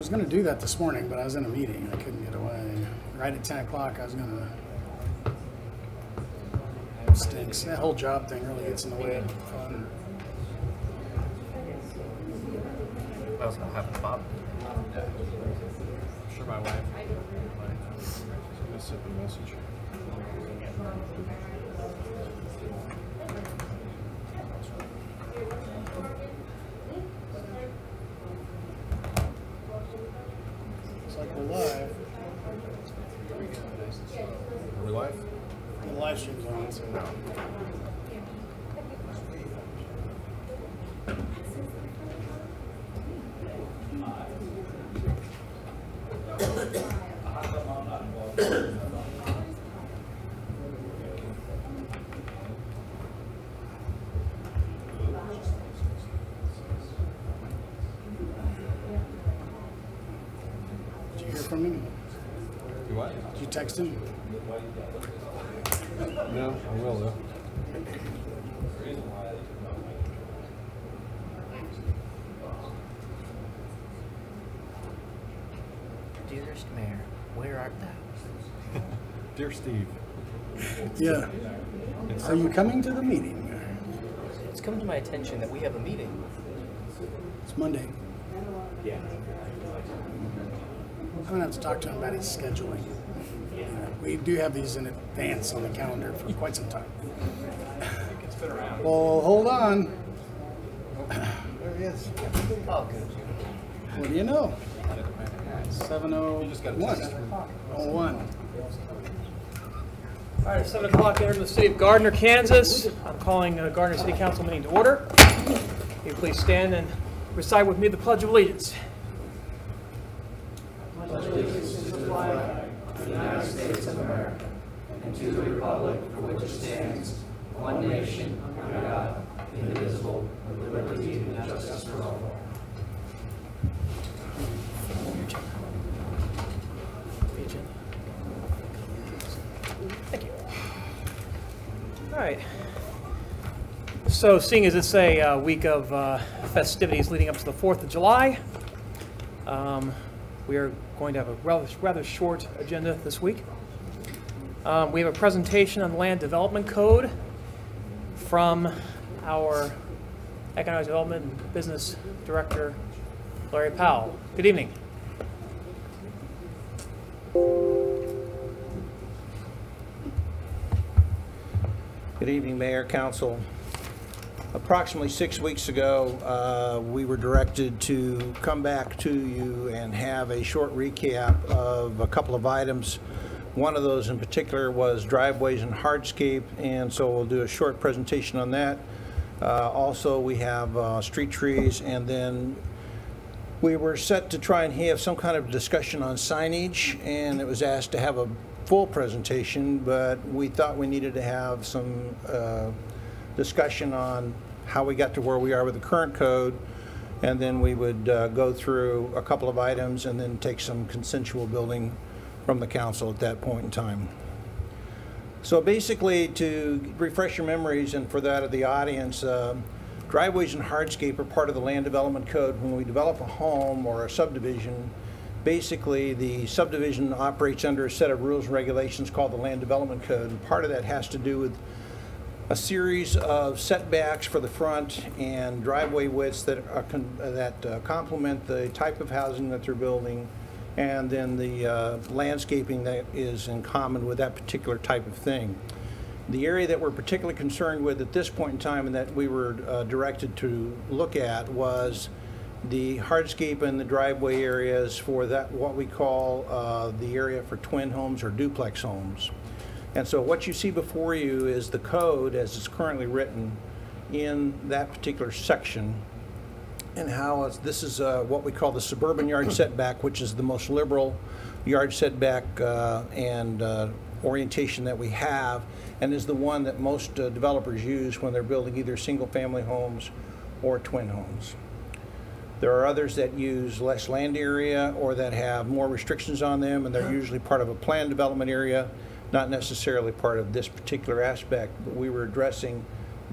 was going to do that this morning, but I was in a meeting. I couldn't get away. Right at 10 o'clock, I was going to. It stinks. That whole job thing really gets in the way of fun. I was going to have Bob. Yeah. I'm sure my wife might send a message. It's like we're live. Are we live? The live stream's on, so. Did you hear from him? You what? Did you text him? No, I will though. Dearest Mayor, where art thou? Dear Steve. Yeah. Are you coming to the meeting? It's come to my attention that we have a meeting. It's Monday. Yeah. I'm going to have to talk to him about his scheduling. We do have these in advance on the calendar for quite some time. It's been around. Well, hold on. There he is. Oh, good. What do you know? 7:01. You just got to 01. All right, it's 7 o'clock here in the city of Gardner, Kansas. I'm calling Gardner City Council meeting to order. Will you please stand and recite with me the Pledge of Allegiance? Pledge allegiance to the flag of the United States of America and to the republic for which it stands, one nation, under God, indivisible, with liberty and justice for all. Thank you. All right. So, seeing as it's a week of festivities leading up to the 4th of July, we are going to have a rather short agenda this week. We have a presentation on the Land Development Code from our Economic Development and Business Director, Larry Powell. Good evening. Good evening, Mayor, Council. Approximately 6 weeks ago, we were directed to come back to you and have a short recap of a couple of items. One of those in particular was driveways and hardscape, and so we'll do a short presentation on that. Also, we have street trees, and then we were set to try and have some kind of discussion on signage, and it was asked to have a full presentation, but we thought we needed to have some discussion on how we got to where we are with the current code, and then we would go through a couple of items and then take some consensual building from the council at that point in time. So basically, to refresh your memories and for that of the audience, driveways and hardscape are part of the Land Development Code. When we develop a home or a subdivision, basically the subdivision operates under a set of rules and regulations called the Land Development Code, and part of that has to do with a series of setbacks for the front and driveway widths that complement the type of housing that they're building, and then the landscaping that is in common with that particular type of thing. The area that we're particularly concerned with at this point in time and that we were directed to look at was the hardscape and the driveway areas for that, what we call the area for twin homes or duplex homes. And so what you see before you is the code as it's currently written in that particular section, and how this is what we call the suburban yard setback, which is the most liberal yard setback and orientation that we have, and is the one that most developers use when they're building either single-family homes or twin homes. There are others that use less land area or that have more restrictions on them, and they're usually part of a planned development area, not necessarily part of this particular aspect, but we were addressing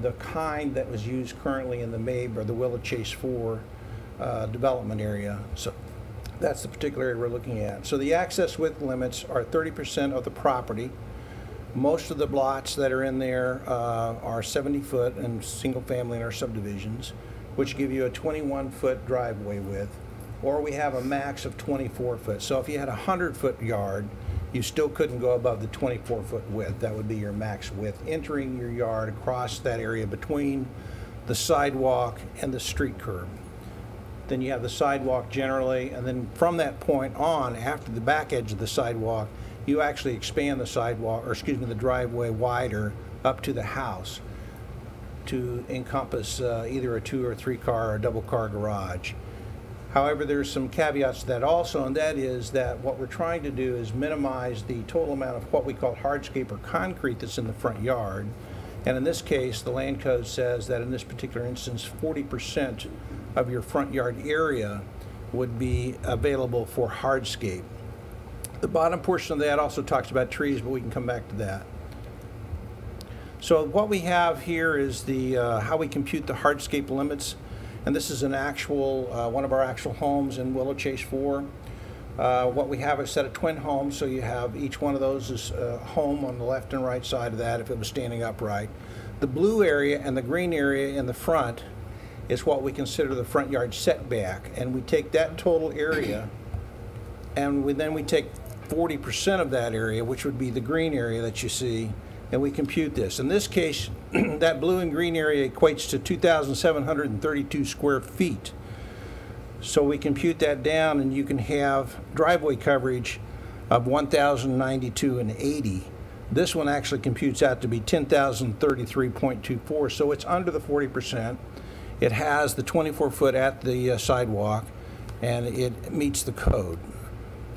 the kind that was used currently in the MABE or the Willow Chase 4 development area. So That's the particular area we're looking at. So the access width limits are 30% of the property. Most of the lots that are in there are 70 foot and single family in our subdivisions, which give you a 21-foot driveway width, or we have a max of 24 foot. So if you had a 100-foot yard, you still couldn't go above the 24-foot width. That would be your max width entering your yard across that area between the sidewalk and the street curb. Then you have the sidewalk generally, and then from that point on, after the back edge of the sidewalk, you actually expand the sidewalk, or excuse me, the driveway wider up to the house to encompass either a 2 or 3 car or double car garage. However, there's some caveats to that also, and that is that what we're trying to do is minimize the total amount of what we call hardscape or concrete that's in the front yard. And in this case, the land code says that in this particular instance, 40% of your front yard area would be available for hardscape. The bottom portion of that also talks about trees, but we can come back to that. So what we have here is the how we compute the hardscape limits, and this is an actual one of our actual homes in Willow Chase 4. What we have is a set of twin homes, so you have each one of those is a home on the left and right side of that if it was standing upright. The blue area and the green area in the front is what we consider the front yard setback, and we take that total area and then we take 40% of that area, which would be the green area that you see, and we compute this. In this case, that blue and green area equates to 2,732 square feet. So we compute that down, and you can have driveway coverage of 1,092.80. This one actually computes out to be 10,033.24, so it's under the 40%. It has the 24-foot at the sidewalk, and it meets the code.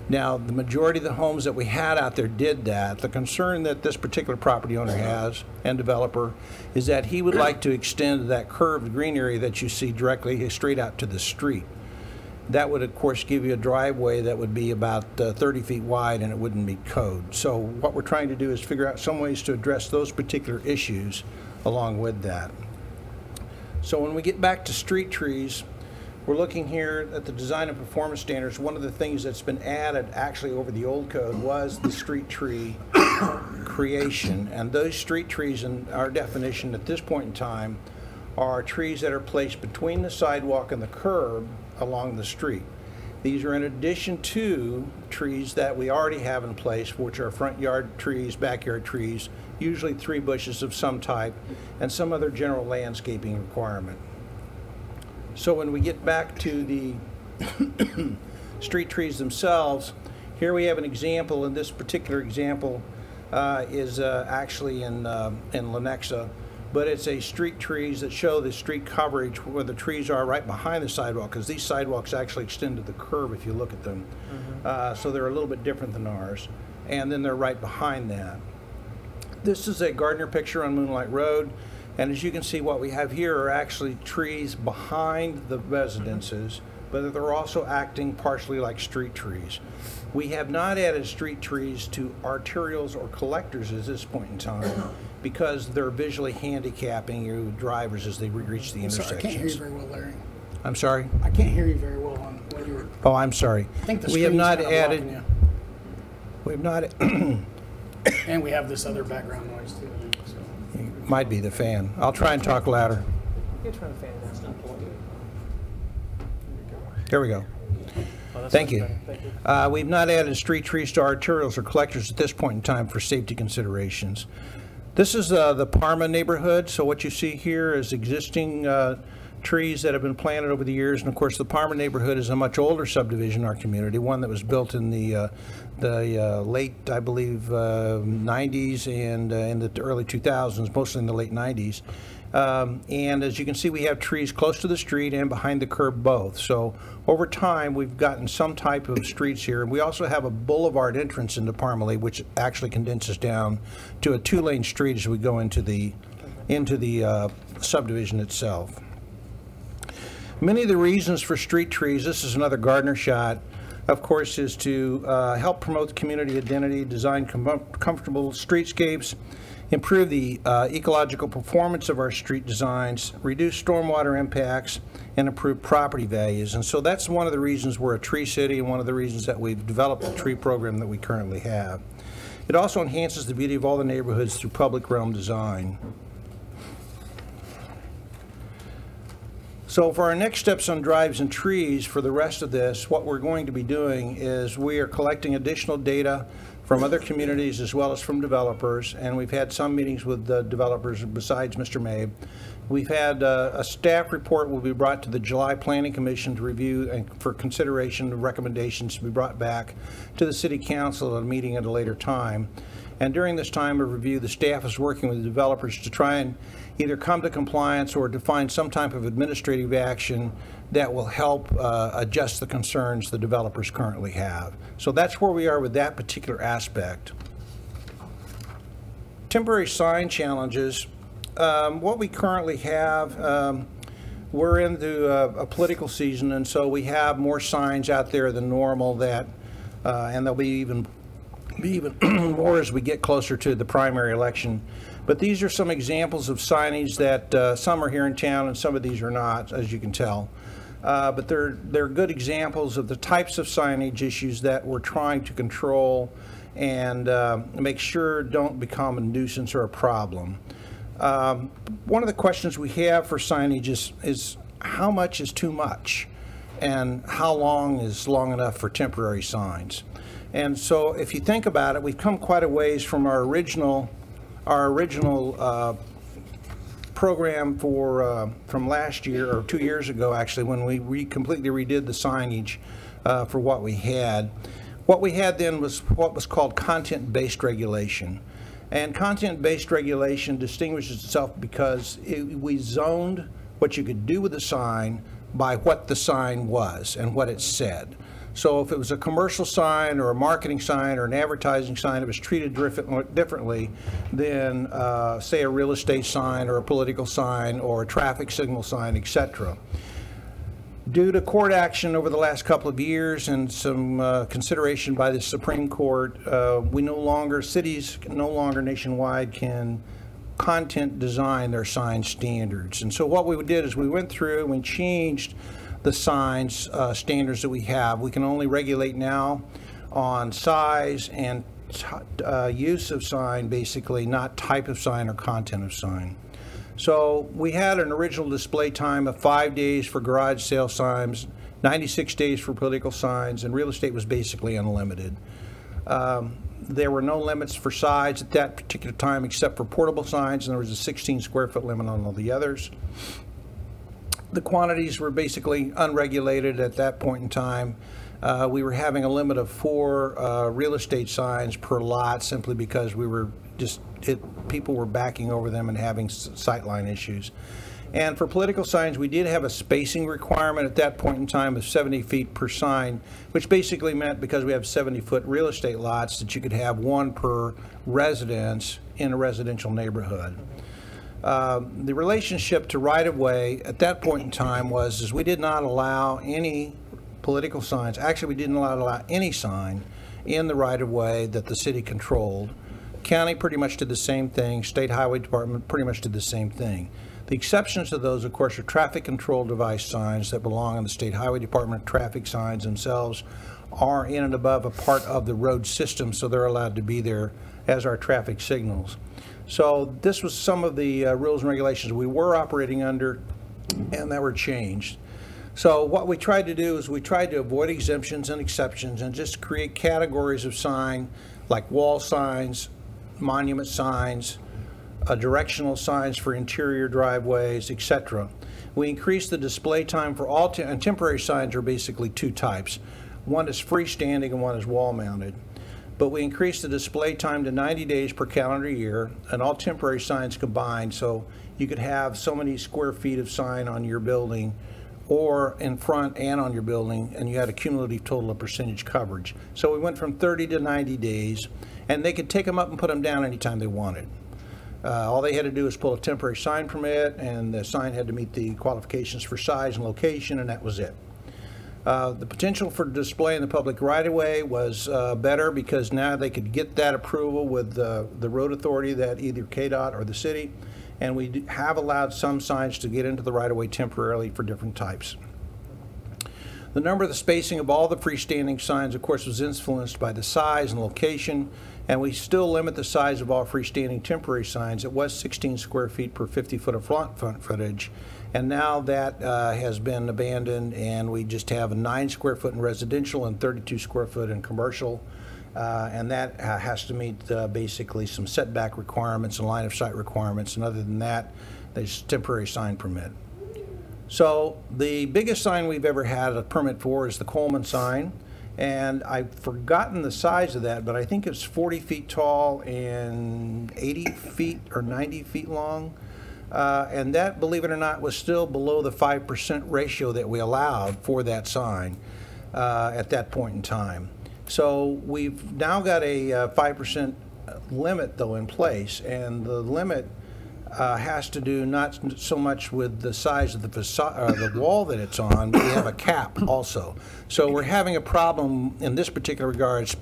Now, the majority of the homes that we had out there did that. The concern that this particular property owner has, and developer, is that he would like to extend that curved green area that you see directly straight out to the street. That would, of course, give you a driveway that would be about 30 feet wide, and it wouldn't meet code. So what we're trying to do is figure out some ways to address those particular issues along with that. So when we get back to street trees, we're looking here at the design and performance standards. One of the things that's been added actually over the old code was the street tree creation. And those street trees, in our definition at this point in time, are trees that are placed between the sidewalk and the curb along the street. These are in addition to trees that we already have in place, which are front yard trees, backyard trees, usually 3 bushes of some type, and some other general landscaping requirement. So when we get back to the street trees themselves, here we have an example, and this particular example is actually in Lenexa, but it's a street trees that show the street coverage where the trees are right behind the sidewalk, because these sidewalks actually extend to the curb if you look at them. So they're a little bit different than ours, and then they're right behind that. This is a Gardner picture on Moonlight Road. And as you can see, what we have here are actually trees behind the residences, but they're also acting partially like street trees. We have not added street trees to arterials or collectors at this point in time because they're visually handicapping you drivers as they reach the intersections. Sorry, I can't hear you very well, Larry. I'm sorry? I can't hear you very well on what you were... Oh, I'm sorry. I think the We have screen's not kinda added... blocking you. We have not... And we have this other background noise too. So. Might be the fan. I'll try and talk louder. You can turn the fan down. There we go. Oh, that's Thank much you. better. Thank you. We've not added street trees to arterials or collectors at this point in time for safety considerations. This is the Parma neighborhood. So what you see here is existing trees that have been planted over the years. And of course, the Parma neighborhood is a much older subdivision in our community, one that was built in the late, I believe, 90s and in the early 2000s, mostly in the late 90s. And as you can see, we have trees close to the street and behind the curb both. So over time, we've gotten some type of streets here. And we also have a boulevard entrance into Parmalee, which actually condenses down to a 2-lane street as we go into the subdivision itself. Many of the reasons for street trees, this is another Gardner shot, of course, is to help promote community identity, design comfortable streetscapes, improve the ecological performance of our street designs, reduce stormwater impacts, and improve property values. And so that's one of the reasons we're a tree city and one of the reasons that we've developed the tree program that we currently have. It also enhances the beauty of all the neighborhoods through public realm design. So for our next steps on drives and trees for the rest of this, what we're going to be doing is we are collecting additional data from other communities as well as from developers, and we've had some meetings with the developers besides Mr. Mabe. We've had a staff report will be brought to the July Planning Commission to review and for consideration of recommendations to be brought back to the City Council at a meeting at a later time. And during this time of review, the staff is working with the developers to try and either come to compliance or to find some type of administrative action that will help adjust the concerns the developers currently have. So that's where we are with that particular aspect. Temporary sign challenges. What we currently have, we're into a political season, and so we have more signs out there than normal that, and there'll be even more as we get closer to the primary election. But these are some examples of signage that some are here in town and some of these are not, as you can tell. But they're good examples of the types of signage issues that we're trying to control and make sure don't become a nuisance or a problem. One of the questions we have for signage is how much is too much and how long is long enough for temporary signs. And so if you think about it, we've come quite a ways from our original program from last year, or 2 years ago actually, when we completely redid the signage for what we had. What we had then was what was called content-based regulation. And content-based regulation distinguishes itself because we zoned what you could do with the sign by what the sign was and what it said. So if it was a commercial sign or a marketing sign or an advertising sign, it was treated differently than, say, a real estate sign or a political sign or a traffic signal sign, etc. Due to court action over the last couple of years and some consideration by the Supreme Court, cities no longer nationwide can content design their sign standards. And so what we did is we went through and we changed the signs standards that we have. We can only regulate now on size and use of sign, basically, not type of sign or content of sign. So we had an original display time of 5 days for garage sale signs, 96 days for political signs, and real estate was basically unlimited. There were no limits for size at that particular time except for portable signs, and there was a 16 square foot limit on all the others. The quantities were basically unregulated at that point in time. We were having a limit of 4 real estate signs per lot simply because we were people were backing over them and having sightline issues. And for political signs, we did have a spacing requirement at that point in time of 70 feet per sign, which basically meant because we have 70-foot real estate lots that you could have 1 per residence in a residential neighborhood. The relationship to right-of-way at that point in time was we did not allow any political signs. Actually, we didn't allow any sign in the right-of-way that the city controlled. County pretty much did the same thing. State Highway Department pretty much did the same thing. The exceptions to those, of course, are traffic control device signs that belong in the State Highway Department. Traffic signs themselves are in and above a part of the road system, so they're allowed to be there as our traffic signals. So this was some of the rules and regulations we were operating under and that were changed. So what we tried to do is we tried to avoid exemptions and exceptions and just create categories of sign like wall signs, monument signs, directional signs for interior driveways, etc. We increased the display time for all and temporary signs are basically 2 types. One is freestanding and one is wall mounted. But we increased the display time to 90 days per calendar year and all temporary signs combined, so you could have so many square feet of sign on your building or in front and on your building, and you had a cumulative total of percentage coverage. So we went from 30 to 90 days, and they could take them up and put them down anytime they wanted. All they had to do was pull a temporary sign permit, and the sign had to meet the qualifications for size and location, and that was it. The potential for display in the public right-of-way was better because now they could get that approval with the road authority, that either KDOT or the city, and we have allowed some signs to get into the right-of-way temporarily for different types. The number of the spacing of all the freestanding signs, of course, was influenced by the size and location, and we still limit the size of all freestanding temporary signs. It was 16 square feet per 50 foot of front footage, and now that has been abandoned, and we just have a 9 square foot in residential and 32 square foot in commercial, and that has to meet basically some setback requirements and line of sight requirements, and other than that, there's temporary sign permit. So the biggest sign we've ever had a permit for is the Coleman sign, and I've forgotten the size of that, but I think it's 40 feet tall and 80 feet or 90 feet long. And that, believe it or not, was still below the 5% ratio that we allowed for that sign at that point in time. So we've now got a 5% limit, though, in place, and the limit has to do not so much with the size of the facade, the wall that it's on, but we have a cap also. So we're having a problem in this particular regards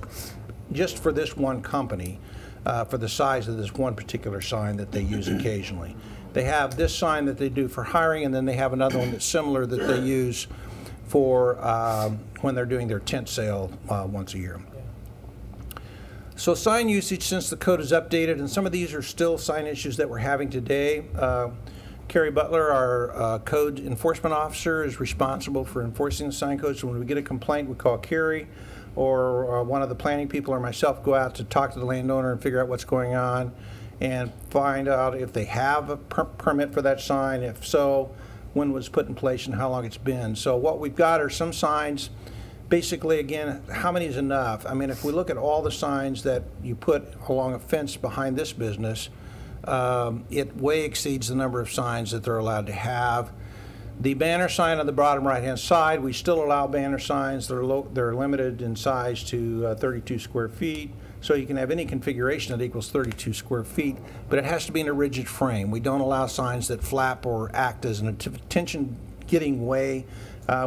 just for this one company, for the size of this one particular sign that they use occasionally. They have this sign that they do for hiring, and then they have another one that's similar that they use for when they're doing their tent sale once a year. So sign usage since the code is updated, and some of these are still sign issues that we're having today. Carrie Butler, our code enforcement officer, is responsible for enforcing the sign code. So when we get a complaint, we call Carrie, or one of the planning people or myself go out to talk to the landowner and figure out what's going on and find out if they have a permit for that sign, if so, when it was put in place and how long it's been. So what we've got are some signs. Basically, again, how many is enough? I mean, if we look at all the signs that you put along a fence behind this business, it way exceeds the number of signs that they're allowed to have. The banner sign on the bottom right-hand side, we still allow banner signs. They're limited in size to 32 square feet. So you can have any configuration that equals 32 square feet, but it has to be in a rigid frame. We don't allow signs that flap or act as an attention-getting way,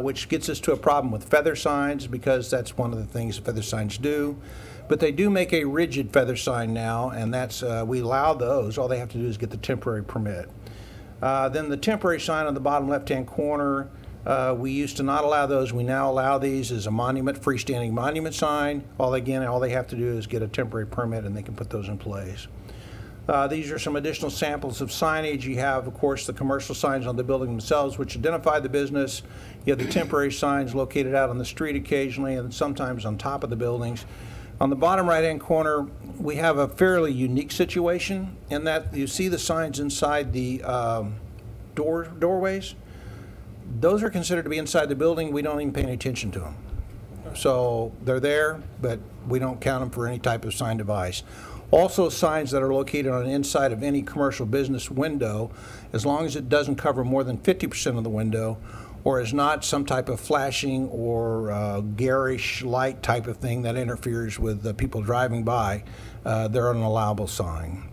which gets us to a problem with feather signs, because that's one of the things feather signs do. But they do make a rigid feather sign now, and that's we allow those. All they have to do is get the temporary permit. Then the temporary sign on the bottom left-hand corner, we used to not allow those. We now allow these as a monument, freestanding monument sign. All they have to do is get a temporary permit, and they can put those in place. These are some additional samples of signage. You have, of course, the commercial signs on the building themselves, which identify the business. You have the temporary signs located out on the street occasionally, and sometimes on top of the buildings. On the bottom right-hand corner, we have a fairly unique situation in that you see the signs inside the doorways. Those are considered to be inside the building. We don't even pay any attention to them. So they're there, but we don't count them for any type of sign device. Also, signs that are located on the inside of any commercial business window, as long as it doesn't cover more than 50% of the window, or is not some type of flashing or garish light type of thing that interferes with people driving by, they're an allowable sign.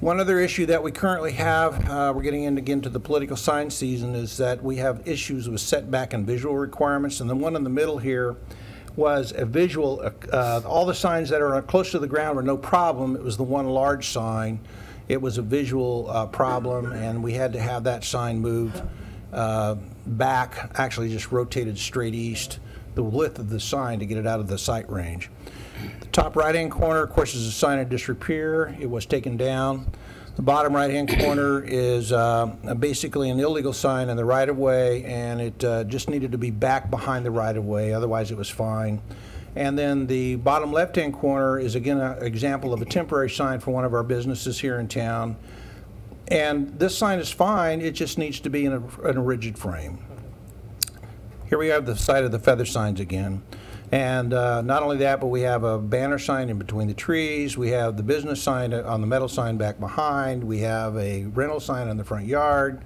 One other issue that we currently have, we're getting into the political sign season, is that we have issues with setback and visual requirements, and the one in the middle here was a visual. All the signs that are close to the ground were no problem. It was the one large sign. It was a visual problem, and we had to have that sign moved back, actually just rotated straight east, the width of the sign to get it out of the sight range. The top right-hand corner, of course, is a sign of disrepair. It was taken down. The bottom right-hand corner is basically an illegal sign in the right-of-way, and it just needed to be back behind the right-of-way. Otherwise, it was fine. And then the bottom left-hand corner is, again, an example of a temporary sign for one of our businesses here in town. And this sign is fine. It just needs to be in a rigid frame. Here we have the side of the feather signs again. And not only that, but we have a banner sign in between the trees. We have the business sign on the metal sign back behind. We have a rental sign in the front yard.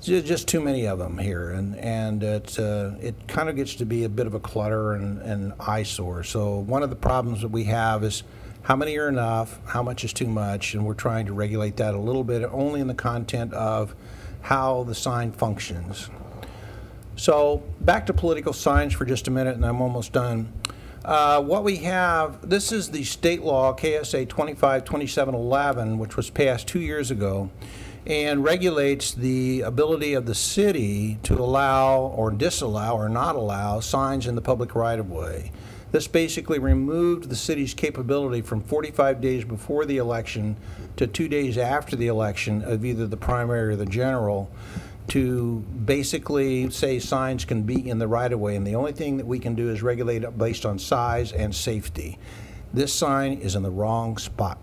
Just too many of them here, and it kind of gets to be a bit of a clutter and eyesore. So one of the problems that we have is how many are enough, how much is too much, and we're trying to regulate that a little bit, only in the content of how the sign functions. So back to political signs for just a minute, and I'm almost done. What we have, this is the state law, KSA 252711, which was passed 2 years ago, and regulates the ability of the city to allow or disallow or not allow signs in the public right-of-way. This basically removed the city's capability from 45 days before the election to 2 days after the election of either the primary or the general to basically say signs can be in the right-of-way, and the only thing that we can do is regulate it based on size and safety. This sign is in the wrong spot.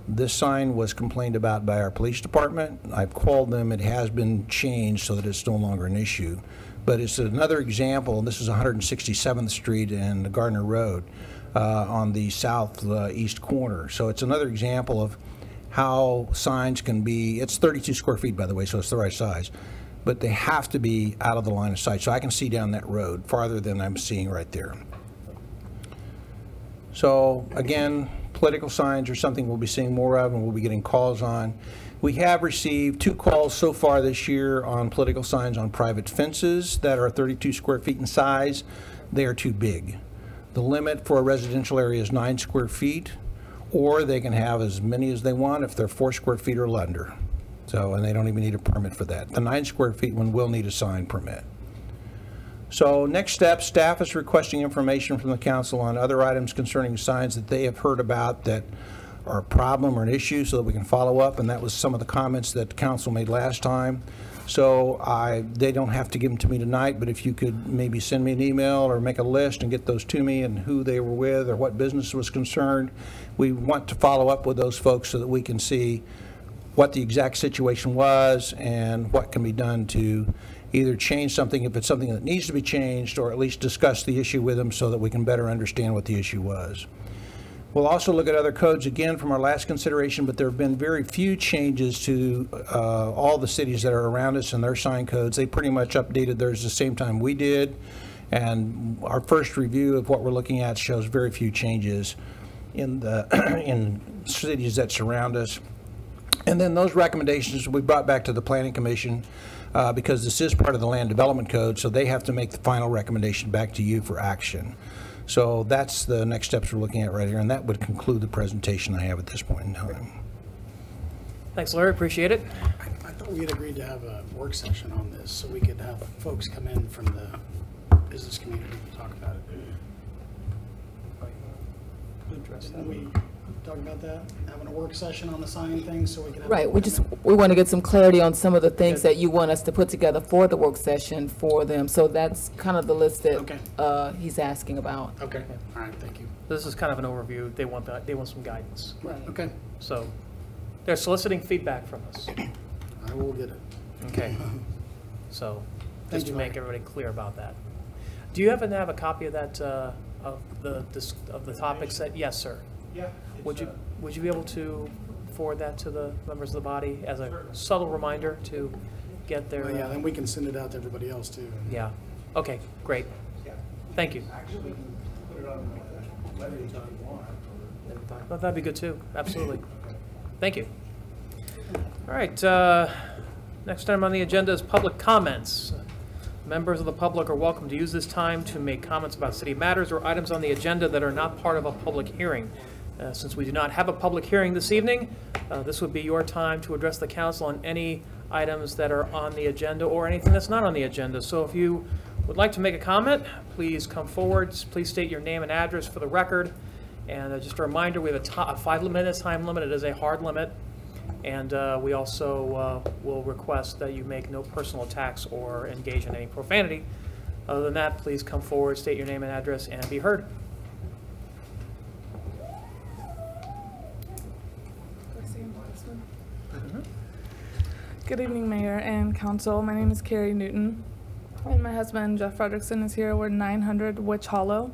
This sign was complained about by our police department. I've called them. It has been changed so that it's no longer an issue. But it's another example. This is 167th Street and Gardner Road on the southeast corner. So it's another example of how signs can be, it's 32 square feet, by the way, so it's the right size, but they have to be out of the line of sight. So I can see down that road farther than I'm seeing right there. So again, political signs are something we'll be seeing more of and we'll be getting calls on. We have received 2 calls so far this year on political signs on private fences that are 32 square feet in size. They are too big. The limit for a residential area is 9 square feet, or they can have as many as they want if they're 4 square feet or under. So, and they don't even need a permit for that. The 9 square feet one will need a sign permit. So next step, staff is requesting information from the council on other items concerning signs that they have heard about that are a problem or an issue so that we can follow up, and that was some of the comments that the council made last time. So they don't have to give them to me tonight, but if you could maybe send me an email or make a list and get those to me and who they were with or what business was concerned, we want to follow up with those folks so that we can see what the exact situation was and what can be done to either change something if it's something that needs to be changed, or at least discuss the issue with them so that we can better understand what the issue was. We'll also look at other codes again from our last consideration, but there have been very few changes to all the cities that are around us and their sign codes. They pretty much updated theirs the same time we did, and our first review of what we're looking at shows very few changes in the in cities that surround us. And then those recommendations we brought back to the Planning Commission because this is part of the Land Development Code, so they have to make the final recommendation back to you for action. So that's the next steps we're looking at right here, and that would conclude the presentation I have at this point in time. Thanks, Larry. Appreciate it. I thought we had agreed to have a work session on this so we could have folks come in from the business community to talk about it. Didn't we talk about that? Having a work session on the sign thing so we can have Right, we want to get some clarity on some of the things that you want us to put together for the work session for them. So that's kind of the list that he's asking about. Okay. All right. Thank you. This is kind of an overview. They want some guidance. Right. Okay. So they're soliciting feedback from us. I will get it. Okay. So just to you, make everybody clear about that. Do you happen to have a copy of that of the topics that? Yes, sir. Yeah. Would you be able to forward that to the members of the body as a subtle reminder to get their? Well, yeah, then we can send it out to everybody else too. Yeah. Okay. Great. Thank you. Actually, we can put it on the letter anytime you want. Well, that'd be good too. Absolutely. Thank you. All right. Next item on the agenda is public comments. Members of the public are welcome to use this time to make comments about city matters or items on the agenda that are not part of a public hearing. Since we do not have a public hearing this evening, this would be your time to address the council on any items that are on the agenda or anything that's not on the agenda. So if you would like to make a comment, please come forward. Please state your name and address for the record. And just a reminder, we have a 5-minute time limit. It is a hard limit. And we also will request that you make no personal attacks or engage in any profanity. Other than that, please come forward, state your name and address, and be heard. Good evening, Mayor and Council. My name is Carrie Newton, and my husband, Jeff Fredrickson, is here. We're 900 Witch Hollow,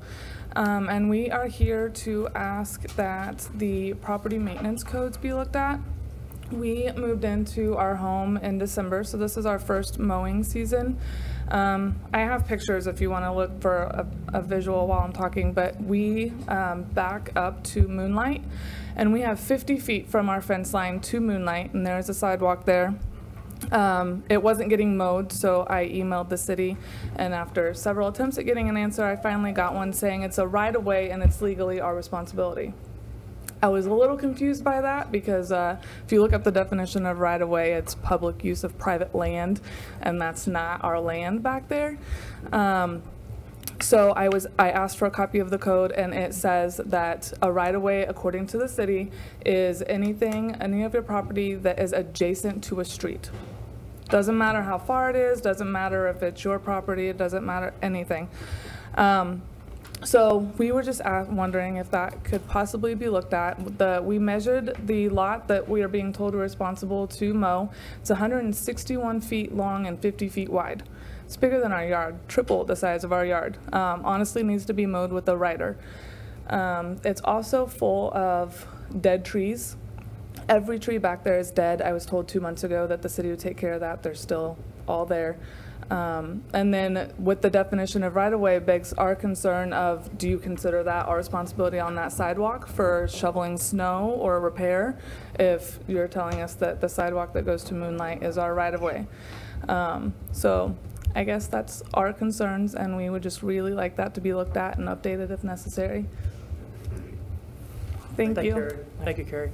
and we are here to ask that the property maintenance codes be looked at. We moved into our home in December, so this is our first mowing season. I have pictures if you want to look for a visual while I'm talking, but we back up to Moonlight, and we have 50 feet from our fence line to Moonlight, and there is a sidewalk there. It wasn't getting mowed, so I emailed the city, and after several attempts at getting an answer, I finally got one saying it's a right-of-way and it's legally our responsibility. I was a little confused by that because if you look up the definition of right-of-way, it's public use of private land, and that's not our land back there. So I asked for a copy of the code, and it says that a right-of-way, according to the city, is any of your property that is adjacent to a street. Doesn't matter how far it is, doesn't matter if it's your property, it doesn't matter anything. So we were just wondering if that could possibly be looked at. We measured the lot that we are being told we're responsible to mow. It's 161 feet long and 50 feet wide. It's bigger than our yard, triple the size of our yard. Honestly, needs to be mowed with a rider. It's also full of dead trees. Every tree back there is dead. I was told 2 months ago that the city would take care of that. They're still all there. And then with the definition of right-of-way begs our concern of, do you consider that our responsibility on that sidewalk for shoveling snow or repair if you're telling us that the sidewalk that goes to Moonlight is our right-of-way? So I guess that's our concerns, and we would just really like that to be looked at and updated if necessary. Thank you. Carrie. Thank you, Carrie.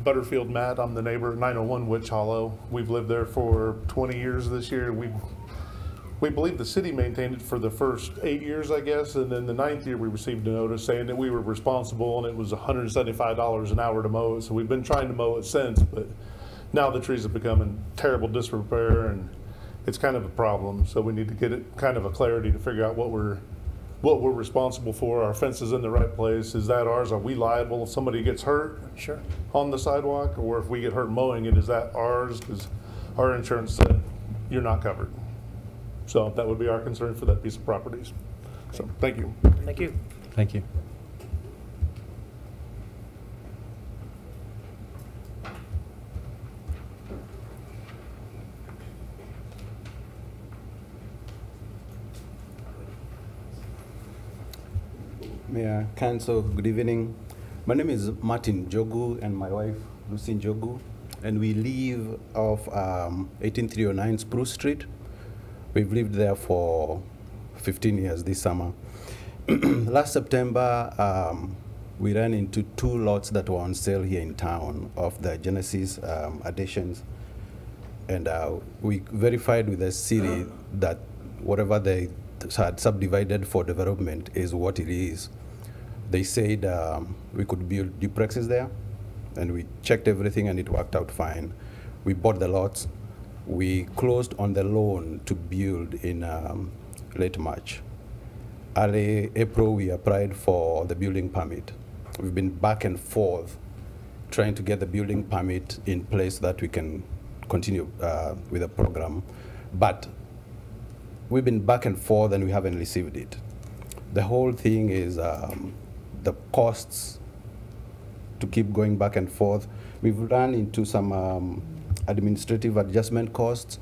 Butterfield Matt, I'm the neighbor at 901 Witch Hollow. We've lived there for 20 years this year. We believe the city maintained it for the first 8 years, I guess, and then the 9th year we received a notice saying that we were responsible, and it was $175 an hour to mow it. So we've been trying to mow it since, but now the trees have become in terrible disrepair, and it's kind of a problem. So we need to get it kind of a clarity to figure out what we're responsible for. Our fence is in the right place. Is that ours? Are we liable if somebody gets hurt Sure. on the sidewalk? Or if we get hurt mowing it, is that ours? Because our insurance said you're not covered. So that would be our concern for that piece of properties. So thank you. Thank you. Thank you. Mayor, Council, good evening. My name is Martin Jogu and my wife Lucy Jogu, and we live off 18309 Spruce Street. We've lived there for 15 years this summer. Last September, we ran into 2 lots that were on sale here in town of the Genesis additions, and we verified with the city that whatever they had subdivided for development is what it is. They said we could build duplexes there, and we checked everything and it worked out fine. We bought the lots. We closed on the loan to build in late March. Early April, we applied for the building permit. We've been back and forth trying to get the building permit in place so that we can continue with the program. But we've been back and forth and we haven't received it. The whole thing is the costs to keep going back and forth. We've run into some administrative adjustment costs,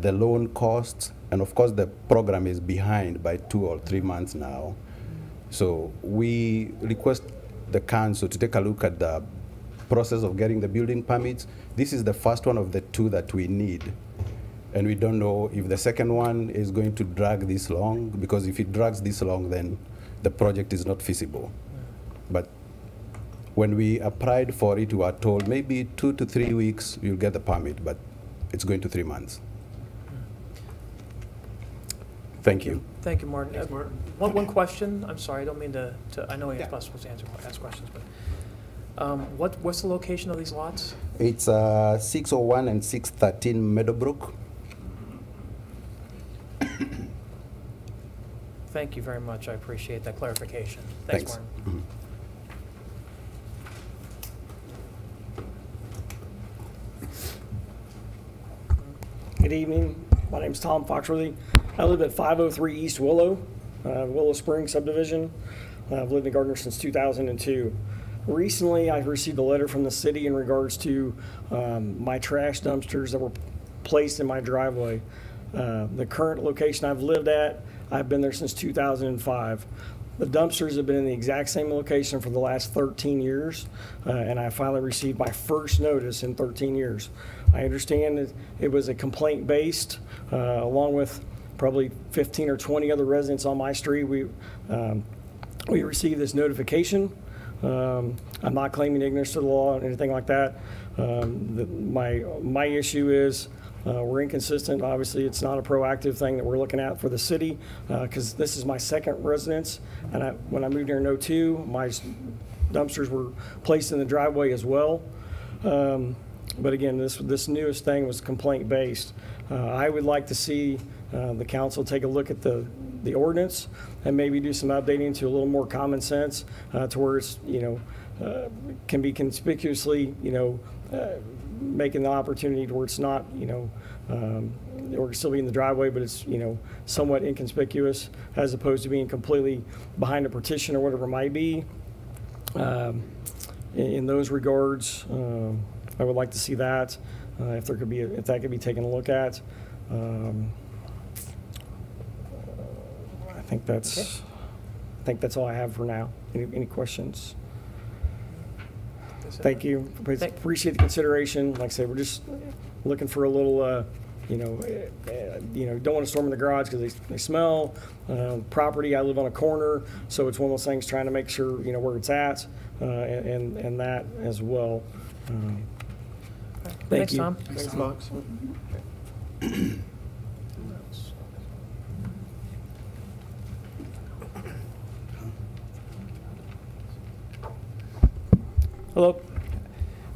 the loan costs, and of course the program is behind by 2 or 3 months now. So we request the council to take a look at the process of getting the building permits. This is the first one of the 2 that we need. And we don't know if the second one is going to drag this long, because if it drags this long, then the project is not feasible. But when we applied for it, we were told maybe 2 to 3 weeks you'll get the permit, but it's going to 3 months. Thank you. Thank you, Martin. One question. I'm sorry, I don't mean to I know you're not supposed to ask questions, but what's the location of these lots? It's 601 and 613 Meadowbrook. Thank you very much. I appreciate that clarification. Thanks. Martin. Mm-hmm. Good evening. My name is Tom Foxworthy. I live at 503 East Willow, Willow Springs subdivision. I've lived in Gardner since 2002. Recently, I received a letter from the city in regards to my trash dumpsters that were placed in my driveway. The current location I've lived at, I've been there since 2005. The dumpsters have been in the exact same location for the last 13 years, and I finally received my first notice in 13 years. I understand that it was a complaint-based, along with probably 15 or 20 other residents on my street. We received this notification. I'm not claiming ignorance to the law or anything like that. My issue is we're inconsistent. Obviously, it's not a proactive thing that we're looking at for the city, because this is my second residence. And when I moved here in '02, my dumpsters were placed in the driveway as well. But again, this newest thing was complaint-based. I would like to see the council take a look at the ordinance and maybe do some updating to a little more common sense, to where it's, can be conspicuously, making the opportunity to where it's not, or still be in the driveway, but it's, somewhat inconspicuous, as opposed to being completely behind a partition or whatever it might be. In those regards, I would like to see that, if that could be taken a look at. I think that's all I have for now. Any questions? Thank you. Appreciate the consideration. Like I said, we're just looking for a little, don't want to storm in the garage because they smell. Property, I live on a corner, so it's one of those things trying to make sure, where it's at, and that as well. Thank you. Tom. Thanks, Tom. Hello,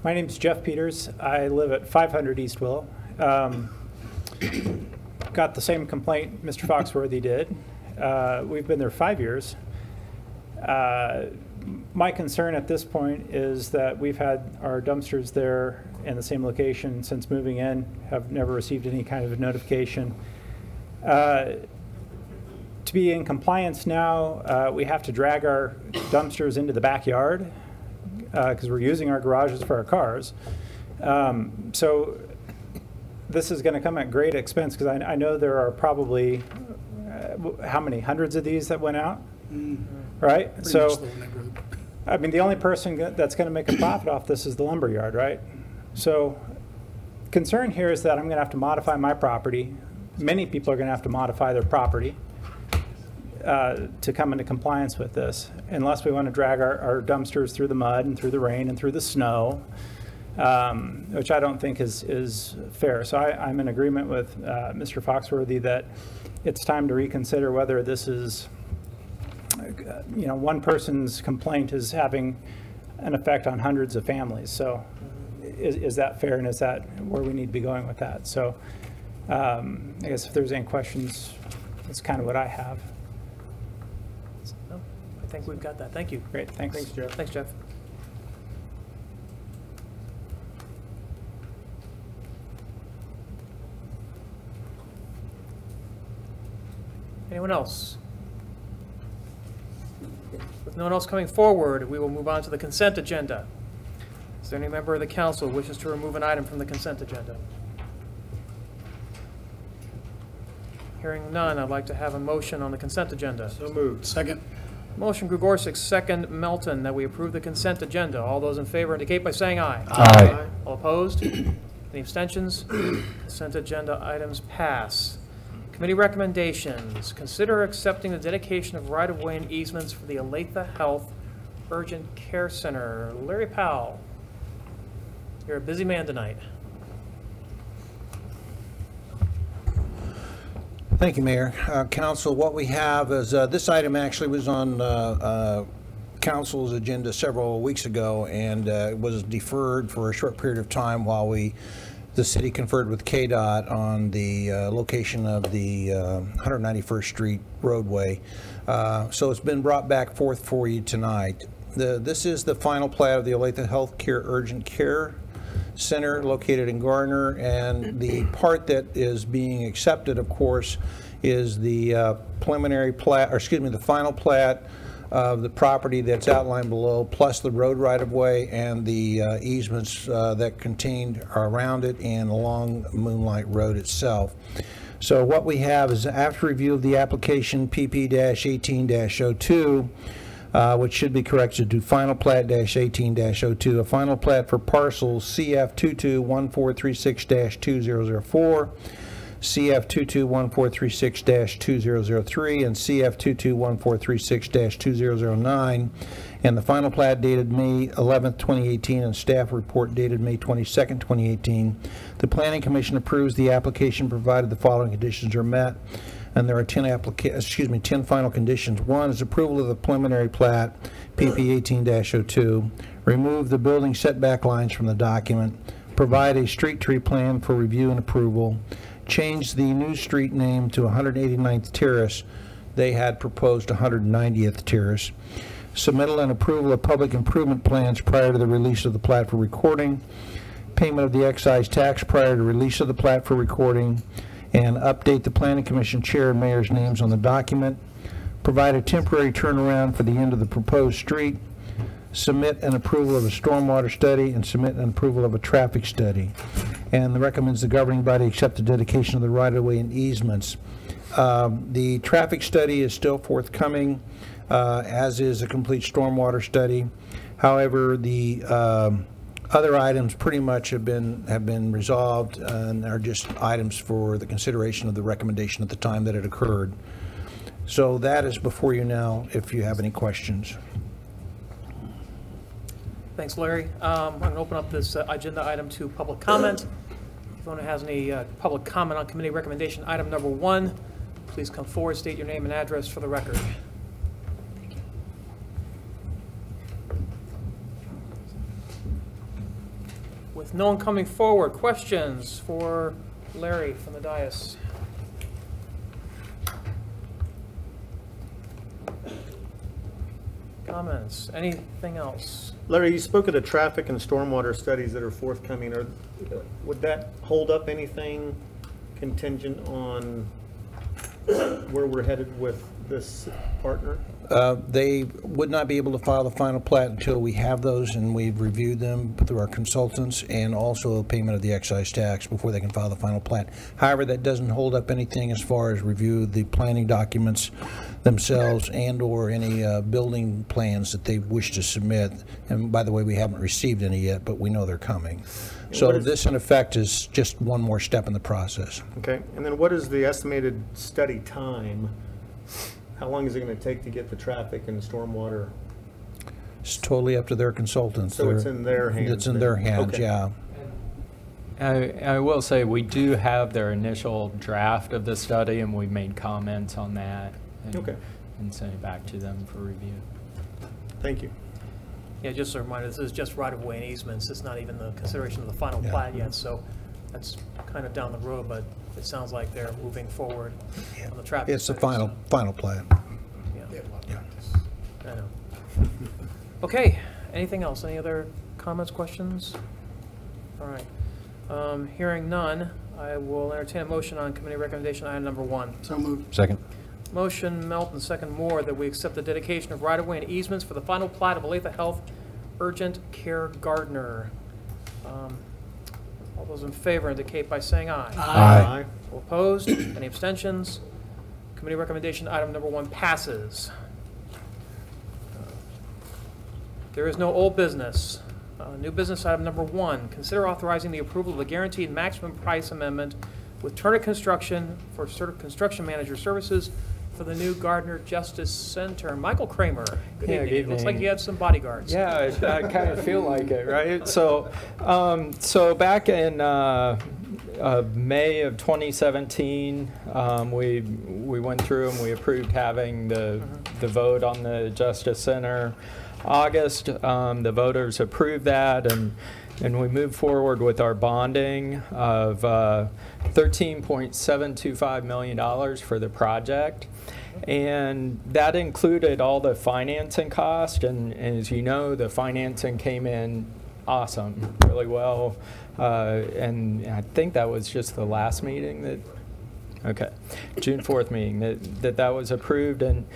my name is Jeff Peters. I live at 500 East Willow. Got the same complaint Mr. Foxworthy did. We've been there 5 years. My concern at this point is that we've had our dumpsters there in the same location since moving in, have never received any kind of a notification. To be in compliance now, we have to drag our dumpsters into the backyard, because we're using our garages for our cars. So this is going to come at great expense, because I know there are probably, how many, hundreds of these that went out? Right? Pretty So, much the neighborhood. I mean, the only person that's going to make a profit off this is the lumber yard, right? So concern here is that I'm going to have to modify my property. Many people are going to have to modify their property to come into compliance with this, unless we want to drag our dumpsters through the mud and through the rain and through the snow, which I don't think is fair. So I'm in agreement with Mr. Foxworthy that it's time to reconsider whether this is, one person's complaint is having an effect on hundreds of families. So is that fair, and is that where we need to be going with that? So I guess if there's any questions, that's kind of what I have. No, I think we've got that. Thank you. Great, thanks. Thanks, Jeff. Thanks, Jeff. Anyone else? With no one else coming forward, we will move on to the consent agenda. Is there any member of the council who wishes to remove an item from the consent agenda? Hearing none, I'd like to have a motion on the consent agenda. So moved. Second. Motion Gregorczyk, second Melton, that we approve the consent agenda. All those in favor indicate by saying aye. Aye. All opposed? Any abstentions? Consent agenda items pass. Committee recommendations. Consider accepting the dedication of right-of-way and easements for the Olathe Health Urgent Care Center. Larry Powell, you're a busy man tonight. Thank you, Mayor. Council, what we have is, this item actually was on Council's agenda several weeks ago, and it was deferred for a short period of time while the city conferred with KDOT on the location of the 191st Street roadway. So it's been brought back forth for you tonight. This is the final plat of the Olathe Healthcare Urgent Care Center located in Gardner, and the part that is being accepted, of course, is the preliminary plat, or excuse me, the final plat of the property that's outlined below, plus the road right-of-way and the easements that contained around it and along Moonlight Road itself. So what we have is, after review of the application PP-18-02, which should be corrected to final plat-18-02, a final plat for parcels CF221436-2004, CF221436-2003, and CF221436-2009, and the final plat dated May 11th, 2018, and staff report dated May 22nd, 2018. The Planning Commission approves the application provided the following conditions are met, and there are 10 final conditions. One is approval of the preliminary plat, PP 18-02, remove the building setback lines from the document, provide a street tree plan for review and approval, change the new street name to 189th Terrace. They had proposed 190th Terrace. Submittal and approval of public improvement plans prior to the release of the plat for recording, payment of the excise tax prior to release of the plat for recording, and update the Planning Commission Chair and Mayor's names on the document, provide a temporary turnaround for the end of the proposed street, submit an approval of a stormwater study, and submit an approval of a traffic study. And recommends the governing body accept the dedication of the right-of-way and easements. The traffic study is still forthcoming, as is a complete stormwater study. However, the other items pretty much have been resolved and are just items for the consideration of the recommendation at the time that it occurred. So that is before you now, if you have any questions. Thanks, Larry. I'm going to open up this agenda item to public comment. If anyone has any public comment on committee recommendation item number 1, please come forward, state your name and address for the record. Thank you. With no one coming forward, questions for Larry from the dais? Comments? Anything else? Larry, you spoke of the traffic and stormwater studies that are forthcoming. Would that hold up anything contingent on where we're headed with this partner? They would not be able to file the final plat until we have those and we've reviewed them through our consultants, and also payment of the excise tax before they can file the final plat. However, that doesn't hold up anything as far as review the planning documents themselves and or any building plans that they wish to submit. And by the way, we haven't received any yet, but we know they're coming. So this, in effect, is just one more step in the process. Okay, and then what is the estimated study time? How long is it going to take to get the traffic and stormwater? It's totally up to their consultants. So it's in their hands? It's in their hands, okay. Yeah. I will say we do have their initial draft of the study, and we made comments on that and sent it back to them for review. Thank you. Yeah, just a reminder, this is just right-of-way and easements. It's not even the consideration of the final plat yet, so that's kind of down the road, but it sounds like they're moving forward on the traffic. It's the final plat. Yeah. I know. Okay, anything else? Any other comments, questions? All right. Hearing none, I will entertain a motion on committee recommendation item number 1. So moved. Second. Motion, Melton, second Moore, that we accept the dedication of right-of-way and easements for the final plat of Olathe Health Urgent Care Gardner. All those in favor indicate by saying aye. Aye. All opposed? Any abstentions? Committee recommendation item number 1 passes. There is no old business. New business item number 1, consider authorizing the approval of the guaranteed maximum price amendment with Turner Construction for construction manager services for the new Gardner Justice Center. Michael Kramer, good evening. It looks like you have some bodyguards. Yeah, I kind of feel like it, right? So, back in May of 2017, we went through and we approved having the vote on the Justice Center. August, the voters approved that, and we moved forward with our bonding of $13.725 million for the project. And that included all the financing cost, and as you know, the financing came in awesome, really well. And I think that was just the last meeting that, June 4th meeting that was approved. And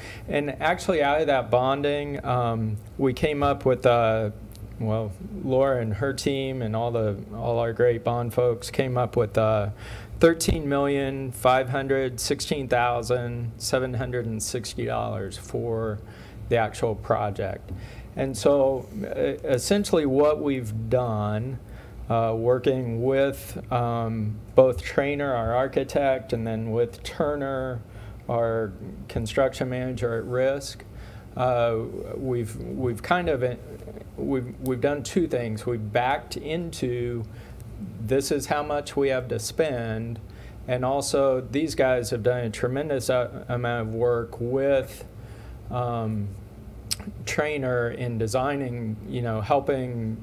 actually out of that bonding, we came up with well, Laura and her team and all our great bond folks came up with $13,516,760 for the actual project. And so essentially what we've done, working with both Trainer, our architect, and then with Turner, our construction manager at risk, we've done two things. We've backed into this is how much we have to spend, and also these guys have done a tremendous amount of work with Trainer in designing, helping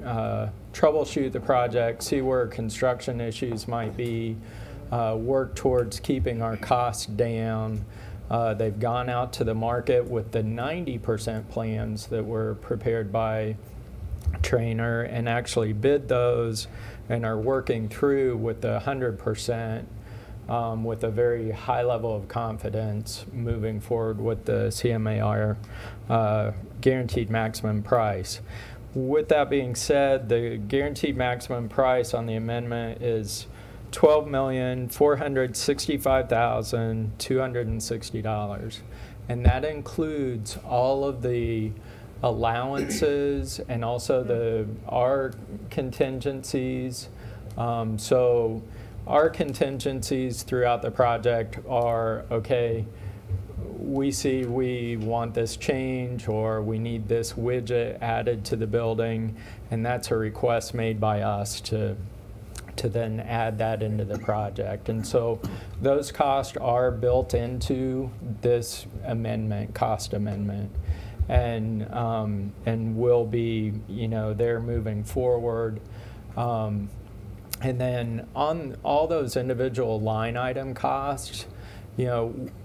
troubleshoot the project, see where construction issues might be, work towards keeping our costs down. They've gone out to the market with the 90% plans that were prepared by Trainer and actually bid those, and are working through with the 100% with a very high level of confidence moving forward with the CMAR guaranteed maximum price. With that being said, the guaranteed maximum price on the amendment is $12,465,260, and that includes all of the allowances and also our contingencies. So our contingencies throughout the project are, okay, we see we want this change or we need this widget added to the building, and that's a request made by us to then add that into the project. And so those costs are built into this amendment, cost amendment, and will be, there moving forward. And then on all those individual line item costs,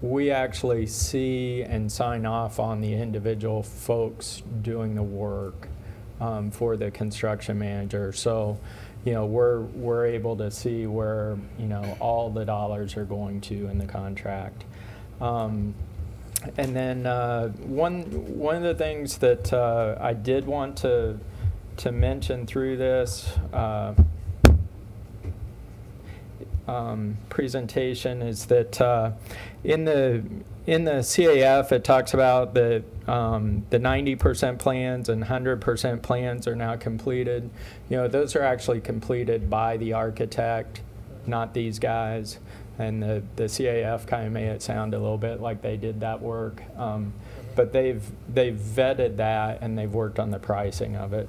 we actually see and sign off on the individual folks doing the work for the construction manager. So, we're able to see where, all the dollars are going to in the contract. And then one of the things that I did want to mention through this presentation is that in the CAF it talks about the 90% plans and 100% plans are now completed. Those are actually completed by the architect, not these guys. And the CAF kind of made it sound a little bit like they did that work, but they've vetted that and they've worked on the pricing of it.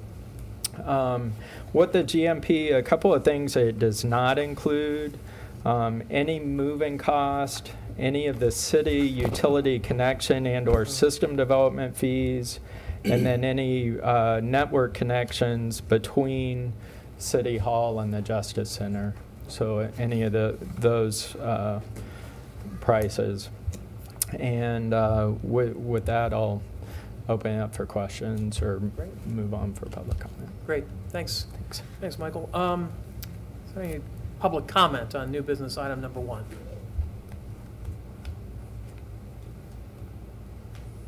What the GMP, a couple of things that it does not include, any moving cost, any of the city utility connection and or system development fees, and then any network connections between City Hall and the Justice Center. So any of those prices. And with that, I'll open it up for questions or move on for public comment. Great, thanks. Thanks, Michael. Is there any public comment on new business item number 1?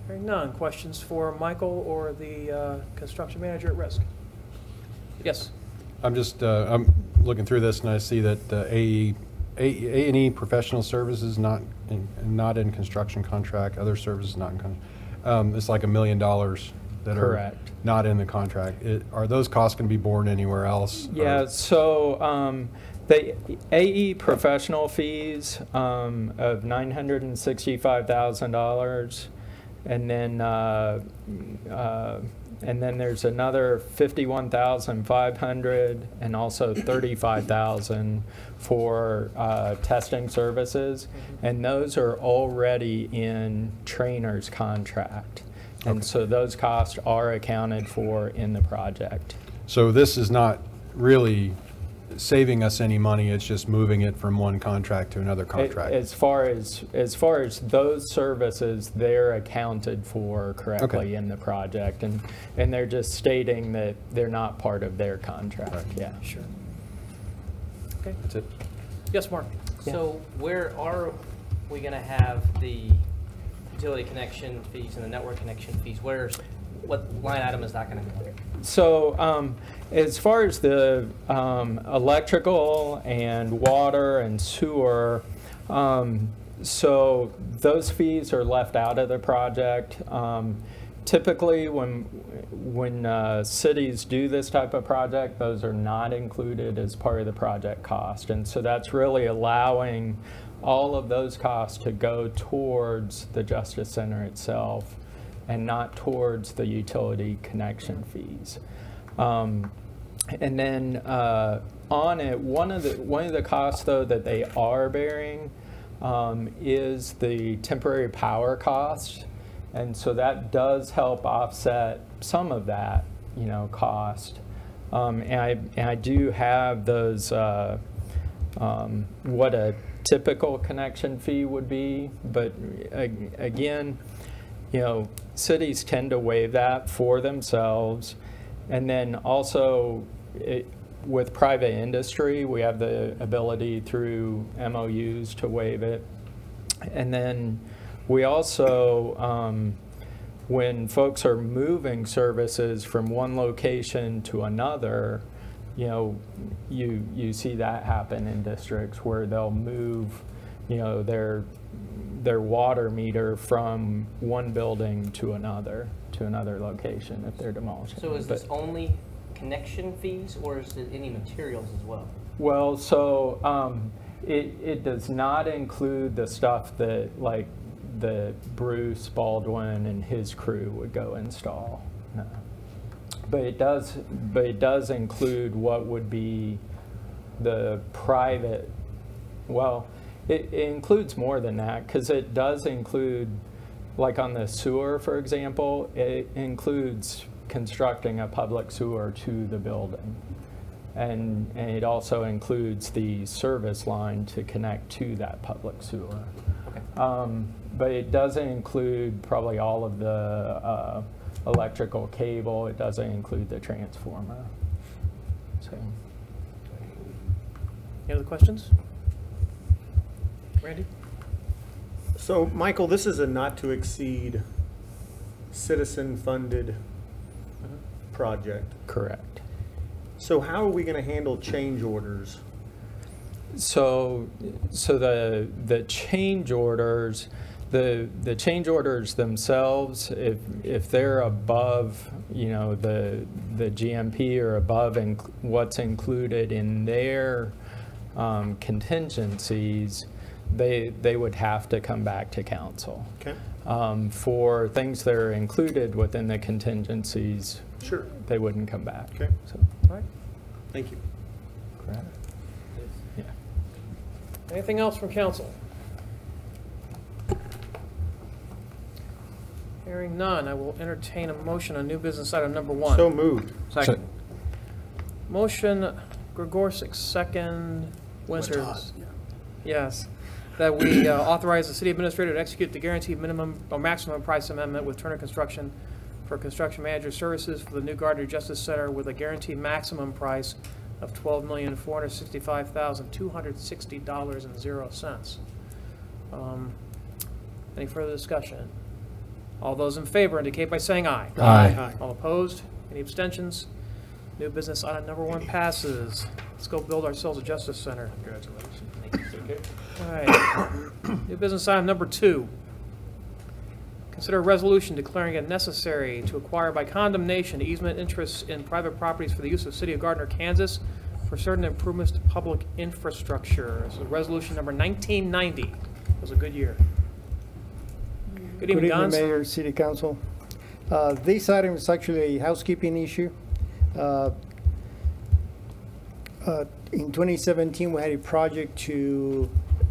Hearing none. Questions for Michael or the construction manager at risk? Yes. I'm just I'm looking through this and I see that A&E professional services not in construction contract, other services not in contract. It's like $1 million that Correct. Are not in the contract. Are those costs going to be borne anywhere else? Yeah, so the AE professional fees of $965,000, and then there's another $51,500 and also $35,000 for testing services, and those are already in Trainer's contract, and so those costs are accounted for in the project. So this is not really saving us any money, it's just moving it from one contract to another contract. As far as those services, they're accounted for correctly in the project, and they're just stating that they're not part of their contract. Right. Yeah, sure. Okay, that's it. Yes, Mark. So where are we going to have the utility connection fees and the network connection fees? Where's what line item is that going to be? So as far as the electrical and water and sewer, so those fees are left out of the project. Typically, when cities do this type of project, those are not included as part of the project cost. And so that's really allowing all of those costs to go towards the Justice Center itself and not towards the utility connection fees. And then on it, one of the costs though that they are bearing is the temporary power cost, and so that does help offset some of that, cost. And I do have those what a typical connection fee would be, but again, cities tend to waive that for themselves. And then also with private industry, we have the ability through MOUs to waive it. And then we also, when folks are moving services from one location to another, you see that happen in districts where they'll move, their water meter from one building to another location if they're demolishing. So is this only connection fees, or is it any materials as well? Well, so it does not include the stuff that like the Bruce Baldwin and his crew would go install. No. But it does include what would be the private, well, it includes more than that, because it does include, like on the sewer, for example, it includes constructing a public sewer to the building. And it also includes the service line to connect to that public sewer. Okay. But it doesn't include probably all of the electrical cable. It doesn't include the transformer. So. Any other questions? Randy? So, Michael, this is a not to exceed citizen-funded project. Correct. So how are we going to handle change orders? So the change orders, the change orders themselves, if they're above, the GMP or above what's included in their contingencies, they would have to come back to council. Okay. For things that are included within the contingencies, sure, they wouldn't come back. Okay. So. All right. Thank you. Correct. Yeah. Anything else from council? Hearing none, I will entertain a motion on new business item number 1. So moved. Second. Motion, Gregorczyk, second, Winters. Yeah. Yes. That we authorize the city administrator to execute the guaranteed minimum or maximum price amendment with Turner Construction for construction manager services for the new Gardner Justice Center with a guaranteed maximum price of $12,465,260.00. Any further discussion? All those in favor indicate by saying aye. Aye. Aye. All opposed? Any abstentions? New business item number 1 passes. Let's go build ourselves a Justice Center. Congratulations. All right. New business item number 2. Consider a resolution declaring it necessary to acquire by condemnation easement interests in private properties for the use of City of Gardner, Kansas for certain improvements to public infrastructure. This is resolution number 1990. It was a good year. Good evening, Gons. Mayor, City Council. This item is actually a housekeeping issue. In 2017, we had a project to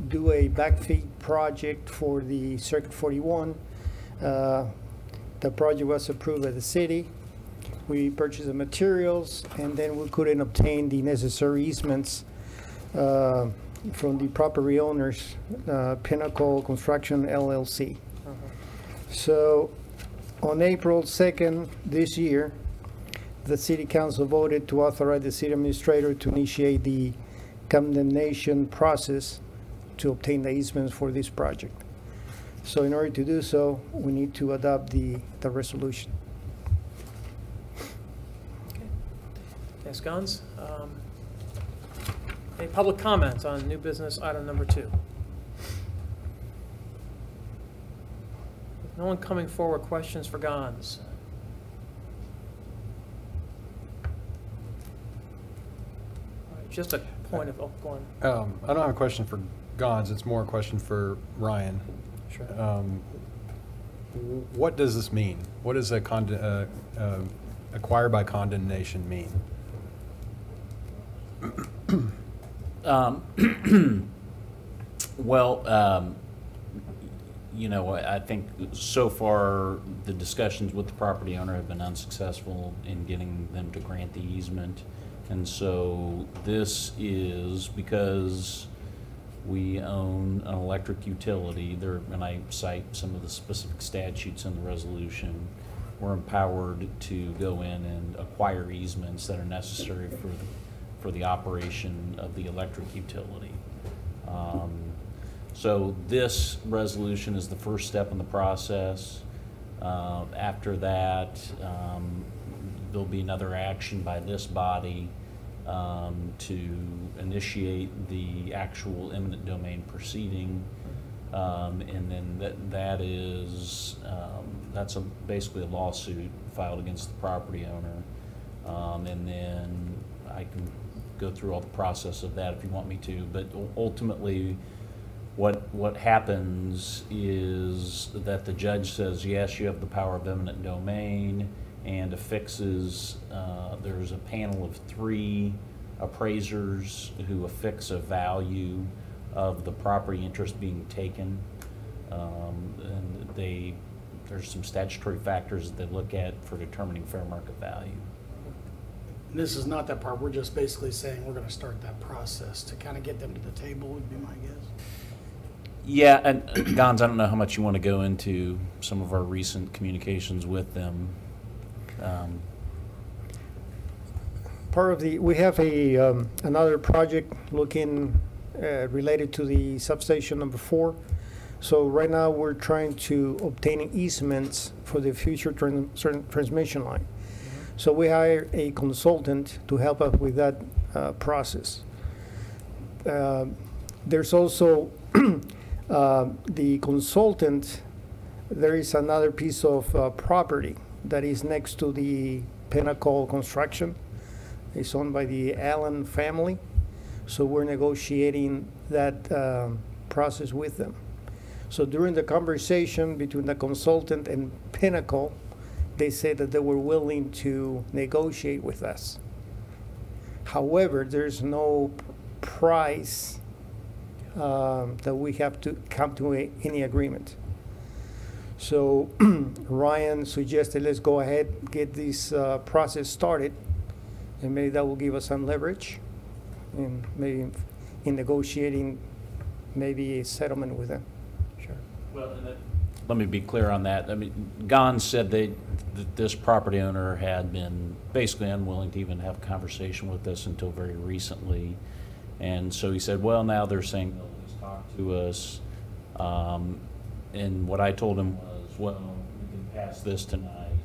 do a backfeed project for the Circuit 41. The project was approved by the city. We purchased the materials, and then we couldn't obtain the necessary easements from the property owners, Pinnacle Construction LLC. So on April 2nd this year, the City Council voted to authorize the city administrator to initiate the condemnation process to obtain the easements for this project. So in order to do so, we need to adopt the resolution. Thanks, Guns. Any public comments on new business item number 2? With no one coming forward, questions for Guns? All right, just a point of, oh, go on. I don't have a question for Gons, it's more a question for Ryan. Sure. What does this mean? What does a acquired by condemnation mean? Well, you know, I think so far the discussions with the property owner have been unsuccessful in getting them to grant the easement. And so this is because we own an electric utility there, and I cite some of the specific statutes in the resolution. We're empowered to go in and acquire easements that are necessary for the operation of the electric utility. So this resolution is the first step in the process. After that, there'll be another action by this body to initiate the actual eminent domain proceeding, and then that's basically a lawsuit filed against the property owner, and then I can go through all the process of that if you want me to. But ultimately, what happens is that the judge says, yes, you have the power of eminent domain, and affixes, there's a panel of 3 appraisers who affix a value of the property interest being taken. And there's some statutory factors that they look at for determining fair market value. And this is not that part, we're just basically saying we're gonna start that process to kind of get them to the table, would be my guess. Yeah, and Gons, I don't know how much you want to go into some of our recent communications with them. Part of we have another project looking related to the substation number 4. So right now we're trying to obtain easements for the future transmission line. So we hired a consultant to help us with that process. There's also the consultant, there is another piece of property that is next to the Pinnacle Construction. It's owned by the Allen family. So we're negotiating that process with them. So during the conversation between the consultant and Pinnacle, they said that they were willing to negotiate with us. However, there's no price that we have to come to any agreement. So Ryan suggested let's go ahead, get this process started, and maybe that will give us some leverage, and maybe in negotiating maybe a settlement with them. Sure. Well, let me be clear on that. I mean, Gons said that this property owner had been basically unwilling to even have a conversation with us until very recently. And so he said, well, now they're saying they'll just talk to us. And what I told him was, well, we can pass this tonight,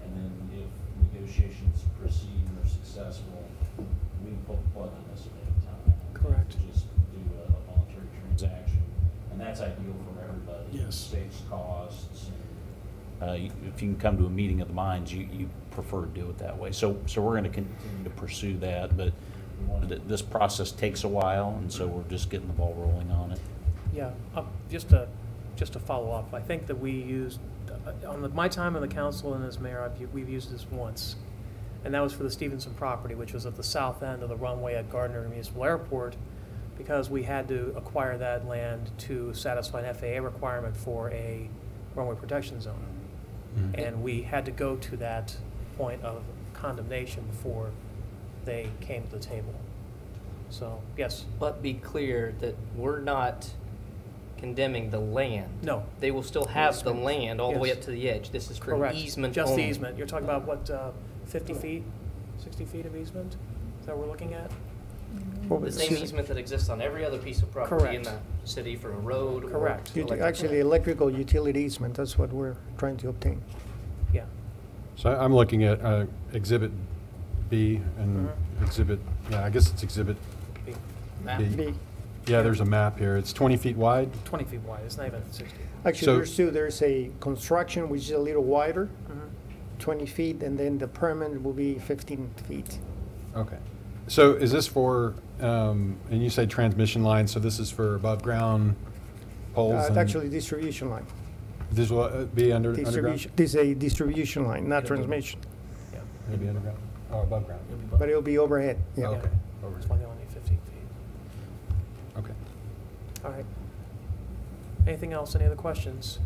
and then if negotiations proceed and are successful, we can pull the plug on this at any time. Correct. Just do a voluntary transaction. And that's ideal for everybody. Yes. Saves costs. If you can come to a meeting of the minds, you prefer to do it that way. So we're going to continue to pursue that, but we wanted to, this process takes a while, and so we're just getting the ball rolling on it. Yeah, just to follow up, I think that we used, on my time on the council and as mayor, we've used this once. And that was for the Stevenson property, which was at the south end of the runway at Gardner Municipal Airport, because we had to acquire that land to satisfy an FAA requirement for a runway protection zone. Mm-hmm. And we had to go to that point of condemnation before they came to the table. So, yes. But be clear that we're not condemning the land. No. They will still have the land all the way Yes. up to the edge. This is for Correct. easement Just only. the easement. You're talking about what, 50 feet, 60 feet of easement? Is that what we're looking at? The same easement that exists on every other piece of property in Correct. the city for a road. or Correct. Actually, electrical utility easement, that's what we're trying to obtain. Yeah. So I'm looking at Exhibit B and exhibit, yeah, I guess it's exhibit B. B. Yeah, there's a map here. It's 20 feet wide. 20 feet wide, it's not even 60. Actually, So- there's two. There's a construction, which is a little wider, 20 feet, and then the permanent will be 15 feet. Okay. So is this for, and you say transmission lines, so this is for above ground poles? It's and actually distribution line. This will be underground? Distribution. This is a distribution line, not transmission, It'll be underground, or above ground? but it'll be overhead. Yeah. Okay. That's why they only need 15 feet. Okay. All right. Anything else? Any other questions?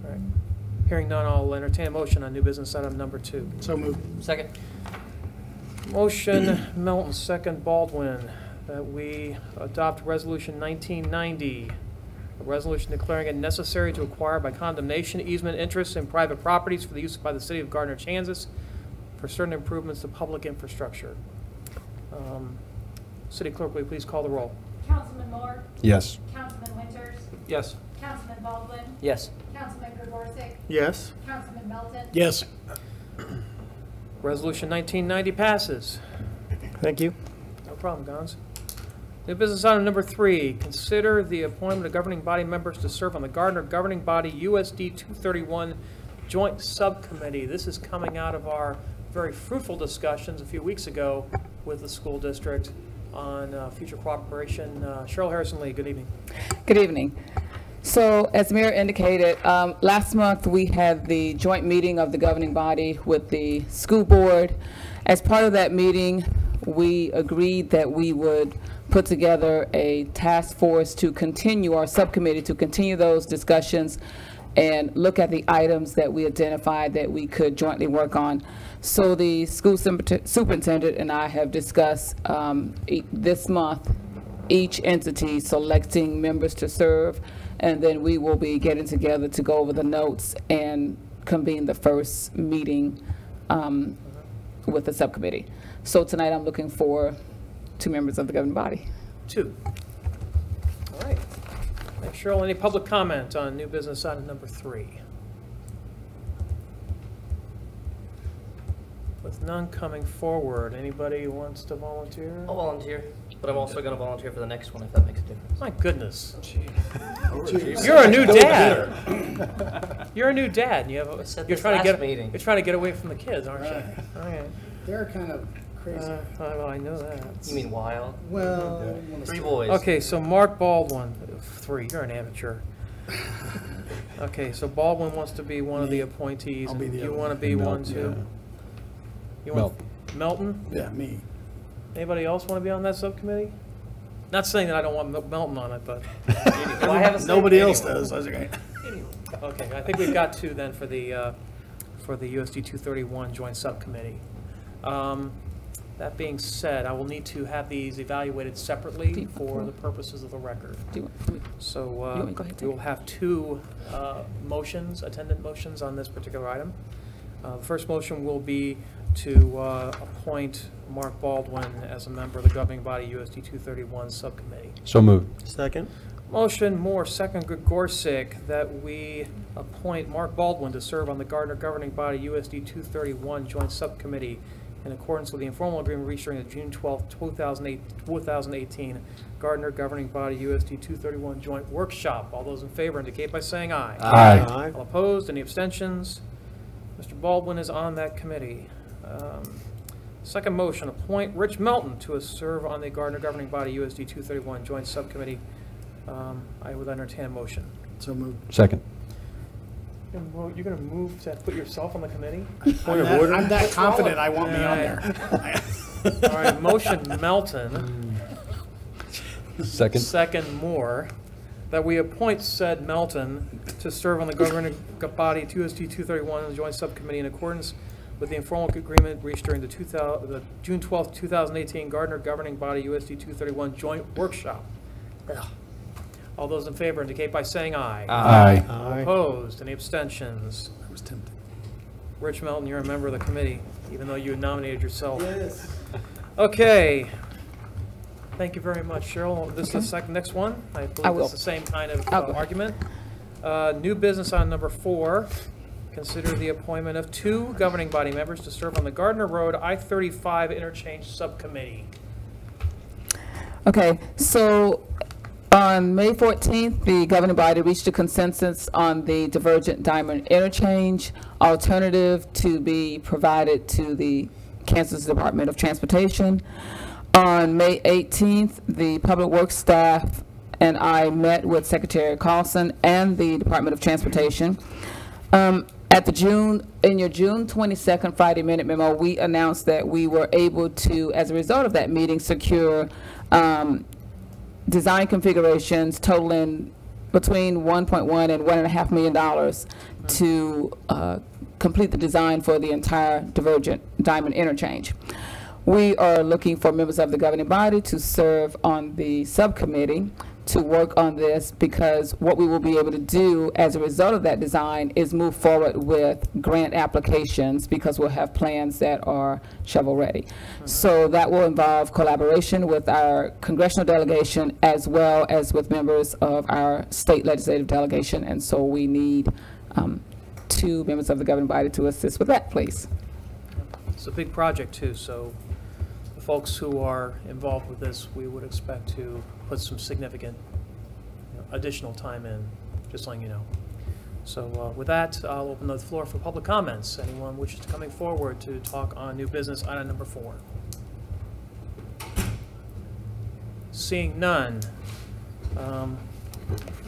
All right. Hearing none, I'll entertain a motion on new business item number 2. So moved. Second. Motion Melton, second Baldwin, that we adopt Resolution 1990, a resolution declaring it necessary to acquire by condemnation easement interests in private properties for the use by the city of Gardner, Kansas, for certain improvements to public infrastructure. City Clerk, will you please call the roll? Councilman Moore? Yes. Councilman Winters? Yes. Councilman Baldwin? Yes. Councilman Gregorczyk? Yes. Councilman Melton? Yes. Resolution 1990 passes. Thank you. No problem, Gons. New business item number 3, consider the appointment of governing body members to serve on the Gardner Governing Body USD 231 Joint Subcommittee. This is coming out of our very fruitful discussions a few weeks ago with the school district on future cooperation. Cheryl Harrison-Lee, good evening. Good evening. So, as Mayor indicated, last month we had the joint meeting of the governing body with the school board. As part of that meeting, we agreed that we would put together a task force to continue, our subcommittee to continue those discussions and look at the items that we identified that we could jointly work on. So the school superintendent and I have discussed this month each entity selecting members to serve, and then we will be getting together to go over the notes and convene the first meeting with the subcommittee. So tonight I'm looking for 2 members of the governing body. 2. All right. Thanks, Cheryl. Any public comment on new business item number 3? With none coming forward, anybody who wants to volunteer? I'll volunteer, but I'm also going to volunteer for the next one if that makes a difference. My goodness. You're a new dad. You're a new dad. And you have you're trying to get away from the kids, aren't you? Okay. They're kind of crazy. Well, I know that. You mean wild? Well, 3 boys. Okay, so Mark Baldwin, 3. You're an amateur. Okay, so Baldwin wants to be one of the appointees. I'll be the you other want to be one too? You want Melton? Yeah, me. Anybody else want to be on that subcommittee? Not saying that I don't want Melton on it, but Nobody else does. That's okay. Okay, I think we've got 2 then for the USD 231 joint subcommittee. That being said, I will need to have these evaluated separately for the purposes of the record. So we will have 2 attendant motions on this particular item. The first motion will be to appoint Mark Baldwin as a member of the governing body USD 231 subcommittee. So moved. Second. Motion Moore, second Gregorczyk, that we appoint Mark Baldwin to serve on the Gardner governing body USD 231 joint subcommittee in accordance with the informal agreement reached during the June 12, 2018 Gardner governing body USD 231 joint workshop. All those in favor indicate by saying aye. Aye. All opposed? Any abstentions? Mr. Baldwin is on that committee. Second motion, appoint Rich Melton to serve on the Gardner governing body USD 231 joint subcommittee. I would entertain a motion. So moved. Second. You're going to move to put yourself on the committee? I'm that confident I want me on there. All right, motion Melton. Second. Second Moore, that we appoint said Melton to serve on the governing body USD 231 joint subcommittee in accordance with the informal agreement reached during the June 12, 2018 Gardner governing body USD 231 joint workshop. Ugh. All those in favor indicate by saying aye. Aye. All opposed? Any abstentions? I was tempted. Rich Melton, you're a member of the committee, even though you nominated yourself. Yes. Okay. Thank you very much, Cheryl. This is the next one. I believe it's the same kind of argument. New business on number 4. consider the appointment of 2 governing body members to serve on the Gardner Road I-35 Interchange Subcommittee. Okay, so on May 14th, the governing body reached a consensus on the divergent diamond interchange alternative to be provided to the Kansas Department of Transportation. On May 18th, the Public Works staff and I met with Secretary Carlson and the Department of Transportation. In your June 22nd Friday Minute Memo, we announced that we were able to, as a result of that meeting, secure design configurations totaling between $1.1 and $1.5 million to complete the design for the entire divergent diamond interchange. We are looking for members of the governing body to serve on the subcommittee to work on this, because what we will be able to do as a result of that design is move forward with grant applications, because we'll have plans that are shovel ready. So that will involve collaboration with our congressional delegation as well as with members of our state legislative delegation, and so we need 2 members of the governing body to assist with that, please. It's a big project too, so the folks who are involved with this, we would expect to put some significant additional time in, just letting you know. So with that, I'll open the floor for public comments. Anyone wishes to coming forward to talk on new business item number 4? Seeing none.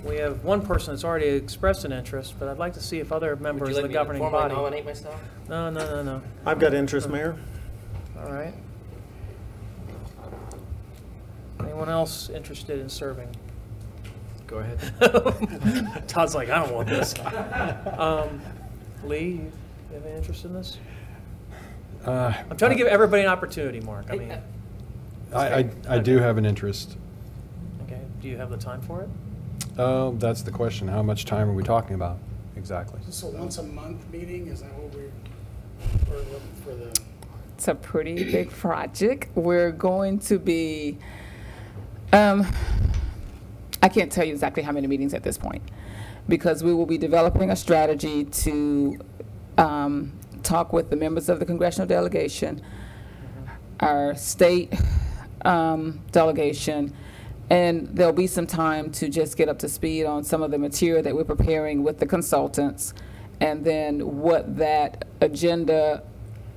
We have one person that's already expressed an interest, but I'd like to see if other members of the governing body. Would you like me to formally nominate myself? No. I've got interest, Mayor. All right. Anyone else interested in serving? Go ahead. Todd's like, I don't want this. Lee, you have any interest in this? I'm trying to give everybody an opportunity, Mark. I mean, I do have an interest. okay. Do you have the time for it? That's the question. How much time are we talking about exactly? Is this a once a month meeting? Is that what we're looking for the? It's a pretty big project. We're going to be, I can't tell you exactly how many meetings at this point, because we will be developing a strategy to talk with the members of the congressional delegation, our state delegation, and there'll be some time to just get up to speed on some of the material that we're preparing with the consultants, and then what that agenda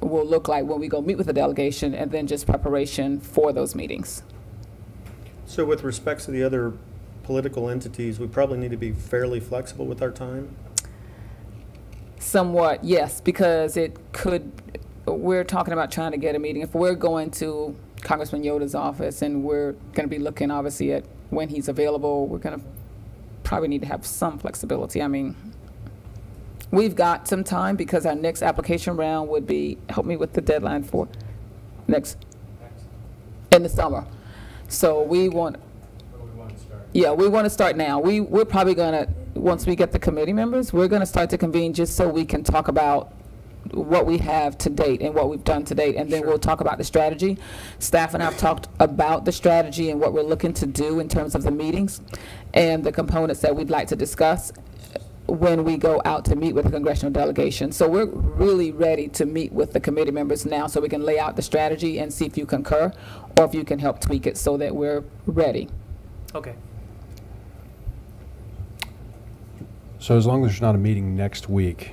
will look like when we go meet with the delegation, and then just preparation for those meetings. So with respect to the other political entities, we probably need to be fairly flexible with our time? Somewhat, yes, because we're talking about trying to get a meeting. If we're going to Congressman Yoda's office and we're going to be looking obviously at when he's available, we're going to probably need to have some flexibility. I mean, we've got some time because our next application round would be, help me with the deadline for next, in the summer. So we want, yeah, we want to start now. We're probably going to, once we get the committee members, we're going to start to convene just so we can talk about what we have to date and what we've done to date, and then we'll talk about the strategy. Staff and I have talked about the strategy and what we're looking to do in terms of the meetings and the components that we'd like to discuss when we go out to meet with the congressional delegation. So we're really ready to meet with the committee members now so we can lay out the strategy and see if you concur or if you can help tweak it so that we're ready. Okay. So as long as there's not a meeting next week,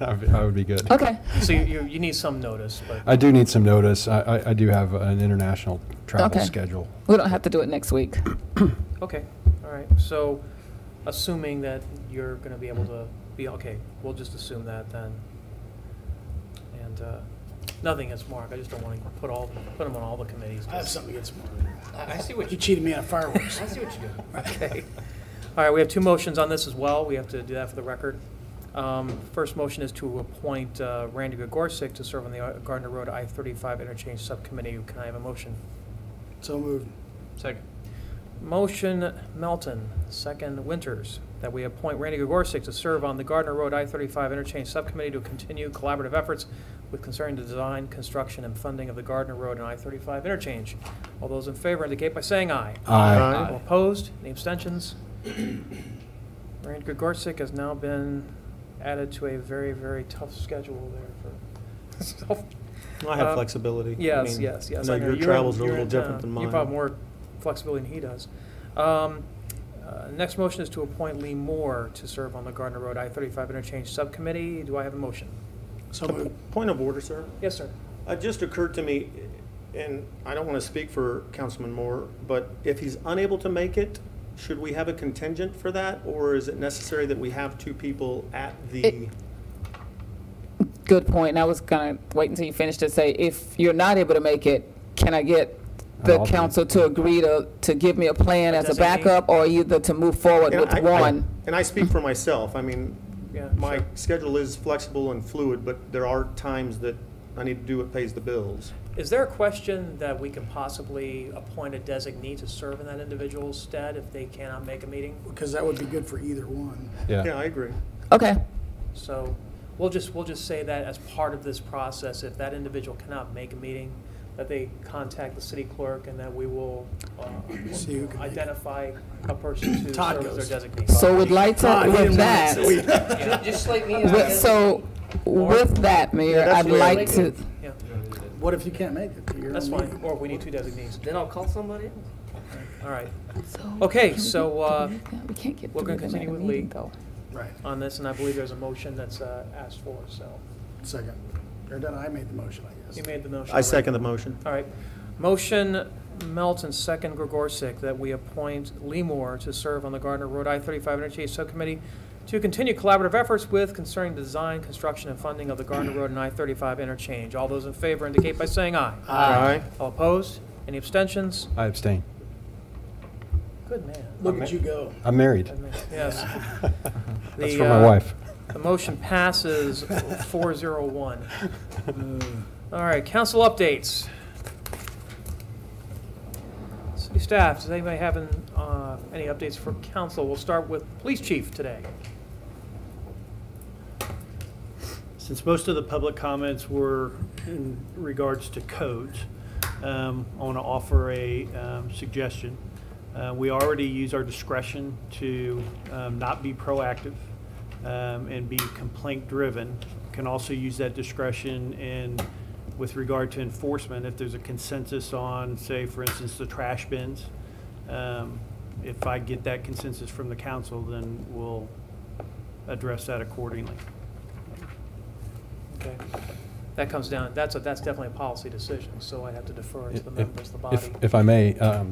I would be good. Okay. So you need some notice, but I do need some notice. I do have an international travel Okay. schedule. We don't have to do it next week. okay. All right. So assuming that you're going to be able to be okay, we'll just assume that then. And nothing against Mark. I just don't want to put him on all the committees. I have something against Mark. I see what You cheated me on fireworks. I see what you're doing. Okay. All right, we have 2 motions on this as well. We have to do that for the record. First motion is to appoint Randy Gregorczyk to serve on the Gardner Road I-35 Interchange Subcommittee. Can I have a motion? So moved. Second. Motion Melton, second Winters, that we appoint Randy Gregorczyk to serve on the Gardner Road I-35 Interchange Subcommittee to continue collaborative efforts with concerning the design, construction, and funding of the Gardner Road and I-35 interchange. All those in favor indicate by saying aye. Aye. All opposed? Any abstentions? Randy Gregorczyk has now been added to a very, very tough schedule there for so, I have flexibility. Yes, I mean, yes. I know I know your you're travels are a you're little in different town. than mine. You probably have more flexibility than he does. Next motion is to appoint Lee Moore to serve on the Gardner Road I-35 Interchange Subcommittee. Do I have a motion? So moved. Point of order, sir. Yes, sir. It just occurred to me, and I don't want to speak for Councilman Moore, but if he's unable to make it, should we have a contingent for that, or is it necessary that we have two people at the? Good point. And I was gonna wait until you finish to say, if you're not able to make it, can I get the council to agree to give me a plan as a backup, or either to move forward with one? And I speak for myself. I mean, Yeah, my schedule is flexible and fluid, but there are times that I need to do what pays the bills. Is there a question that we can possibly appoint a designee to serve in that individual's stead if they cannot make a meeting? Because that would be good for either one. Yeah, I agree. Okay. So we'll just say that as part of this process, if that individual cannot make a meeting, that they contact the city clerk, and that we will identify a person to Todd serve as goes. their designee. So we'd like to, with that, Yeah, just like me. so with that, Mayor, that's I'd the way I like to, Yeah, What if you can't make it? You're that's on fine. meeting. Or we need two designees. Then I'll call somebody else. All right. Okay, so we can't get we're going to through them at continue a with meeting, Lee though. Right. on this, and I believe there's a motion that's asked for, so. Second. Or did I made the motion, I guess. You made the motion. I second the motion. All right. Motion Melton, second Gregorsik, that we appoint Lee Moore to serve on the Gardner Road I-35 Interchange Subcommittee to continue collaborative efforts with concerning design, construction, and funding of the Gardner Road and I-35 interchange. All those in favor indicate by saying aye. Aye. All opposed? Any abstentions? I abstain. Good man. Look at you go. I'm married. Yes. That's for my wife. The motion passes 4-0-1. All right, council updates. City staff, does anybody have any updates for council? We'll start with police chief today. Since most of the public comments were in regards to codes, I want to offer a suggestion. We already use our discretion to not be proactive and be complaint driven. Can also use that discretion in with regard to enforcement if there's a consensus on, say, for instance, the trash bins. If I get that consensus from the council, then we'll address that accordingly. Okay. That comes down, that's definitely a policy decision, so I have to defer to the members of the body. If I may, Yeah.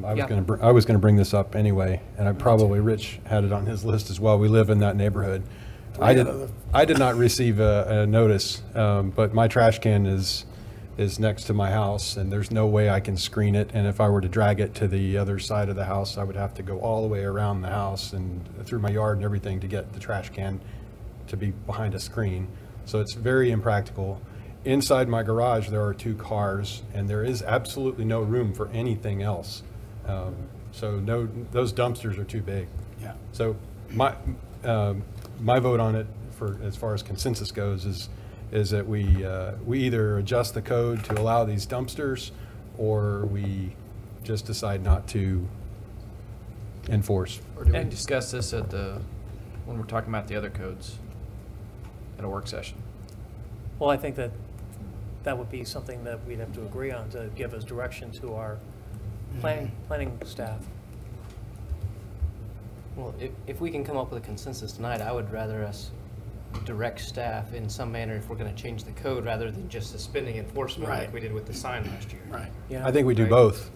I was gonna bring this up anyway, and I probably, Rich had it on his list as well. We live in that neighborhood. I did not receive a notice, but my trash can is next to my house, and there's no way I can screen it. And if I were to drag it to the other side of the house, I would have to go all the way around the house and through my yard and everything to get the trash can to be behind a screen. So it's very impractical. Inside my garage, there are 2 cars, and there is absolutely no room for anything else. So no, those dumpsters are too big. Yeah. So my vote on it, for as far as consensus goes, is that we either adjust the code to allow these dumpsters, or we just decide not to enforce. Or do we discuss this at when we're talking about the other codes at a work session? Well, I think that would be something that we'd have to agree on to give us direction to our planning staff. Well, if we can come up with a consensus tonight, I would rather us direct staff in some manner if we're going to change the code rather than just suspending enforcement like we did with the sign last year. Right. Yeah. I think we do both.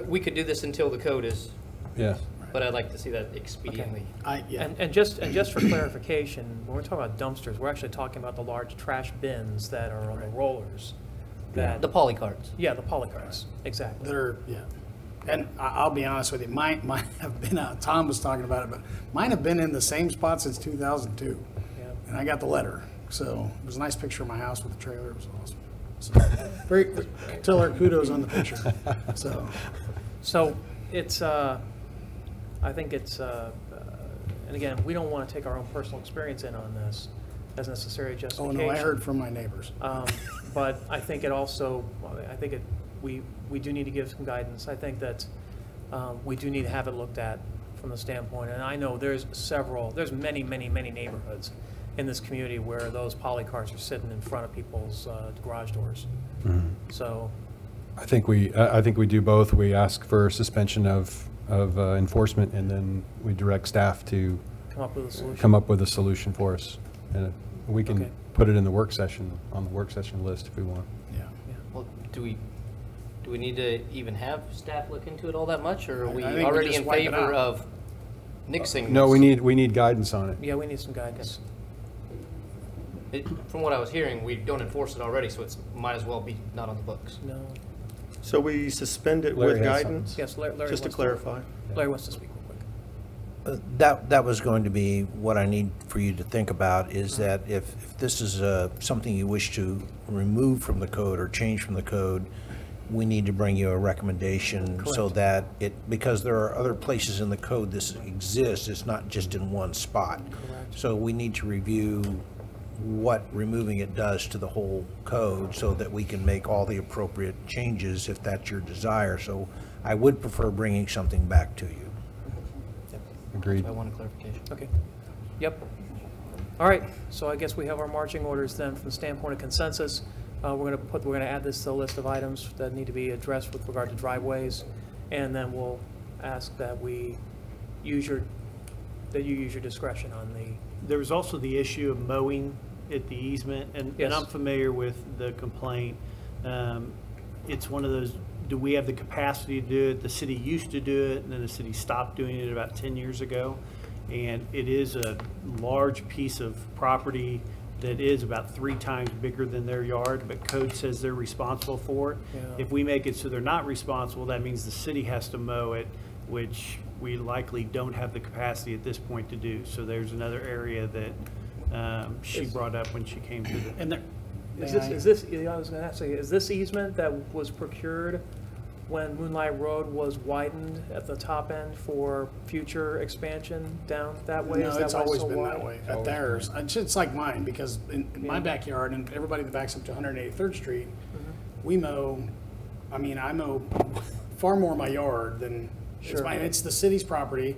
We could do this until the code is. Yes. But I'd like to see that expediently. Yeah. And just for clarification, when we're talking about dumpsters, we're actually talking about the large trash bins that are on the rollers. That The polycarts. Yeah, the polycarts, exactly. That are, yeah. And I'll be honest with you, mine have been out, Tom was talking about it, but mine have been in the same spot since 2002. Yeah. And I got the letter. So it was a nice picture of my house with the trailer. It was awesome. So, tell her kudos on the picture. So it's, I think it's, and again, we don't want to take our own personal experience in on this as necessary justification. Oh, no, I heard from my neighbors. But I think it also, we do need to give some guidance. I think that we do need to have it looked at from the standpoint, and I know there's many neighborhoods in this community where those poly cars are sitting in front of people's garage doors. Mhm. So, I think we do both. We ask for suspension of enforcement, and then we direct staff to come up with a solution. come up with a solution for us. And we can Okay. put it in the work session, on the work session list if we want. Yeah. Well, do we need to even have staff look into it all that much, or are we I think we already just in wipe it favor out. of nixing? No, this? we need guidance on it. Yeah, we need some guidance. From what I was hearing, we don't enforce it already, so it's might as well be not on the books. No. So we suspend it Larry with has guidance? Yes, Larry Just to wants clarify. Larry wants to speak real quick. That was going to be what I need for you to think about, is that if this is something you wish to remove from the code or change from the code, we need to bring you a recommendation so that because there are other places in the code this exists, it's not just in one spot. Correct. So we need to review what removing it does to the whole code so that we can make all the appropriate changes if that's your desire. So I would prefer bringing something back to you. Agreed. I want a clarification. Okay. Yep. All right. So I guess we have our marching orders then from the standpoint of consensus. We're going to add this to the list of items that need to be addressed with regard to driveways, and then we'll ask that you use your discretion on the. There was also the issue of mowing at the easement, and Yes. I'm familiar with the complaint. It's one of those, do we have the capacity to do it? The city used to do it, and then the city stopped doing it about 10 years ago. And it is a large piece of property that is about 3 times bigger than their yard, but code says they're responsible for it. Yeah. If we make it so they're not responsible, that means the city has to mow it, which we likely don't have the capacity at this point to do. So there's another area that she brought up when she came to the. And there, Is this easement that was procured when Moonlight Road was widened at the top end for future expansion down that way? no, Is that it's why always so been wide? that way. At theirs, it's like mine, because in my Yeah. backyard, and everybody that backs up to 183rd Street, Mm-hmm. we mow, I mow far more of my yard than it's Sure. mine. It's the city's property.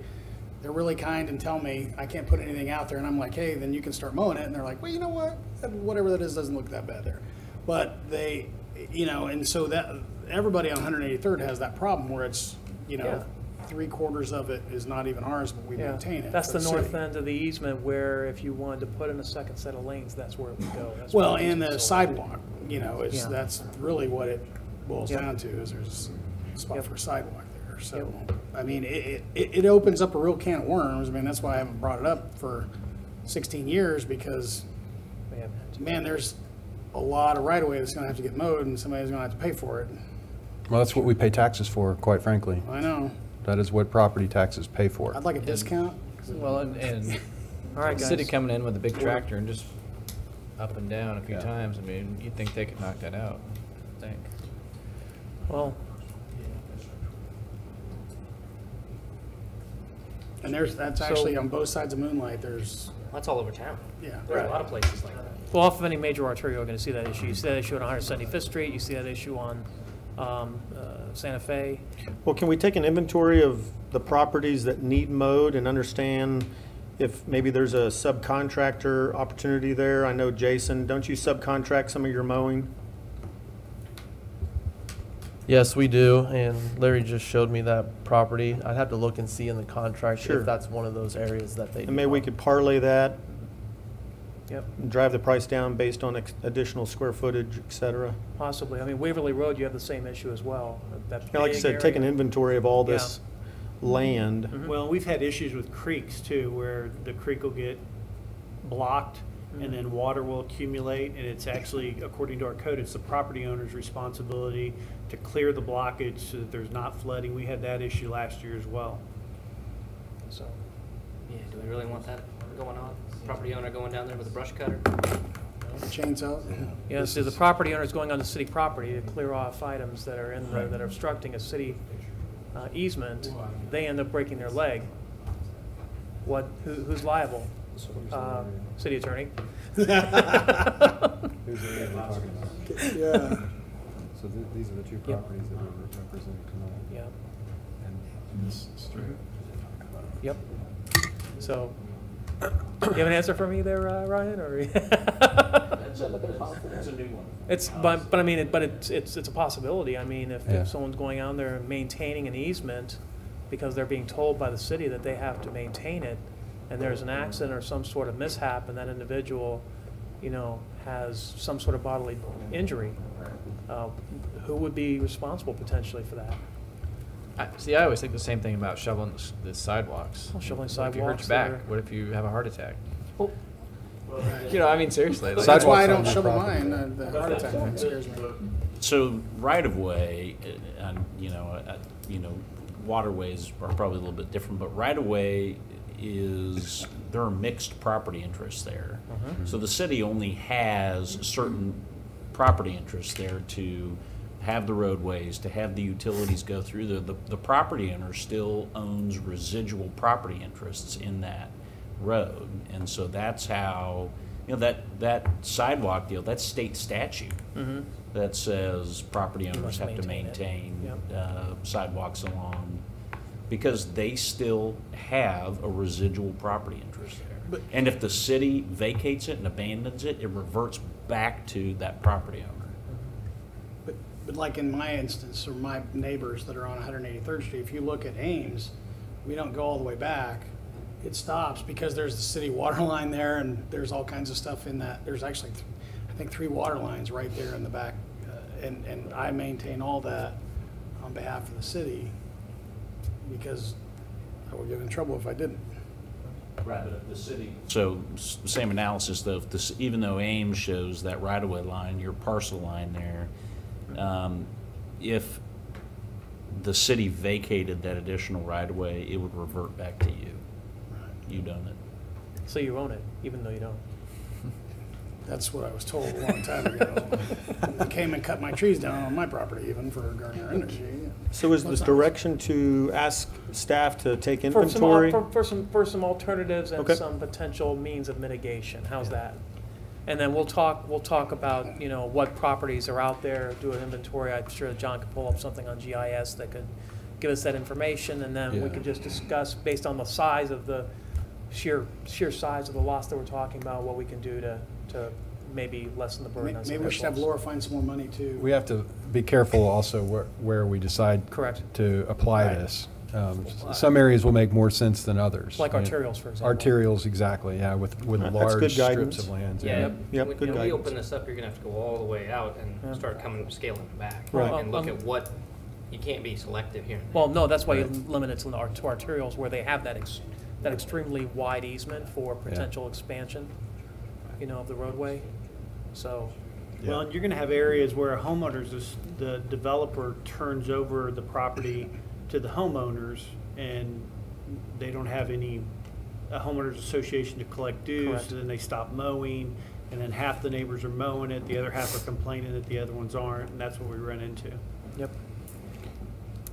They're really kind and tell me I can't put anything out there, and I'm like, hey, then you can start mowing it. And they're like, well, you know what? Whatever that is doesn't look that bad there. But they, and so that everybody on 183rd has that problem where it's, Yeah. 3/4 of it is not even ours, but we Yeah. maintain it. That's for the north city. end of the easement where if you wanted to put in a second set of lanes, that's where it would go. That's Well, where and the easement's sidewalk, is Yeah. that's really what it boils Yep. down to, is there's a spot Yep. for a sidewalk there. So, it opens up a real can of worms. That's why I haven't brought it up for 16 years, because, We haven't had to. man, there's a lot of right-of-way that's gonna have to get mowed, and somebody's gonna have to pay for it. Well, that's what we pay taxes for, quite frankly. I know. That is what property taxes pay for. I'd like a discount. Well, and All right, the city guys. coming in with a big tractor and just up and down a few times, you'd think they could knock that out, I think. Well, And that's So- actually on both sides of Moonlight, That's all over town. yeah. There's a lot of places like that. well, off of any major arterial, you're going to see that issue. You see that issue on 175th Street. You see that issue on Santa Fe. Well, can we take an inventory of the properties that need mowed and understand if maybe there's a subcontractor opportunity there? I know, Jason, don't you subcontract some of your mowing? Yes, we do, and Larry just showed me that property. I'd have to look and see in the contract Sure. if that's one of those areas that they. And maybe we could parlay that, Yep, and drive the price down based on additional square footage, et cetera. possibly. Waverly Road, you have the same issue as well. That Yeah, like I big said, take an area. inventory of all this land. Mhm. Well, we've had issues with creeks too, where the creek will get blocked and then water will accumulate, and it's actually, according to our code, it's the property owner's responsibility to clear the blockage so that there's not flooding. We had that issue last year as well. So, Yeah, do we really want that going on? Property owner going down there with a brush cutter? Chainsaw. yeah, so the property owner is going onto city property to clear off items that are that are obstructing a city easement. They end up breaking their leg. Who's liable? City attorney. Yeah. So these are the two Yep. properties that we're representing tonight. Yeah. And this street. Yep. So, You have an answer for me there, Ryan? Or That's a new one. but I mean, it's a possibility. I mean, if Yeah. someone's going on there and maintaining an easement because they're being told by the city that they have to maintain it, and there's an accident or some sort of mishap, and that individual, has some sort of bodily injury, who would be responsible potentially for that? I always think the same thing about shoveling the sidewalks. Well, shoveling What if you hurt sidewalks your that back? are- What if you have a heart attack? Well, I mean, seriously. Like, That's why I Sidewalks don't on my shovel property. mine. The heart attack thing scares me. So right of way, waterways are probably a little bit different, but right of way there are mixed property interests there. So the city only has certain property interests there to have the roadways, to have the utilities go through. The property owner still owns residual property interests in that road, and so that's how that sidewalk deal. That's state statute that says property owners have to maintain sidewalks along, because they still have a residual property interest there. And if the city vacates it and abandons it, it reverts back to that property owner. But like in my instance, or my neighbors that are on 183rd Street, if you look at Ames, we don't go all the way back. It stops because there's the city water line there, and there's all kinds of stuff in that. There's actually, I think, 3 water lines right there in the back, and I maintain all that on behalf of the city because I would get in trouble if I didn't. Right, but if the city. So same analysis though. Even though Ames shows that right-of-way line, your parcel line there, if the city vacated that additional right-of-way, it would revert back to you. You own it. So you own it, even though you don't. That's what I was told a long time ago. They came and cut my trees down on my property, even for Gardner Energy. So is the direction to ask staff to take inventory? For some alternatives and Okay. some potential means of mitigation. How's that? And then we'll talk about, what properties are out there, do an inventory. I'm sure John could pull up something on GIS that could give us that information, and then we Yeah. could just discuss based on the size of the sheer size of the loss that we're talking about, what we can do to maybe lessen the burden on some Maybe we should have folks. Laura find some more money too. We have to be careful also where we decide Correct. to apply Right. this. Some areas will make more sense than others. Like I mean, arterials, for example. Arterials, exactly, yeah, with That's large good strips guidance. of land. Yeah, Yep, when good we guidance. open this up, you're gonna have to go all the way out and start scaling back. Right. And look at what, you can't be selective here. Well, no, that's why you limit it to arterials where they have that extremely wide easement for potential expansion, of the roadway. So, Well, and you're going to have areas where the developer turns over the property to the homeowners, and they don't have a homeowners association to collect dues, Correct. so then they stop mowing, and then half the neighbors are mowing it, the other half are complaining that the other ones aren't, and that's what we run into. yep.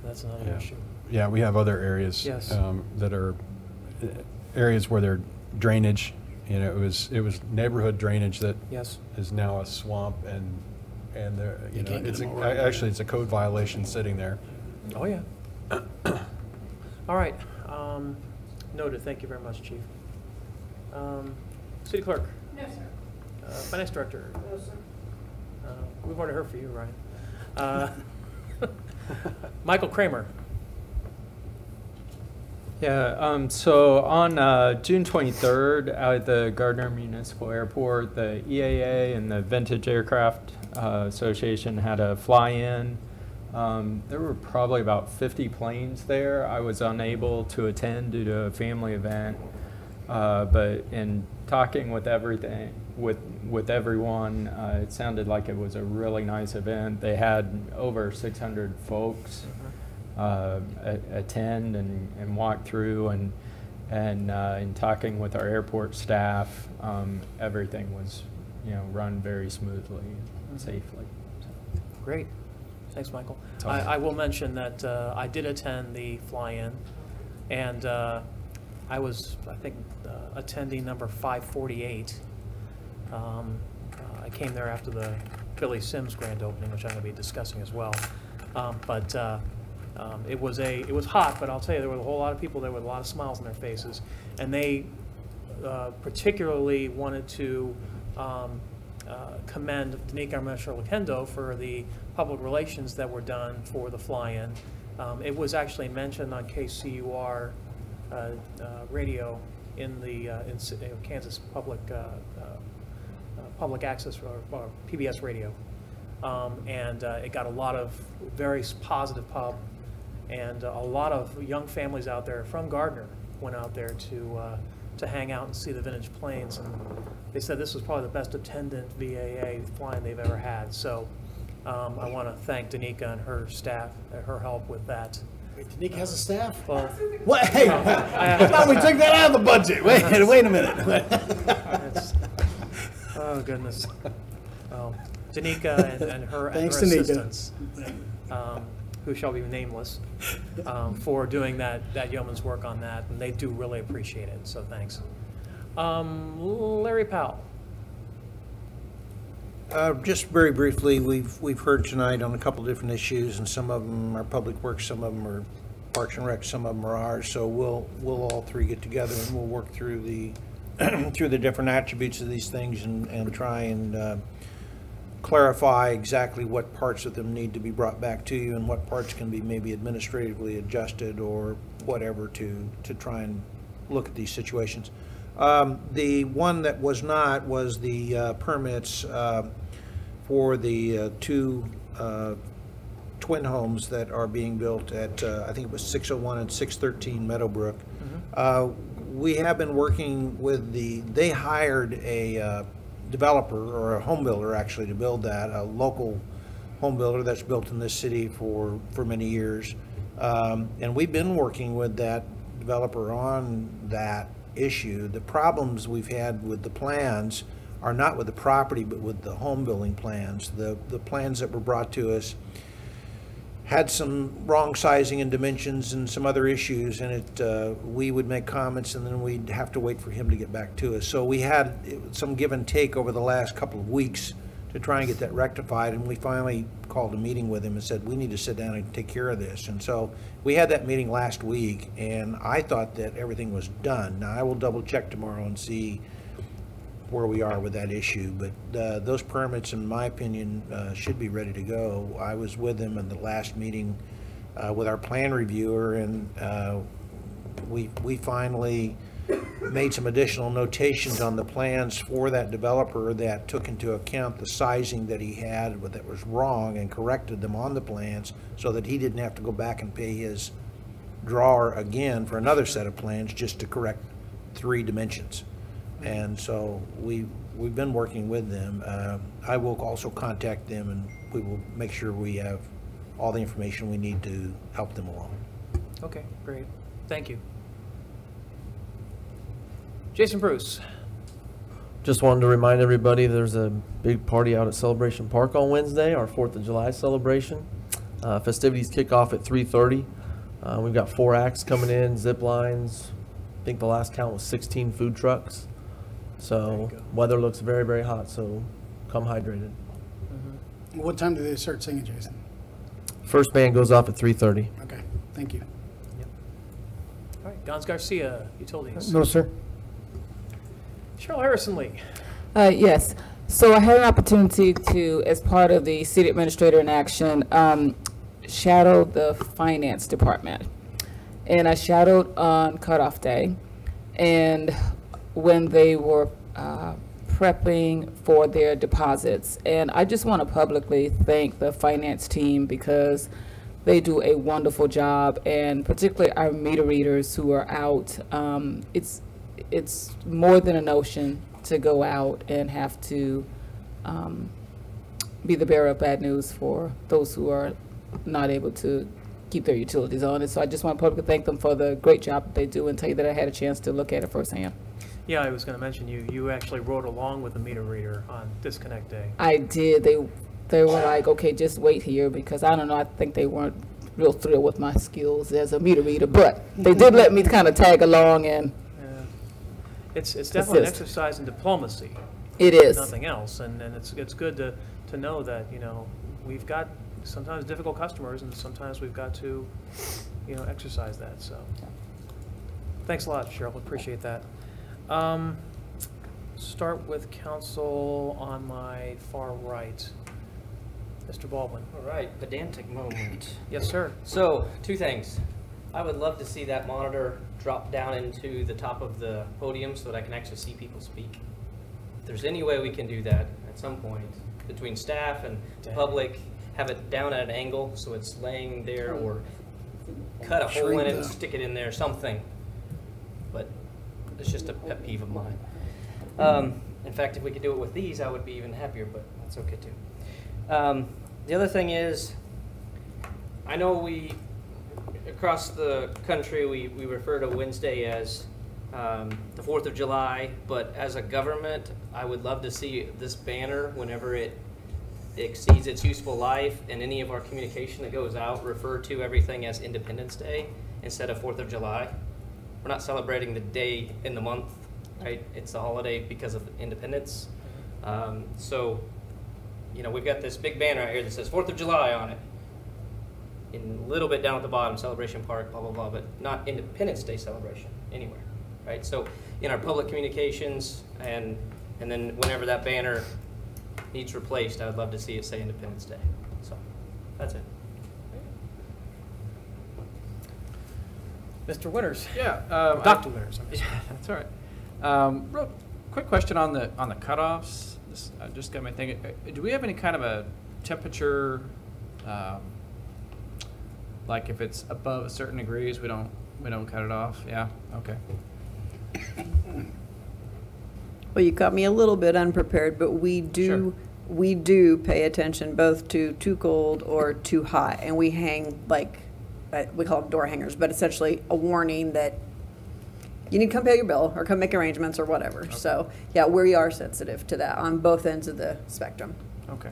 That's another Yeah. issue. Yeah, we have other areas Yes. that are areas where there drainage. It was neighborhood drainage that Yes. is now a swamp, and there, You can't get it's them all right. actually it's a code violation sitting there. Oh, yeah. All right. Noted. Thank you very much, Chief. City Clerk? No, sir. Finance Director? No, sir. We've already heard from you, Ryan. Michael Kramer? Yeah, so on June 23rd, out at the Gardner Municipal Airport, the EAA and the Vintage Aircraft Association had a fly-in. There were probably about 50 planes there. I was unable to attend due to a family event, but in talking with everyone, it sounded like it was a really nice event. They had over 600 folks attend and walk through, and in talking with our airport staff, everything was run very smoothly and safely. So. Great. Thanks, Michael. all right. I will mention that I did attend the fly-in, and I was, I think, attendee number 548. I came there after the Billy Sims grand opening, which I'm going to be discussing as well. It was hot, but I'll tell you, there were a whole lot of people there with a lot of smiles on their faces, and they particularly wanted to commend Danica and Mr. Lakendo for the public relations that were done for the fly-in. It was actually mentioned on KCUR radio in the Kansas public access or PBS radio, and it got a lot of very positive pub, and a lot of young families out there from Gardner went out there to hang out and see the vintage planes, and they said this was probably the best attendant VAA flying they've ever had. So I want to thank Danica and her staff, her help with that. Wait, Danica has a staff? Well, what? Hey, I thought we took that out of the budget. Wait a minute. Oh goodness. Well, Danica and her Thanks, and her Danica. assistants, who shall be nameless, for doing that yeoman's work on that, and they do really appreciate it. So thanks. Larry Powell. Just very briefly, we've heard tonight on a couple of different issues, and some of them are public works, some of them are Parks and Rec, some of them are ours. So we'll all three get together and we'll work through the through the different attributes of these things and try and clarify exactly what parts of them need to be brought back to you and what parts can be maybe administratively adjusted or whatever to try and look at these situations. The one that was not was the permits for the two twin homes that are being built at, I think it was 601 and 613 Meadowbrook. We have been working with they hired a developer or a home builder actually to build that, a local home builder that's built in this city for many years. And we've been working with that developer on that issue. The problems we've had with the plans are not with the property but with the home building plans. The plans that were brought to us had some wrong sizing and dimensions and some other issues, and we would make comments and then we'd have to wait for him to get back to us. So we had some give and take over the last couple of weeks to try and get that rectified, and we finally called a meeting with him and said we need to sit down and take care of this. And so we had that meeting last week, and I thought that everything was done. Now I will double check tomorrow and see where we are with that issue, but those permits, in my opinion, should be ready to go. I was with them in the last meeting with our plan reviewer, and we finally made some additional notations on the plans for that developer that took into account the sizing that he had that was wrong and corrected them on the plans so that he didn't have to go back and pay his drawer again for another set of plans just to correct 3 dimensions. And so we've been working with them. I will also contact them, and we will make sure we have all the information we need to help them along. Okay, great. Thank you. Jason Bruce. Just wanted to remind everybody there's a big party out at Celebration Park on Wednesday, our 4th of July celebration. Festivities kick off at 3:30. We've got 4 acts coming in, zip lines. I think the last count was 16 food trucks. So weather looks very, very hot, so come hydrated. What time do they start singing, Jason? First band goes off at 3:30. Okay, thank you. All right, Gons Garcia, Utilities. No, sir. Cheryl Harrison Lee. Yes. So I had an opportunity to, as part of the City Administrator in Action, shadow the Finance Department. And I shadowed on cutoff day. And when they were prepping for their deposits. And I just want to publicly thank the finance team because they do a wonderful job, and particularly our meter readers who are out. It's more than a notion to go out and have to be the bearer of bad news for those who are not able to keep their utilities on. And so I just want to publicly thank them for the great job that they do and tell you that I had a chance to look at it firsthand. Yeah, I was going to mention you actually rode along with the meter reader on disconnect day. I did. They were like, okay, just wait here, because I don't know, I think they weren't real thrilled with my skills as a meter reader, but they did let me kind of tag along and It's definitely an exercise in diplomacy. It is. Nothing else, and it's good to know that, you know, we've got sometimes difficult customers, and sometimes we've got to, you know, exercise that. So, thanks a lot, Cheryl. Appreciate that. Start with council on my far right. Mr. Baldwin. All right, pedantic moment. Yes, sir. So, two things. I would love to see that monitor drop down into the top of the podium so that I can actually see people speak. If there's any way we can do that at some point between staff and the public, have it down at an angle so it's laying there, or cut a hole in it and stick it in there, something. But it's just a pet peeve of mine. In fact, if we could do it with these, I would be even happier, but that's okay too. The other thing is, I know across the country, we refer to Wednesday as the 4th of July, but as a government, I would love to see this banner, whenever it exceeds its useful life, and any of our communication that goes out, refer to everything as Independence Day instead of 4th of July. We're not celebrating the day in the month, right? It's a holiday because of independence. So, you know, we've got this big banner out here that says 4th of July on it. In a little bit down at the bottom, Celebration Park, blah, blah, blah, but not Independence Day celebration anywhere, right? So in our public communications, and then whenever that banner needs replaced, I would love to see it say Independence Day. So that's it. Mr. Winters. Yeah. Dr. Winters. Yeah, that's all right. Real quick question on the cutoffs. This just got me thinking. Do we have any kind of a temperature, like if it's above a certain degrees, we don't cut it off? Yeah. Okay. Well, you caught me a little bit unprepared, but we do pay attention both to too cold or too hot, and we hang, like, we call them door hangers, but essentially a warning that you need to come pay your bill or come make arrangements or whatever. Okay. So yeah, we are sensitive to that on both ends of the spectrum. Okay.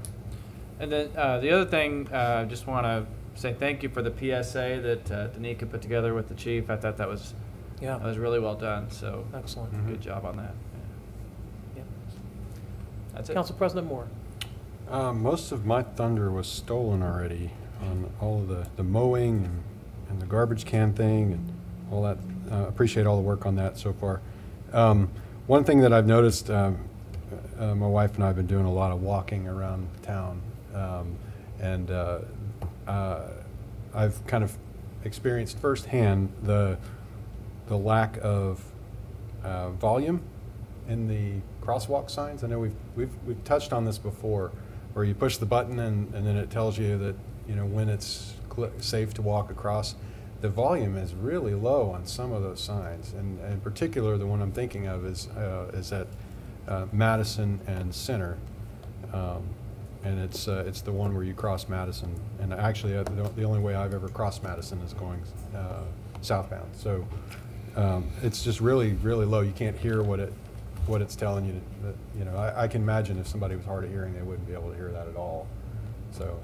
And then the other thing, just want to say thank you for the PSA that Danica put together with the chief. I thought that was really well done. So excellent. Good job on that. Yeah. That's it. Council President Moore. Most of my thunder was stolen already on all of the mowing and the garbage can thing and all that. Appreciate all the work on that so far. One thing that I've noticed, my wife and I have been doing a lot of walking around town, and I've kind of experienced firsthand the lack of volume in the crosswalk signs. I know we've touched on this before, where you push the button and then it tells you that, you know, when it's safe to walk across. The volume is really low on some of those signs, and in particular, the one I'm thinking of is at Madison and Center, and it's the one where you cross Madison. And actually, the only way I've ever crossed Madison is going southbound. So it's just really, really low. You can't hear what it's telling you. You know, I can imagine if somebody was hard of hearing, they wouldn't be able to hear that at all. So.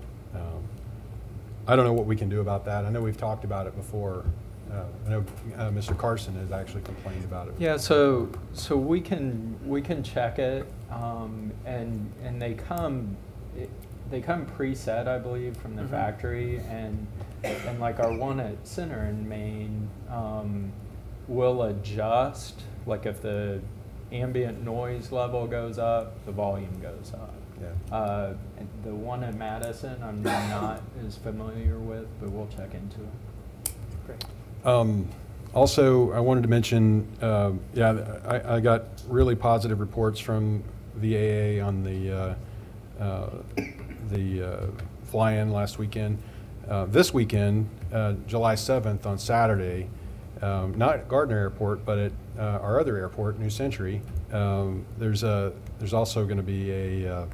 I don't know what we can do about that. I know we've talked about it before. I know Mr. Carson has actually complained about it. Yeah, so we can check it, and they come preset, I believe, from the factory, and like our one at Center in Maine will adjust. Like if the ambient noise level goes up, the volume goes up. Yeah. And the one in Madison, I'm not as familiar with, but we'll check into it. Great. Also, I wanted to mention, I got really positive reports from VAA on the fly-in last weekend. This weekend, July 7th on Saturday, not at Gardner Airport, but at our other airport, New Century, there's also going to be a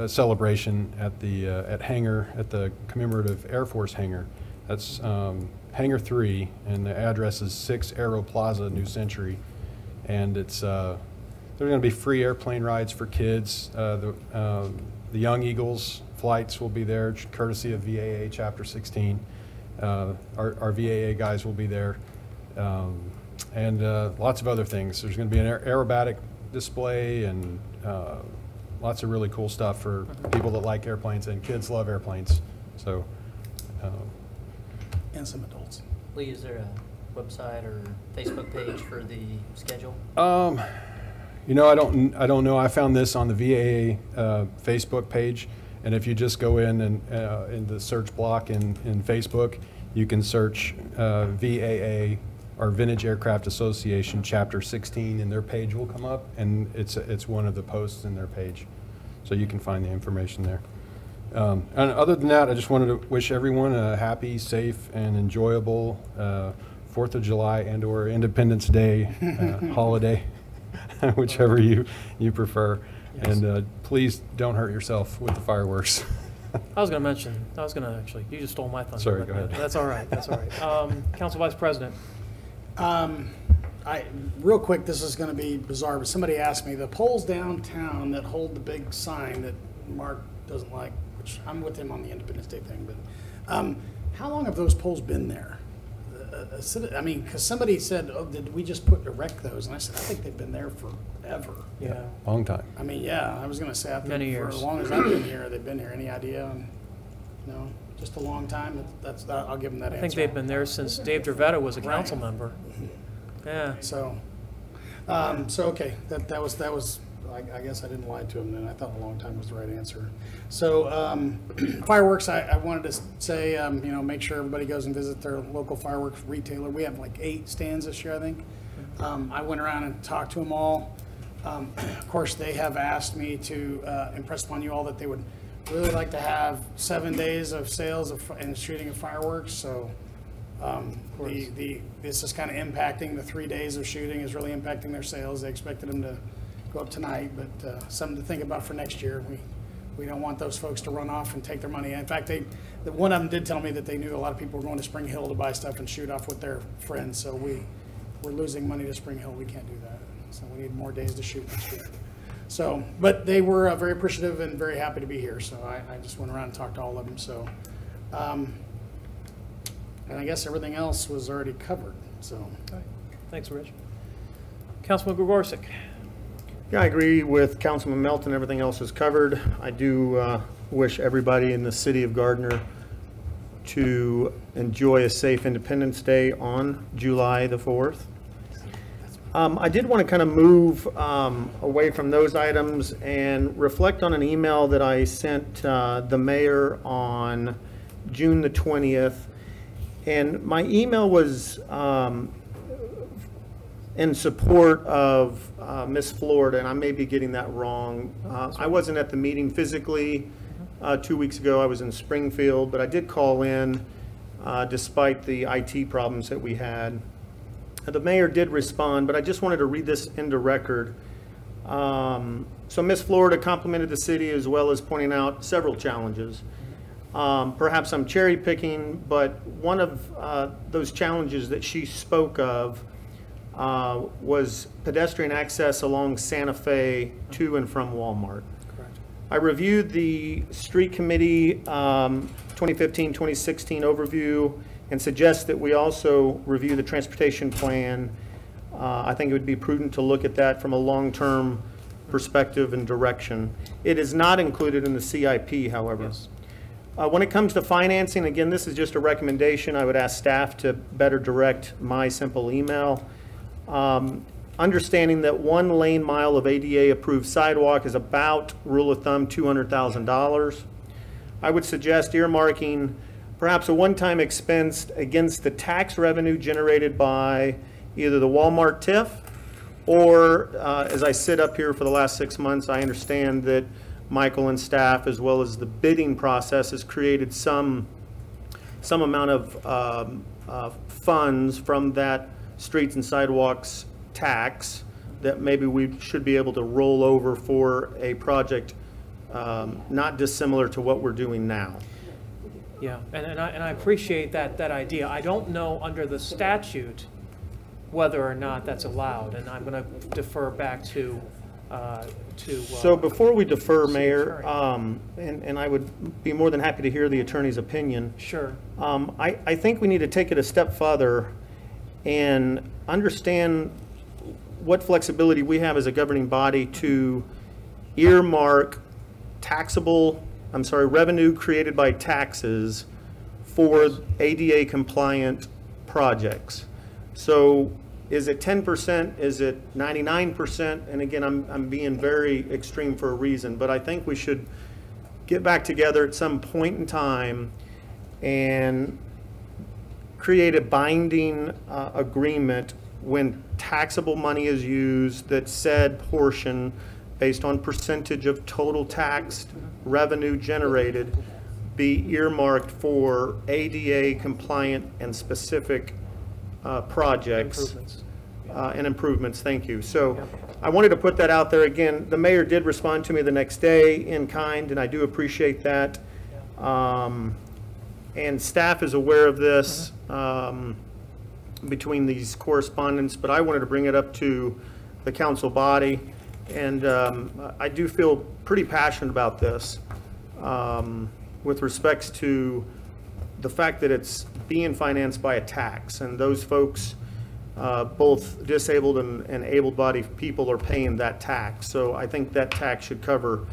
celebration at the commemorative Air Force hangar. That's Hangar 3, and the address is 6 Aero Plaza, New Century. And it's there's going to be free airplane rides for kids. The Young Eagles flights will be there, courtesy of VAA Chapter 16. Our VAA guys will be there, and lots of other things. There's going to be an aerobatic display and lots of really cool stuff for people that like airplanes, and kids love airplanes. So, and some adults. Lee, is there website or Facebook page for the schedule? You know, I don't know. I found this on the VAA Facebook page, and if you just go in and in the search block in Facebook, you can search VAA or Vintage Aircraft Association Chapter 16, and their page will come up, and it's one of the posts in their page, so you can find the information there. And other than that, I just wanted to wish everyone a happy, safe, and enjoyable 4th of July and/or Independence Day holiday, whichever you prefer. Yes. And please don't hurt yourself with the fireworks. I was going to mention, actually, you just stole my thunder. Sorry, go ahead. That's all right, that's all right. Council Vice President. Real quick, this is going to be bizarre, but somebody asked me, the poles downtown that hold the big sign that Mark doesn't like, which I'm with him on the Independence Day thing, but how long have those poles been there? I mean, because somebody said, oh, did we just erect those? And I said, I think they've been there forever. Yeah. Long time. I mean, yeah, I was going to say, I think Many for years. as long as I've been here, they've been here. Any idea? No, just a long time. I'll give them that answer. I think they've been there since Dave Dravetta was a council Right. member. Yeah. So okay, that was. I guess I didn't lie to him then. I thought a long time was the right answer. So fireworks, I wanted to say, you know, make sure everybody goes and visit their local fireworks retailer. We have like 8 stands this year, I think. I went around and talked to them all. Of course, they have asked me to impress upon you all that they would really like to have 7 days of sales and shooting of fireworks. So this is kind of impacting the 3 days of shooting is really impacting their sales. They expected them to go up tonight, but something to think about for next year. We don't want those folks to run off and take their money. In fact, one of them did tell me that they knew a lot of people were going to Spring Hill to buy stuff and shoot off with their friends. So we're losing money to Spring Hill. We can't do that. So we need more days to shoot next year. So, but they were very appreciative and very happy to be here. So I just went around and talked to all of them. So, and I guess everything else was already covered. So, Okay. Thanks, Rich. Councilman Gregorczyk. Yeah, I agree with Councilman Melton. Everything else is covered. I do wish everybody in the city of Gardner to enjoy a safe Independence Day on July the 4th. I did want to kind of move away from those items and reflect on an email that I sent the mayor on June the 20th. And my email was in support of Miss Florida, and I may be getting that wrong. I wasn't at the meeting physically 2 weeks ago. I was in Springfield, but I did call in despite the IT problems that we had. The mayor did respond, but I just wanted to read this into record. So Miss Florida complimented the city as well as pointing out several challenges. Perhaps I'm cherry picking, but one of those challenges that she spoke of was pedestrian access along Santa Fe to and from Walmart. Correct. I reviewed the street committee 2015-2016 overview and suggest that we also review the transportation plan. I think it would be prudent to look at that from a long-term perspective and direction. It is not included in the CIP, however. Yes. When it comes to financing, again, this is just a recommendation. I would ask staff to better direct my simple email. Understanding that 1 lane mile of ADA approved sidewalk is about, rule of thumb, $200,000. I would suggest earmarking perhaps a one-time expense against the tax revenue generated by either the Walmart TIF or, as I sit up here for the last 6 months, I understand that Michael and staff, as well as the bidding process, has created some amount of funds from that streets and sidewalks tax that maybe we should be able to roll over for a project not dissimilar to what we're doing now. Yeah, and I appreciate that idea. I don't know under the statute whether or not that's allowed, and I'm going to defer back to so before we defer, Mayor, and I would be more than happy to hear the attorney's opinion. Sure. I think we need to take it a step further and understand what flexibility we have as a governing body to earmark revenue created by taxes for ADA compliant projects. So is it 10%? Is it 99%? And again, I'm being very extreme for a reason, but I think we should get back together at some point in time and create a binding agreement when taxable money is used, that said portion based on percentage of total taxed revenue generated be earmarked for ADA compliant and specific projects and improvements. Thank you. So I wanted to put that out there again. The mayor did respond to me the next day in kind, and I do appreciate that. And staff is aware of this between these correspondence, but I wanted to bring it up to the council body. And I do feel pretty passionate about this with respects to the fact that it's being financed by a tax, and those folks, both disabled and able-bodied people, are paying that tax. So I think that tax should cover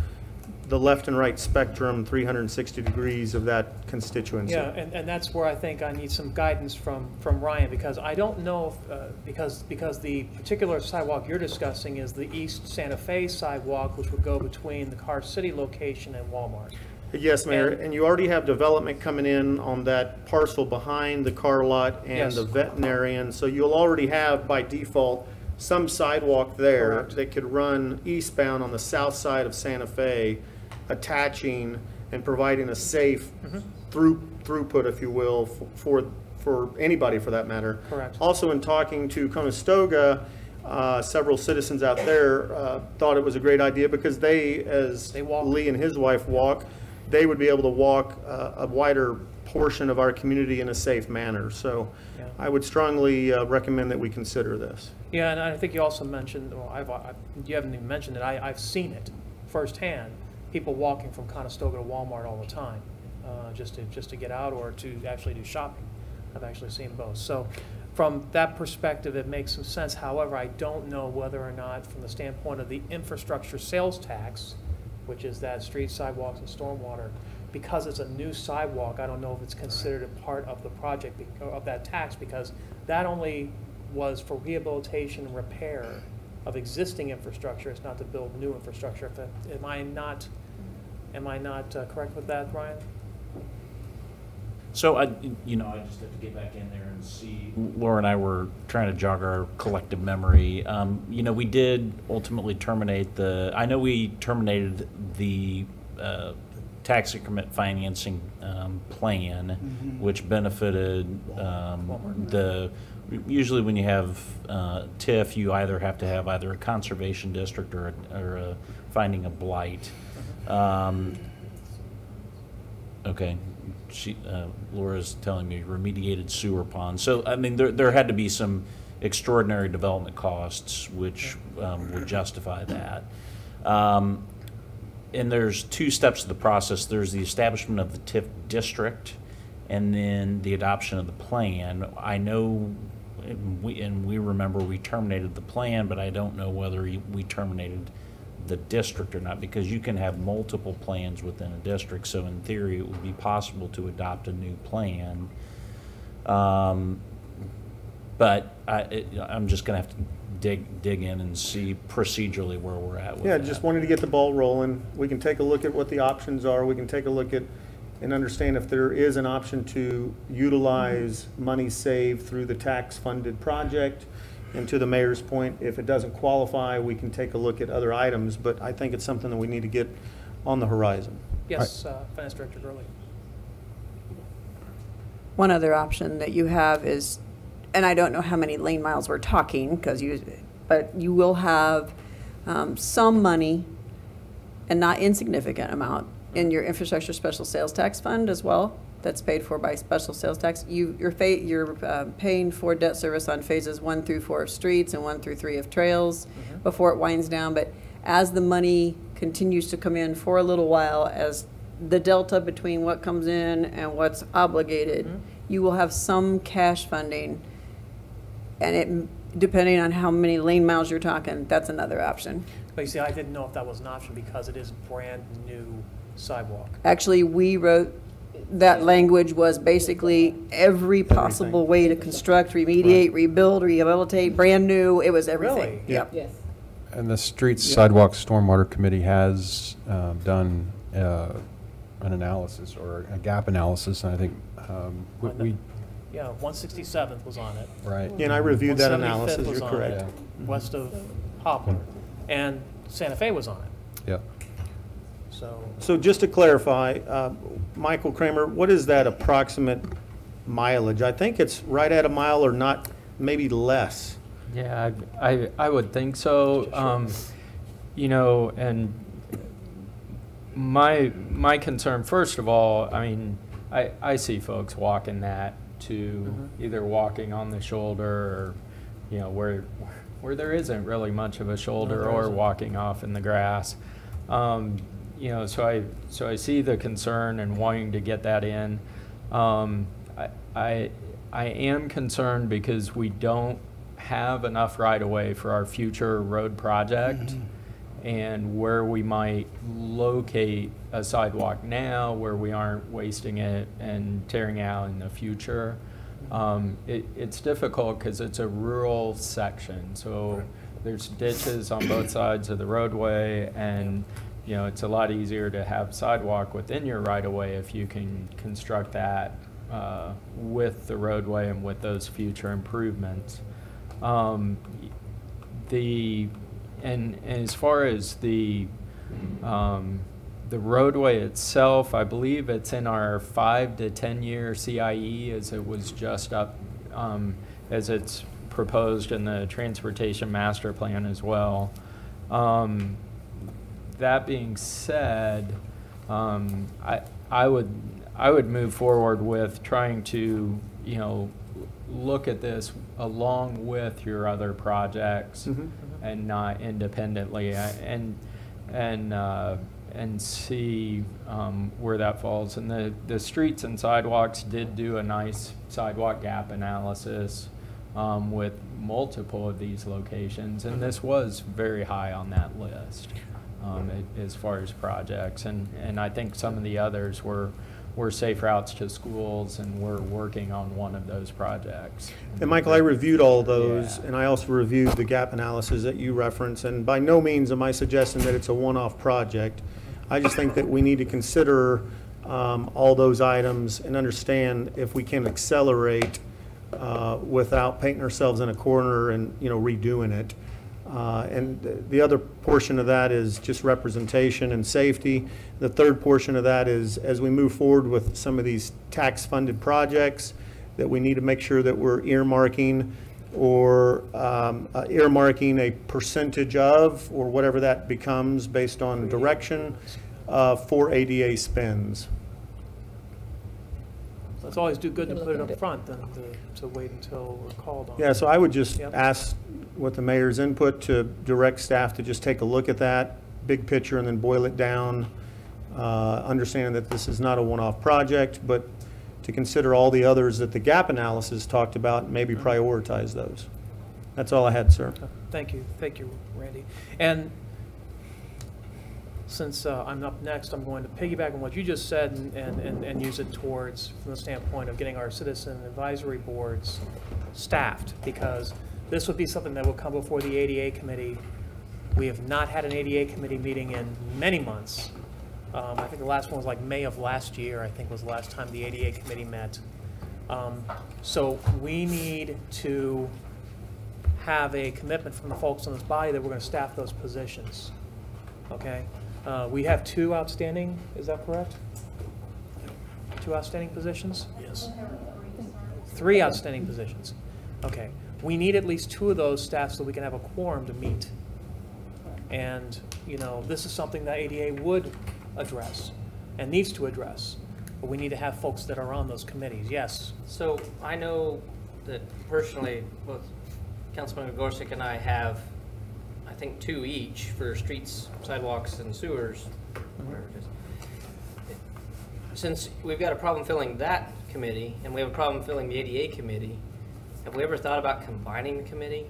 the left and right spectrum, 360 degrees of that constituency. Yeah, and that's where I think I need some guidance from Ryan, because I don't know if, because the particular sidewalk you're discussing is the East Santa Fe sidewalk, which would go between the Car City location and Walmart. Yes, Mayor, and you already have development coming in on that parcel behind the car lot and Yes. the veterinarian, so you'll already have, by default, some sidewalk there Correct. that could run eastbound on the south side of Santa Fe, attaching and providing a safe throughput, if you will, for anybody for that matter. Correct. Also, in talking to Conestoga, several citizens out there thought it was a great idea because they, as Lee and his wife walk, they would be able to walk a wider portion of our community in a safe manner. So I would strongly recommend that we consider this. Yeah, and I think you also mentioned, well, you haven't even mentioned it, I've seen it firsthand, people walking from Conestoga to Walmart all the time, just to get out or to actually do shopping. I've actually seen both. So from that perspective, it makes some sense. However, I don't know whether or not, from the standpoint of the infrastructure sales tax, which is that street, sidewalks, and stormwater, because it's a new sidewalk, I don't know if it's considered a part of the project of that tax, because that only was for rehabilitation and repair of existing infrastructure. It's not to build new infrastructure. Am I not correct with that, Ryan? So I just have to get back in there and see. Laura and I were trying to jog our collective memory. We did ultimately terminate I know we terminated the tax increment financing plan, which benefited usually when you have TIF, you either have to have either a conservation district or a finding of blight. Okay. Laura's telling me remediated sewer ponds. So, I mean, there had to be some extraordinary development costs which would justify that. And there's two steps to the process. There's the establishment of the TIF district and then the adoption of the plan. I know, and we remember we terminated the plan, but I don't know whether we terminated the district or not, because you can have multiple plans within a district. So in theory, it would be possible to adopt a new plan. But I'm just going to have to dig in and see procedurally where we're at with Yeah, that. just wanted to get the ball rolling. We can take a look at what the options are. We can take a look at and understand if there is an option to utilize money saved through the tax-funded project. And to the mayor's point, if it doesn't qualify, we can take a look at other items, but I think it's something that we need to get on the horizon. Yes, Finance Director Gurley. One other option that you have is, and I don't know how many lane miles we're talking, but you will have some money, and not insignificant amount, in your infrastructure special sales tax fund as well. That's paid for by special sales tax. You're paying for debt service on phases 1 through 4 of streets and 1 through 3 of trails before it winds down. But as the money continues to come in for a little while, as the delta between what comes in and what's obligated, you will have some cash funding. And it, depending on how many lane miles you're talking, that's another option. But you see, I didn't know if that was an option because it is brand new sidewalk. Actually, we wrote that language was basically every possible way to construct, remediate, rebuild, rehabilitate, brand new. It was everything. Really? Yep. Yes. And the Streets Sidewalk Stormwater Committee has done an analysis or a gap analysis, and I think we Yeah, 167th was on it. right. And I reviewed that 175th analysis, was you're on correct. it, West of Poplar. And Santa Fe was on it. Yeah. So just to clarify, Michael Kramer, what is that approximate mileage? I think it's right at a mile or not, maybe less. Yeah, I would think so. You know, and my concern, first of all, I mean, I see folks walking that to either walking on the shoulder or, you know, where there isn't really much of a shoulder, or walking off in the grass. You know, so I see the concern and wanting to get that in. I am concerned because we don't have enough right of way for our future road project, and where we might locate a sidewalk now where we aren't wasting it and tearing out in the future. It's difficult because it's a rural section, so there's ditches on both sides of the roadway, and you know, it's a lot easier to have sidewalk within your right of way if you can construct that with the roadway and with those future improvements. And as far as the roadway itself, I believe it's in our 5 to 10 year CIE, as it was just up, as it's proposed in the transportation master plan as well. That being said, I would move forward with trying to, you know, look at this along with your other projects and not independently, and see where that falls. And the Streets and Sidewalks did do a nice sidewalk gap analysis with multiple of these locations, and this was very high on that list. As far as projects, and I think some of the others were safe routes to schools, and we're working on one of those projects. And Michael, I reviewed all those, and I also reviewed the gap analysis that you referenced, and by no means am I suggesting that it's a one-off project. I just think that we need to consider all those items and understand if we can accelerate without painting ourselves in a corner and, you know, redoing it. And the other portion of that is just representation and safety. The third portion of that is, as we move forward with some of these tax-funded projects, that we need to make sure that we're earmarking or earmarking a percentage of, or whatever that becomes based on direction, for ADA spends. So it's always good to put it up front than to wait until we're called on. Yeah, so I would just ask with the mayor's input to direct staff to just take a look at that big picture and then boil it down, understanding that this is not a one-off project, but to consider all the others that the gap analysis talked about and maybe prioritize those. That's all I had, sir. Thank you, Randy. And since I'm up next, I'm going to piggyback on what you just said and use it towards, from the standpoint of getting our citizen advisory boards staffed, because this would be something that will come before the ADA committee. We have not had an ADA committee meeting in many months. I think the last one was like May of last year, I think was the last time the ADA committee met. So we need to have a commitment from the folks in this body that we're going to staff those positions. Okay? We have 2 outstanding, is that correct? 2 outstanding positions? Yes. 3 outstanding positions. Okay. We need at least 2 of those staff so we can have a quorum to meet. And, you know, this is something that ADA would address and needs to address. But we need to have folks that are on those committees. Yes? So I know that personally, both Councilman Gorsick and I have, I think, 2 each for streets, sidewalks, and sewers. Whatever it is. Since we've got a problem filling that committee, and we have a problem filling the ADA committee, have we ever thought about combining the committee?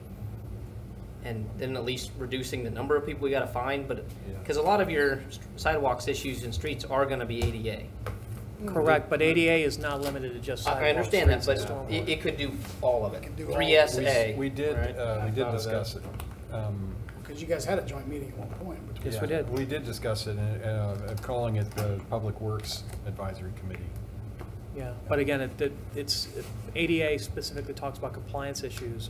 And then at least reducing the number of people we got to find? But because a lot of your sidewalks issues and streets are going to be ADA. Correct, but ADA is not limited to just sidewalks. I understand that, streets, but and stormwater. it could do all of it. do all of 3SA. We did, right? we did discuss it. Because you guys had a joint meeting at one point. Yes, we did. We did discuss it, calling it the Public Works Advisory Committee. Yeah, but again, ADA specifically talks about compliance issues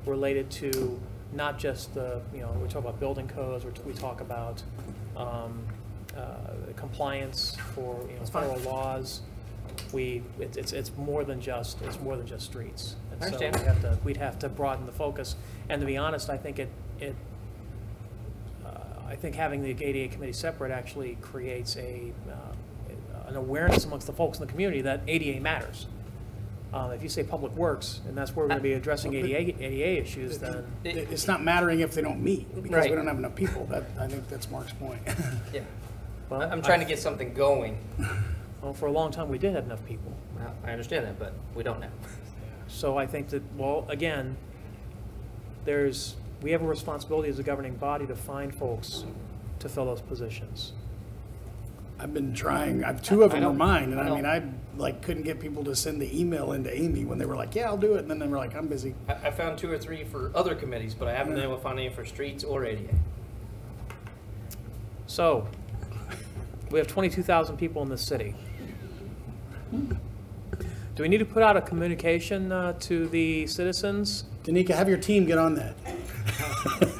related to not just the, we talk about building codes, we talk about compliance for federal laws. It's more than just streets. And I so understand. we'd have to broaden the focus. And to be honest, I think I think having the ADA committee separate actually creates an awareness amongst the folks in the community that ADA matters. If you say public works, and that's where we're going to be addressing ADA issues, then It's not mattering if they don't meet, because Right. we don't have enough people. I think that's Mark's point. Yeah. Well, I'm trying to get something going. well, for a long time we did have enough people. Well, I understand that, but we don't now. So I think that, well, again, we have a responsibility as a governing body to find folks to fill those positions. I've been trying. Two of them I were know. mine, and I know. I couldn't get people to send the email into Amy when they were like, "Yeah, I'll do it," and then they were like, "I'm busy." I found 2 or 3 for other committees, but I haven't been able to find any for streets or ADA. So, we have 22,000 people in this city. Do we need to put out a communication to the citizens? Danica, have your team get on that.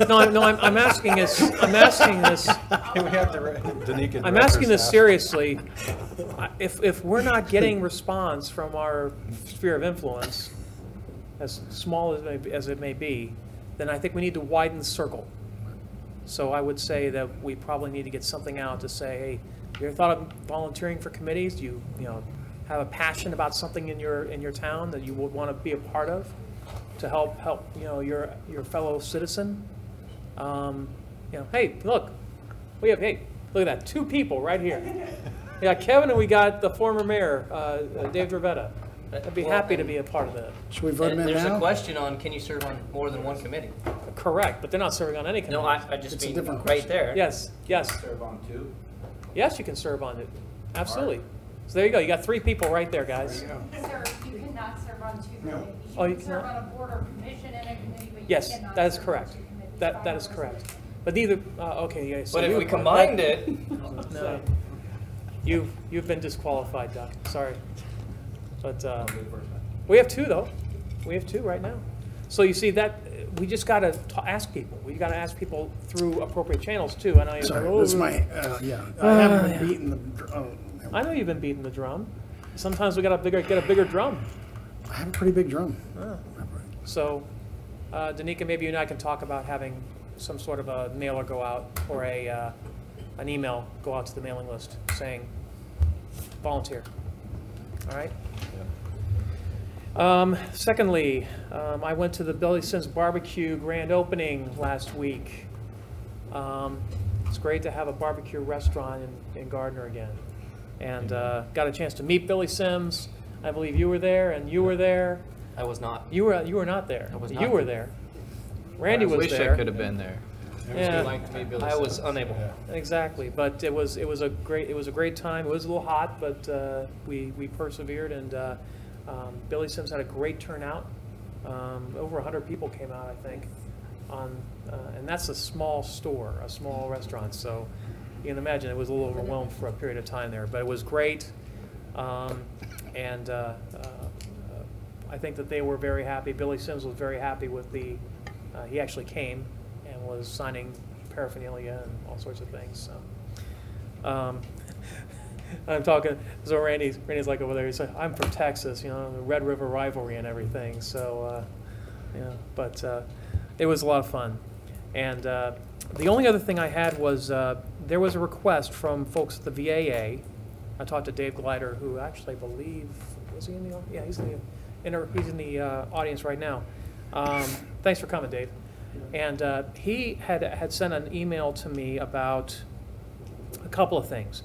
No, I'm asking this. I'm asking this. Can we have Danica I'm asking this seriously. If we're not getting response from our sphere of influence, as small as it may be, then I think we need to widen the circle. So I would say that we probably need to get something out to say, hey, you ever thought of volunteering for committees? Do you have a passion about something in your town that you would want to be a part of to help your fellow citizen? Hey, look, look at that, 2 people right here. We got Kevin and we got the former mayor, Dave Dravetta. I'd be happy to be a part of that. Should we vote him in There's now? a question on, can you serve on more than one committee? Correct, but they're not serving on any committee. No, I just It's a mean different right question. there. Yes. Serve on 2? Yes, you can serve on it. Absolutely. So there you go. You got 3 people right there, guys. Sir, you cannot serve on 2 committees. Oh, You you can serve cannot? on a board or commission and a committee, but you Yes, cannot that is serve on correct. 2 committees. That is correct. But neither. Okay. Yeah. So But if you- we combined it, no, you've been disqualified, Doc. Sorry. But we have 2 though. We have 2 right now. So you see that we just got to ask people. We got to ask people through appropriate channels too. And Sorry, this is my I haven't been beating the. I know you've been beating the drum. Sometimes we got to get a bigger drum. I have a pretty big drum. So, Danica, maybe you and I can talk about having some sort of a mailer go out or an email go out to the mailing list saying volunteer. All right. Secondly, I went to the Billy Sims Barbecue grand opening last week. It's great to have a barbecue restaurant in Gardner again, and got a chance to meet Billy Sims. I believe you were there, and you were there. I was not. You were not there. I was You not. were there. Randy was there. I wish I could have been there. Yeah. I was unable. Exactly, but it was a great time. It was a little hot, but we persevered, and Billy Sims had a great turnout. Over 100 people came out, I think, and that's a small store, a small restaurant. So you can imagine it was a little overwhelmed for a period of time there, but it was great, and I think that they were very happy. Billy Sims was very happy with the. He actually came and was signing paraphernalia and all sorts of things. So. I'm talking, so Randy's like over there, he's like, I'm from Texas, the Red River rivalry and everything, so, but it was a lot of fun. And the only other thing I had was, there was a request from folks at the VAA. I talked to Dave Glider, who actually I believe, was he in the, yeah, he's in the audience right now. Thanks for coming, Dave. And he had sent an email to me about a couple of things.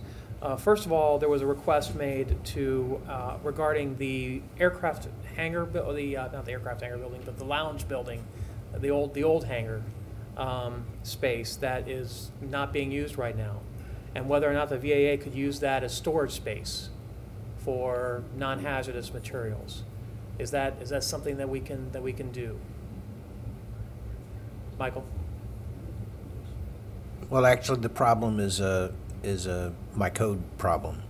First of all, there was a request made to regarding the aircraft hangar, not the aircraft hangar building, but the lounge building, the old hangar space that is not being used right now, and whether or not the VAA could use that as storage space for non-hazardous materials. Is that something that we can do? Michael? Well, actually, the problem is my code problem.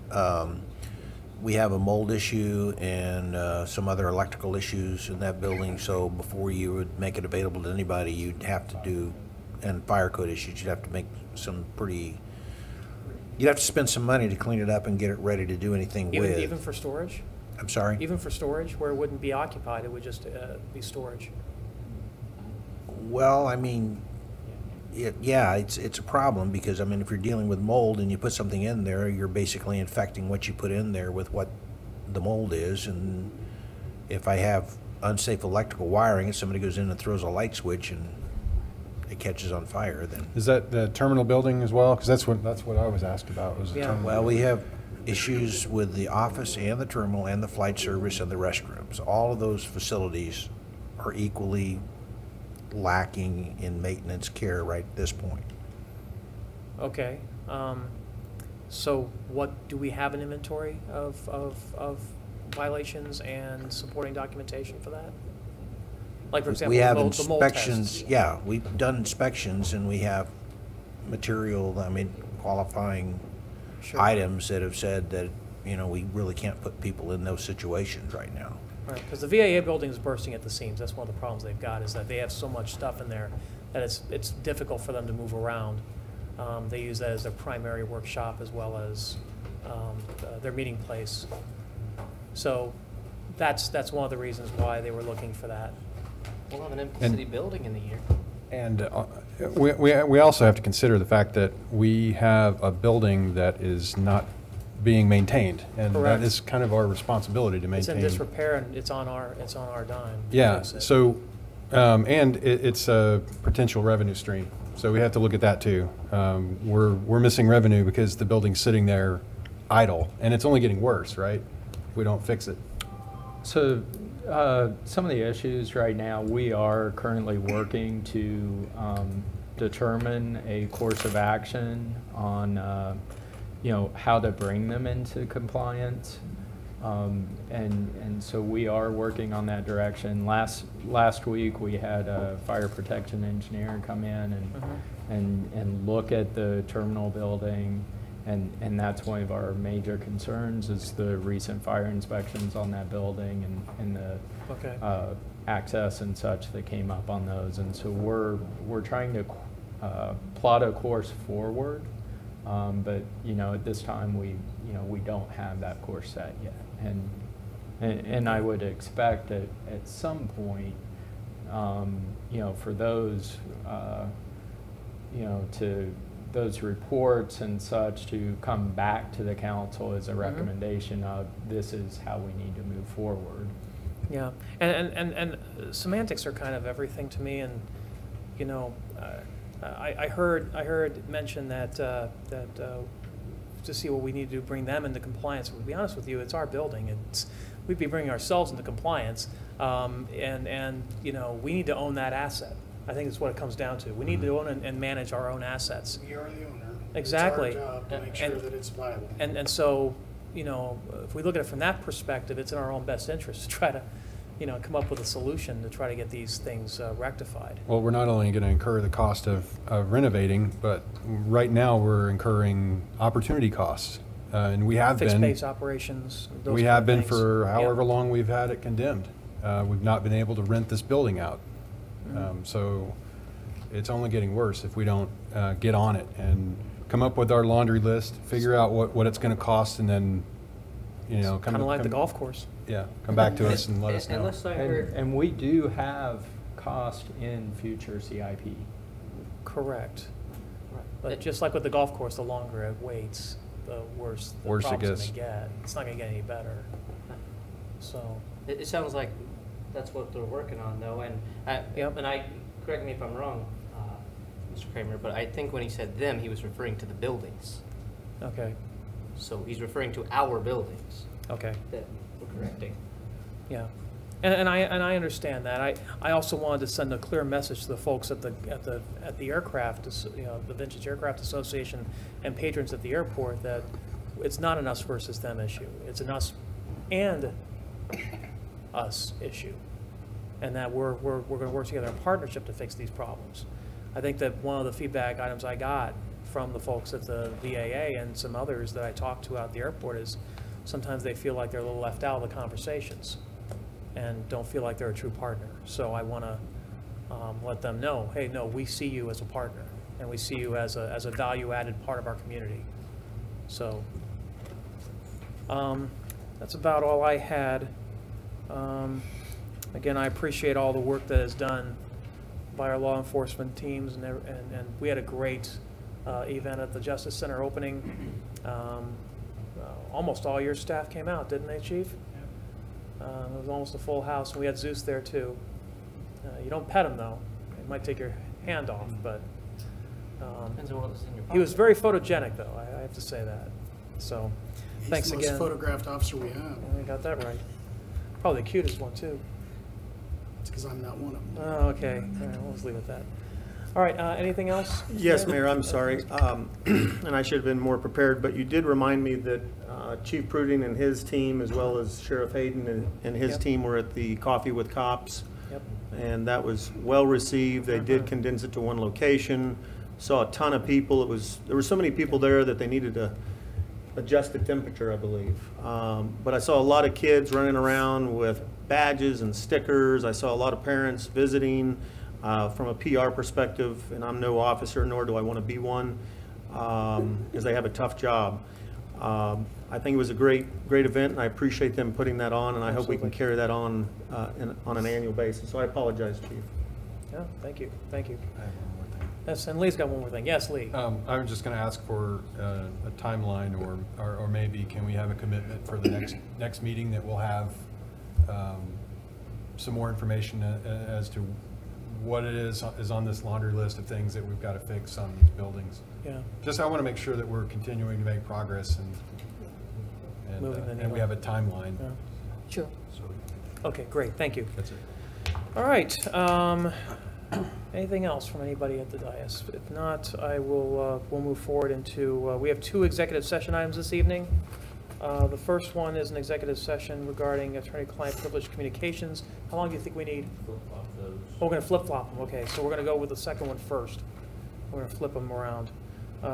We have a mold issue and some other electrical issues in that building, so before you would make it available to anybody, you'd have to do, and fire code issues, you'd have to make some pretty, you'd have to spend some money to clean it up and get it ready to do anything with. Even for storage? I'm sorry? Even for storage, where it wouldn't be occupied, it would just be storage? Well, I mean, yeah, it's a problem because, I mean, if you're dealing with mold and you put something in there, you're basically infecting what you put in there with what the mold is. And if I have unsafe electrical wiring and somebody goes in and throws a light switch and it catches on fire, then. Is that the terminal building as well? Because that's what I was asked about. Was the terminal Well, we building. have issues with the office and the terminal and the flight service and the restrooms. All of those facilities are equally lacking in maintenance care right at this point. Okay. So what, do we have an inventory of violations and supporting documentation for that? Like, for example, we have the mold inspections. tests. Yeah, we've done inspections and we have material, I mean, qualifying items that have said that, you know, we really can't put people in those situations right now. Right, because the VAA building is bursting at the seams. That's one of the problems they've got, is that they have so much stuff in there that it's difficult for them to move around. They use that as their primary workshop as well as their meeting place. So that's one of the reasons why they were looking for that. We'll have an empty city building in the year. And we also have to consider the fact that we have a building that is not being maintained, and Correct. that is kind of our responsibility to maintain. It's in disrepair, and it's on our dime. Yeah. So, and it's a potential revenue stream. So we have to look at that too. We're missing revenue because the building's sitting there idle, and it's only getting worse, right? If we don't fix it. So some of the issues right now, we are currently working to determine a course of action on you know, how to bring them into compliance. And so we are working on that direction. Last week we had a fire protection engineer come in and look at the terminal building, and that's one of our major concerns is the recent fire inspections on that building and the access and such that came up on those. And so we're trying to plot a course forward. But you know, at this time we don't have that course set yet, and I would expect that at some point, you know, for those you know, to those reports and such to come back to the council as a recommendation of this is how we need to move forward. Yeah, and semantics are kind of everything to me, and you know. I heard mention that to see what we need to do, bring them into compliance. To be honest with you, it's our building. We'd be bringing ourselves into compliance, and you know, we need to own that asset. I think that's what it comes down to. We need to own and manage our own assets. We are the owner. Exactly. It's our job to make sure that it's viable. And so, you know, if we look at it from that perspective, it's in our own best interest to try to, you know, come up with a solution to try to get these things rectified. Well, we're not only going to incur the cost of renovating, but right now we're incurring opportunity costs. And we have been. Fixed base operations. We have been for however long we've had it condemned. We've not been able to rent this building out. So it's only getting worse if we don't get on it and come up with our laundry list, figure out what it's going to cost, and then, you know, kind of like the golf course. Yeah, come back to us and let us know. Unless I heard, And we do have cost in future CIP. Correct. But just like with the golf course, the longer it waits, the worse the Worse it problem's gets. going to get. It's not going to get any better. So. it sounds like that's what they're working on, though. And and correct me if I'm wrong, Mr. Kramer, but I think when he said them, he was referring to the buildings. Okay. So he's referring to our buildings. Okay. That we're correcting. Yeah, and I understand that. I also wanted to send a clear message to the folks at the aircraft, you know, the Vintage Aircraft Association and patrons at the airport that it's not an us versus them issue. It's an us and us issue, and that we're going to work together in partnership to fix these problems. I think that one of the feedback items I got from the folks at the VAA and some others that I talked to out at the airport is sometimes they feel like they're a little left out of the conversations and don't feel like they're a true partner. So I want to let them know, hey, no, we see you as a partner, and we see you as a value-added part of our community. So that's about all I had. Again, I appreciate all the work that is done by our law enforcement teams, and we had a great event at the Justice Center opening. Almost all your staff came out, didn't they, Chief? It was almost a full house, and we had Zeus there too. You don't pet him though; it might take your hand off, but Depends on what was in your he was very photogenic, though. I have to say that. So, He's thanks the again. most photographed officer we have. We got that right. Probably the cutest one too. It's because I'm not one of them. Oh, okay. All right, we'll just leave it at that. All right. Anything else? Yes, Mayor, I'm sorry. And I should have been more prepared, but you did remind me that Chief Pruding and his team, as well as Sheriff Hayden and his Yep. team, were at the Coffee with Cops. Yep. And that was well received. They did condense it to one location. Saw a ton of people. There were so many people there that they needed to adjust the temperature, I believe. But I saw a lot of kids running around with badges and stickers. I saw a lot of parents visiting from a PR perspective, and I'm no officer, nor do I want to be one, because they have a tough job. I think it was a great event, and I appreciate them putting that on, and I hope we can carry that on on an annual basis. So I apologize, Chief. Yeah, thank you. Thank you. Yes, and Lee's got one more thing. Yes, Lee. I was just going to ask for a timeline, or maybe can we have a commitment for the next meeting that we'll have some more information as to what it is on this laundry list of things that we've got to fix on these buildings. Yeah. Just I want to make sure that we're continuing to make progress and we have a timeline. Yeah. Sure. So, Okay, great. Thank you. that's it. All right. Anything else from anybody at the dais? If not, I will. We'll move forward into. We have 2 executive session items this evening. The first one is an executive session regarding attorney-client privileged communications. How long do you think we need? Oh, we're going to flip-flop them. Okay, so we're going to go with the second one first. We're going to flip them around.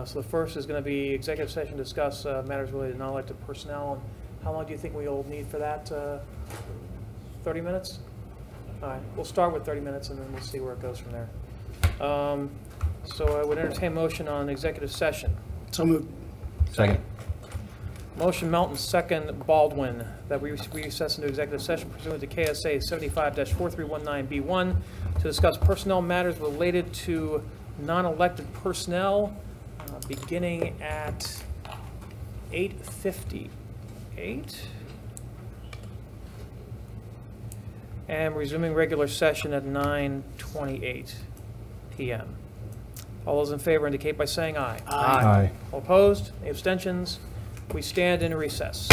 So the first is going to be executive session to discuss matters related to non-elected personnel. And how long do you think we'll need for that? 30 minutes? All right, we'll start with 30 minutes and then we'll see where it goes from there. So I would entertain motion on executive session. So moved. Second. Motion Melton, second Baldwin, that we recess into executive session pursuant to KSA 75-4319B1 to discuss personnel matters related to non-elected personnel, beginning at 8:58 and resuming regular session at 9:28 p.m. All those in favor indicate by saying aye. Aye. All opposed? Any abstentions? We stand in recess.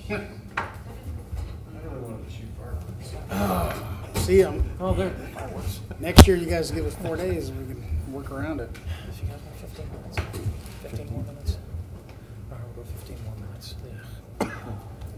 See them. Oh, there, fireworks. Next year, you guys give us 4 days and we can work around it. If you guys want 15 minutes, 15 more minutes. All right, we'll go 15 more minutes. Yeah.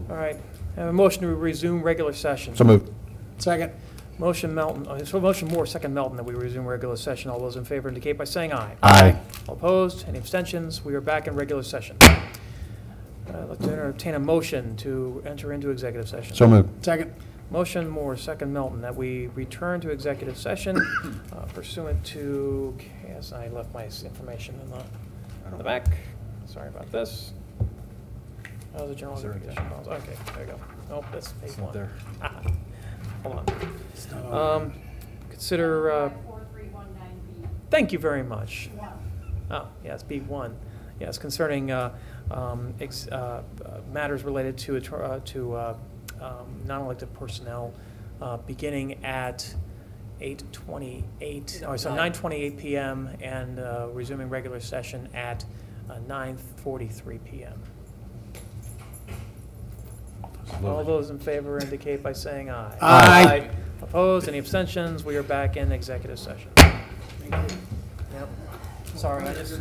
All right, I have a motion to resume regular session. So moved. Second. Motion Melton, so motion Moore, second Melton, that we resume regular session. All those in favor indicate by saying aye. Aye. All opposed? Any abstentions? We are back in regular session. I'd like to entertain a motion to enter into executive session. So moved. Second. Motion Moore, second Melton, that we return to executive session pursuant to, yes, I left my information in the back. Sorry about this. That was a general obligation policy. Okay, there you go. Nope, that's page one. there. Hold on. Consider, thank you very much. Oh, yes, B1. Yes, concerning matters related to non-elected personnel, beginning at 9:28 p.m. and resuming regular session at 9:43 p.m. All those in favor indicate by saying aye. Aye. Opposed? Any abstentions? We are back in executive session. Yep. Sorry, I just.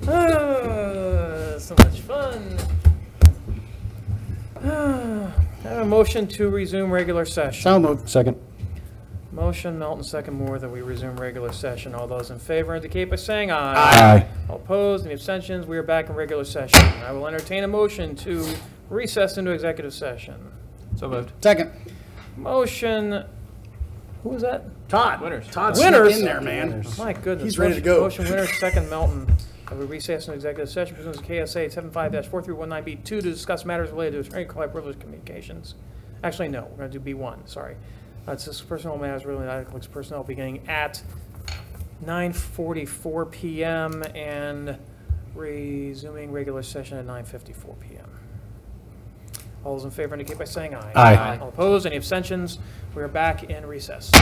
So much fun. I have a motion to resume regular session. So moved. Second. Motion, Melton, second Moore, that we resume regular session. All those in favor indicate by saying aye. Aye. All opposed, any abstentions? We are back in regular session. I will entertain a motion to recess into executive session. So moved. Second. Motion, who was that? Todd. Winners. Todd Winners. snuck in there, man. My goodness. He's ready to go. Motion Winners, second Melton. That we recess into executive session pursuant to KSA 75-4319B2 to discuss matters related to attorney-client privilege communications. Actually, no, we're going to do B1, sorry. It's just personnel matters related to Alex personnel beginning at 9:44 p.m. and resuming regular session at 9:54 p.m. All those in favor indicate by saying aye. Aye. All opposed, any abstentions? We are back in recess.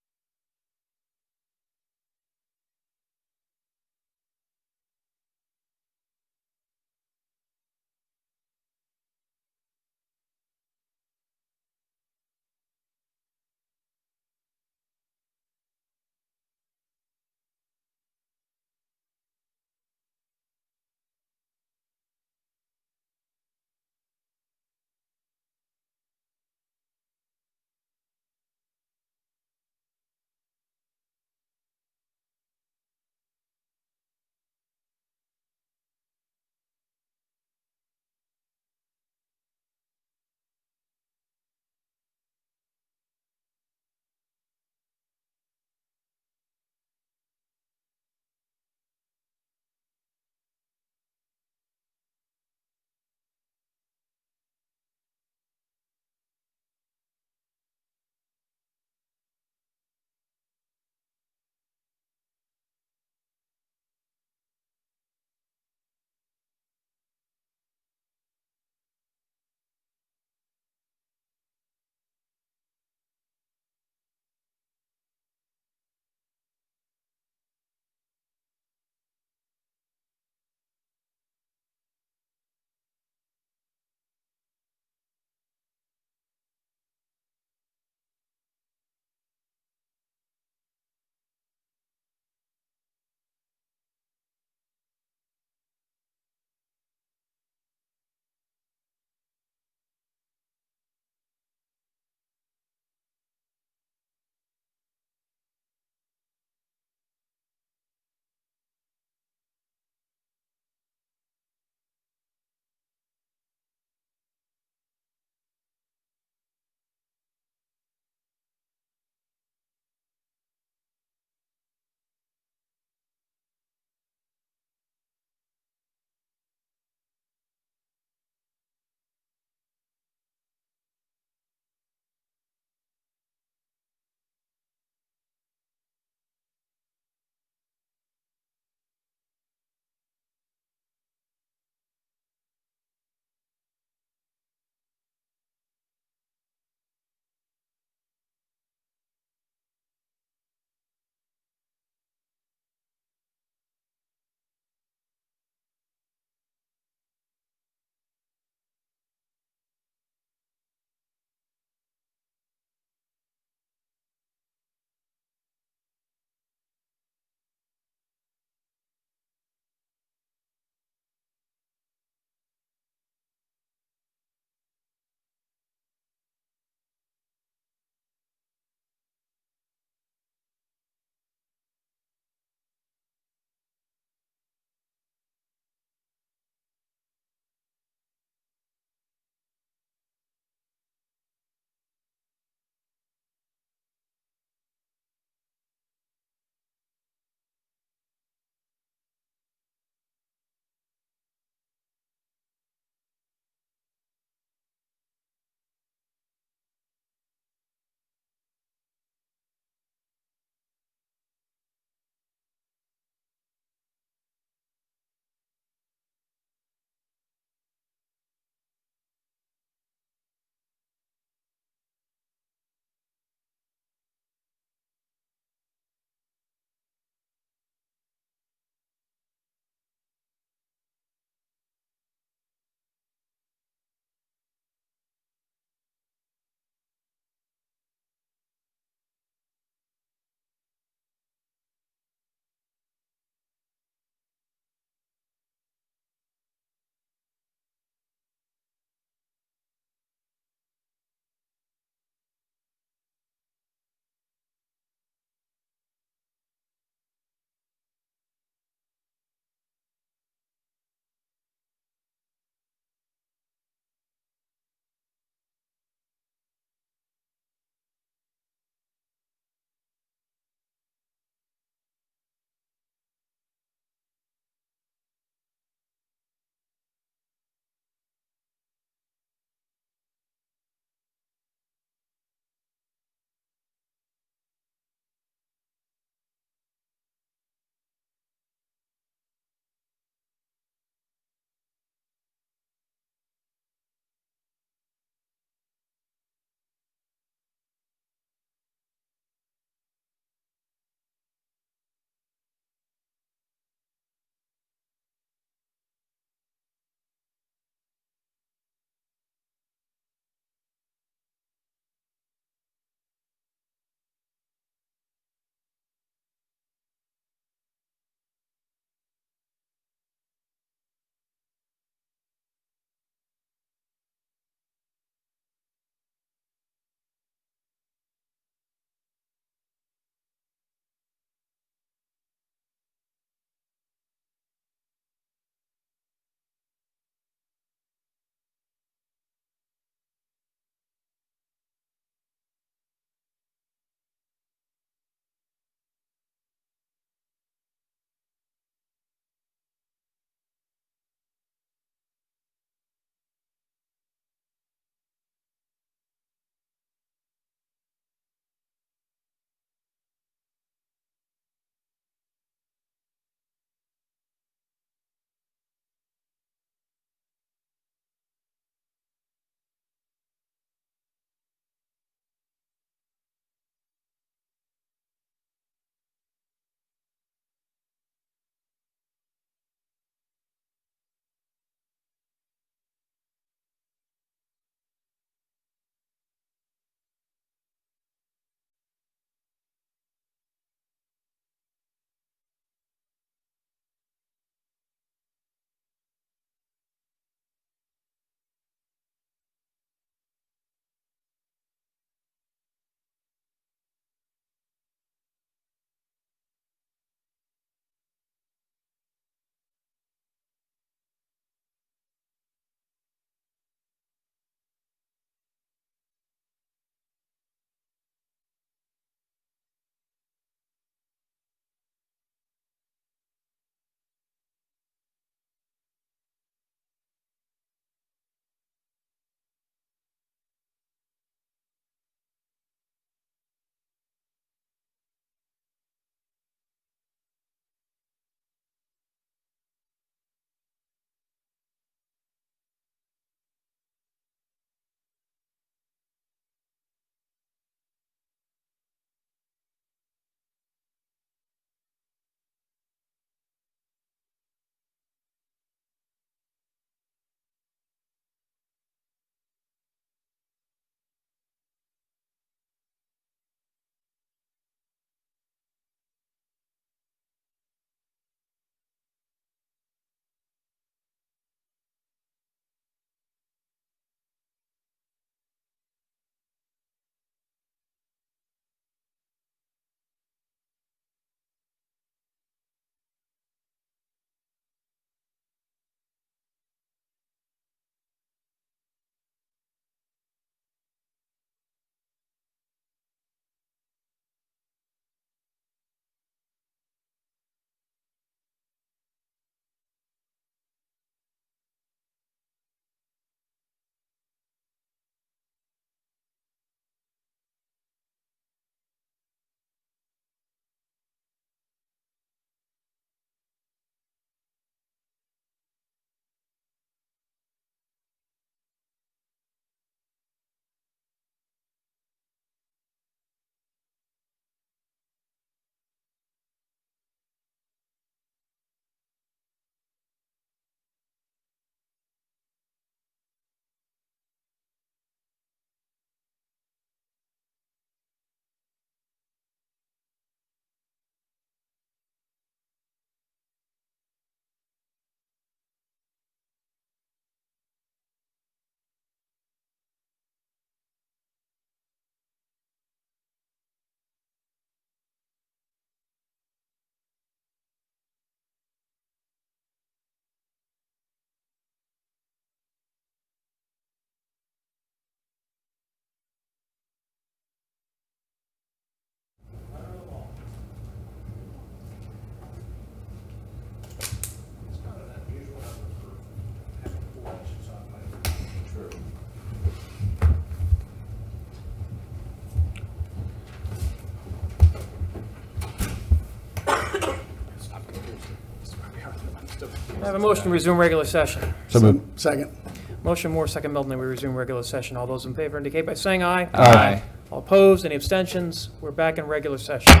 I have a motion to resume regular session. So moved. Second. Motion Moore, second Milton, that we resume regular session. All those in favor indicate by saying aye. Aye. All opposed, any abstentions? We're back in regular session.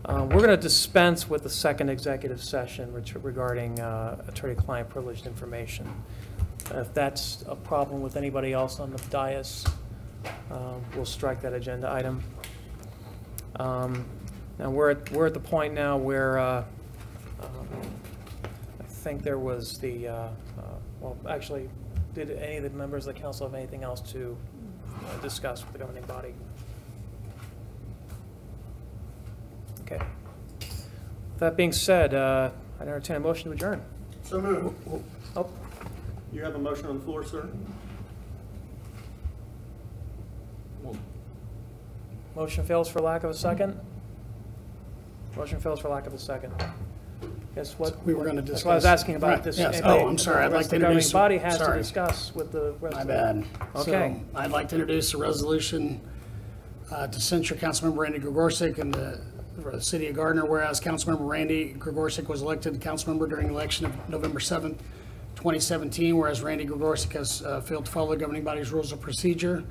We're going to dispense with the second executive session regarding attorney-client privileged information. If that's a problem with anybody else on the dais, we'll strike that agenda item. Now we're at the point now where I think there was the well, actually, did any of the members of the council have anything else to discuss with the governing body? Okay. That being said, I entertain a motion to adjourn. So moved. Oh, You have a motion on the floor, sir? motion fails for lack of a second. Motion fails for lack of a second. Guess what? We were going to discuss. That's what I was asking about. Right, This. yes. Anybody- Oh, I'm sorry. I'd the like to governing introduce. body has to sorry. discuss with the rest My of bad. Okay. So I'd like to introduce a resolution to censure Councilmember Randy Gregorczyk and for the city of Gardner, whereas Councilmember Randy Gregorczyk was elected councilmember during the election of November 7th, 2017, whereas Randy Gregorczyk has failed to follow the governing body's rules of procedure,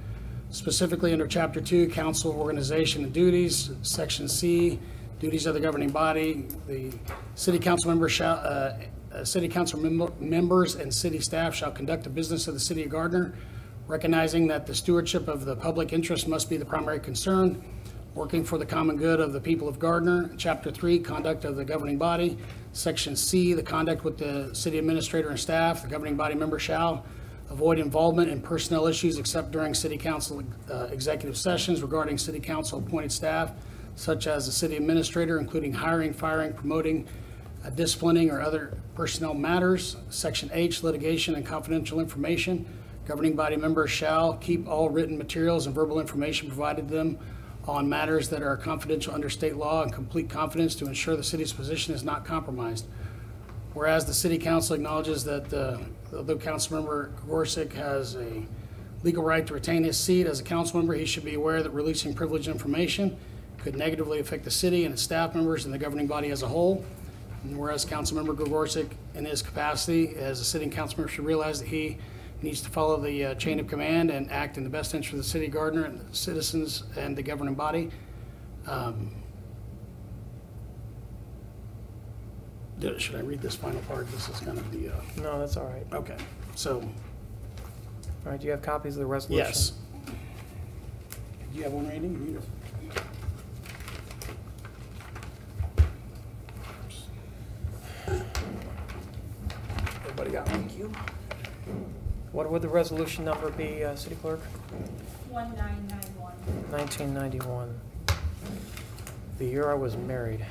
specifically under Chapter 2, Council Organization and Duties, Section C, Duties of the governing body. The city council members shall, city council members and city staff shall conduct the business of the city of Gardner, recognizing that the stewardship of the public interest must be the primary concern, working for the common good of the people of Gardner. Chapter 3, Conduct of the governing body. Section C, the conduct with the city administrator and staff. The governing body member shall avoid involvement in personnel issues except during city council executive sessions regarding city council appointed staff, such as the city administrator, including hiring, firing, promoting, disciplining, or other personnel matters. Section H, litigation and confidential information. Governing body members shall keep all written materials and verbal information provided to them on matters that are confidential under state law in complete confidence to ensure the city's position is not compromised. Whereas the city council acknowledges that although Councilmember Gregorczyk has a legal right to retain his seat as a council member, he should be aware that releasing privileged information could negatively affect the city and its staff members and the governing body as a whole. And whereas Councilmember Gregorczyk, in his capacity as a sitting council member, should realize that he needs to follow the chain of command and act in the best interest of the city of Gardner and the citizens and the governing body. Should I read this final part? This is kind of the... No, that's all right. Okay, so... All right, do you have copies of the resolution? Yes. Do you have one, Randy? You do. Everybody got one? Thank you. What would the resolution number be, City Clerk? 1991. 1991. The year I was married.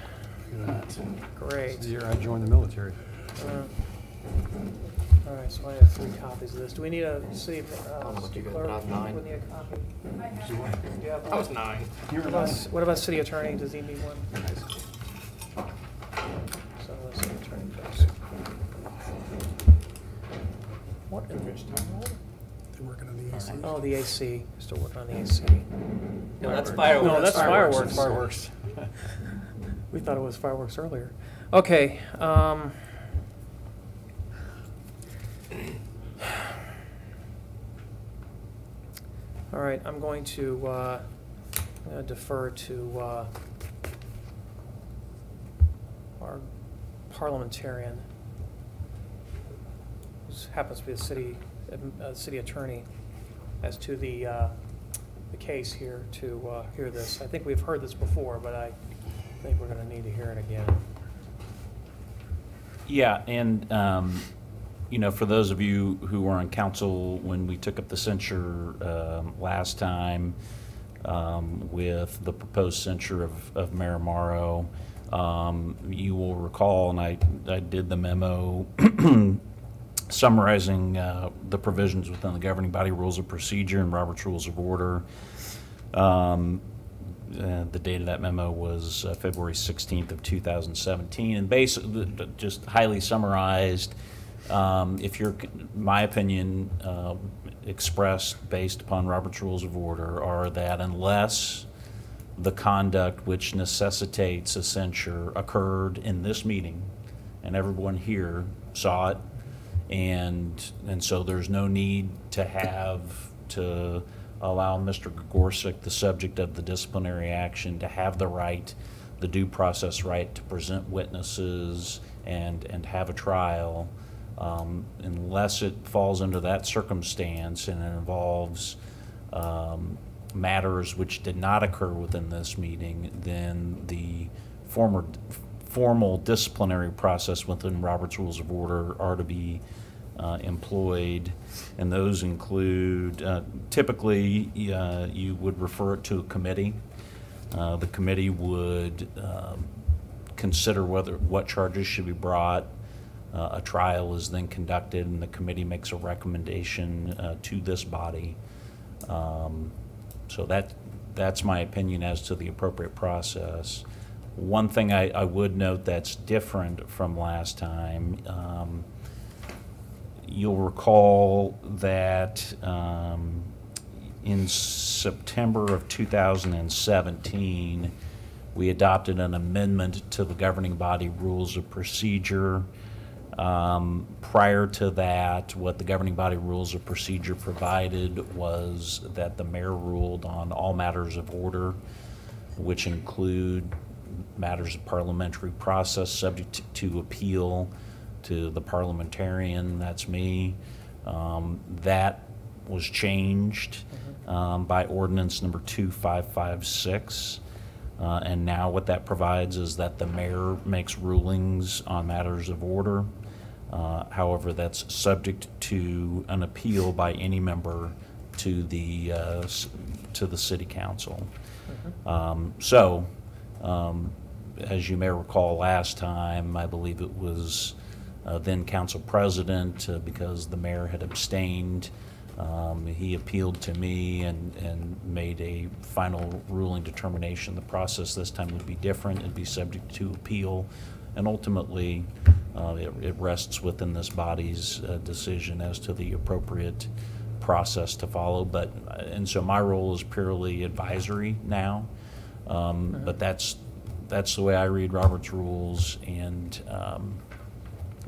Great. It's the year I joined the military. All right, so I have 3 copies of this. Do we need a city city clerk? I have 9. We need a copy. Do you have one? I was 9. What about city attorney? Does he need one? So let's city attorney first. What in the world? They're working on the AC. Oh, the AC. Still working on the AC. No, that's fireworks. No, that's fireworks. Fireworks. We thought it was fireworks earlier. Okay. All right, I'm going to defer to our parliamentarian, who happens to be the city attorney, as to the case here to hear this. I think we've heard this before, but I think we're going to need to hear it again. Yeah, and you know, for those of you who were on council when we took up the censure last time with the proposed censure of Mayor Morrow, you will recall, and I did the memo summarizing the provisions within the governing body rules of procedure and Robert's Rules of Order. The date of that memo was February 16th of 2017, and basically just highly summarized, if you're, my opinion, expressed based upon Robert's Rules of Order, are that unless the conduct which necessitates a censure occurred in this meeting, and everyone here saw it. And so there's no need to allow Mr. Gregorczyk, the subject of the disciplinary action, to have the due process right to present witnesses and have a trial, unless it falls under that circumstance and it involves matters which did not occur within this meeting. Then the formal disciplinary process within Robert's Rules of Order are to be employed, and those include, typically, you would refer it to a committee. The committee would consider what charges should be brought. A trial is then conducted, and the committee makes a recommendation to this body. So that's my opinion as to the appropriate process. One thing I would note that's different from last time, you'll recall that in September of 2017, we adopted an amendment to the governing body rules of procedure. Prior to that, what the governing body rules of procedure provided was that the mayor ruled on all matters of order, which include matters of parliamentary process subject to appeal to the parliamentarian, that's me. That was changed by ordinance number 2556. And now what that provides is that the mayor makes rulings on matters of order. However, that's subject to an appeal by any member to the city council. As you may recall last time, I believe it was then council president, because the mayor had abstained. He appealed to me and made a final ruling determination. The process this time would be different. It'd be subject to appeal, and ultimately it rests within this body's decision as to the appropriate process to follow. And so my role is purely advisory now, but that's the way I read Robert's rules, and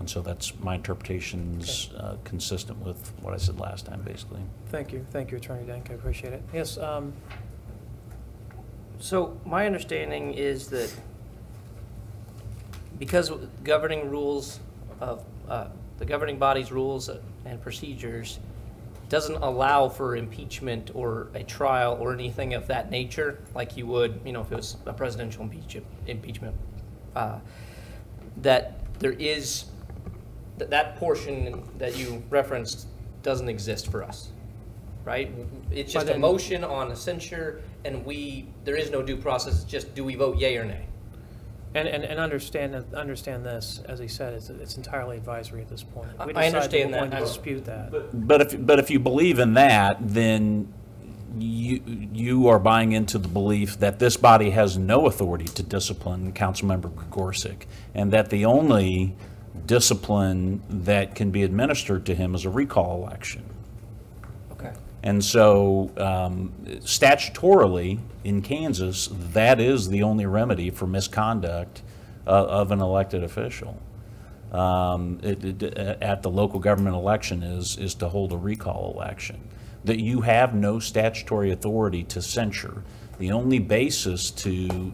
so that's my interpretation's consistent with what I said last time, basically. Thank you, Attorney Denk. I appreciate it. Yes. So my understanding is that because governing rules of the governing body's rules and procedures doesn't allow for impeachment or a trial or anything of that nature, like you would, if it was a presidential impeachment, that there is that portion that you referenced doesn't exist for us, right? It's just a motion on a censure, and there is no due process. It's just, do we vote yay or nay? And understand this, as he said, it's entirely advisory at this point. I understand that. We're going to dispute that. But if you believe in that, then you are buying into the belief that this body has no authority to discipline Councilmember Gregorczyk, and that the only discipline that can be administered to him is a recall election. Okay. And so statutorily in Kansas, that is the only remedy for misconduct of an elected official. At the local government election is to hold a recall election. That you have no statutory authority to censure. The only basis to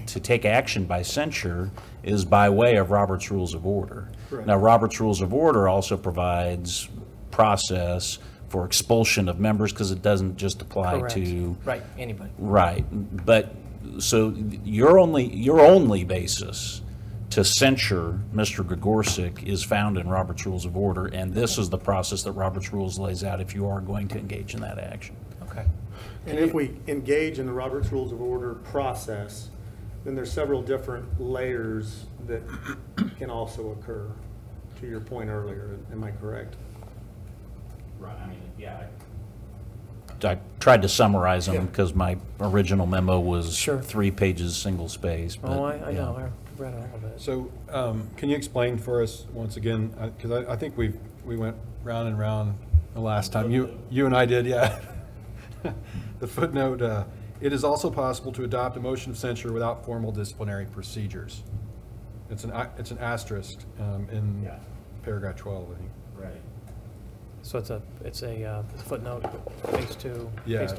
take action by censure is by way of Robert's Rules of Order. Correct. Now, Robert's Rules of Order also provides process for expulsion of members, because it doesn't just apply Correct. To anybody. Right, but so your only basis to censure Mr. Gregorczyk is found in Robert's Rules of Order, and this is the process that Robert's Rules lays out if you are going to engage in that action. Okay. And if we engage in the Robert's Rules of Order process, then there's several different layers that can also occur, to your point earlier. Am I correct? Right, I mean, yeah. I tried to summarize them because my original memo was 3 pages, single space. But, I know. I read all of it. So can you explain for us once again, because I think we went round and round the last time. You and I did, yeah. The footnote, it is also possible to adopt a motion of censure without formal disciplinary procedures. It's an asterisk in paragraph 12, I think. Right. So it's a footnote based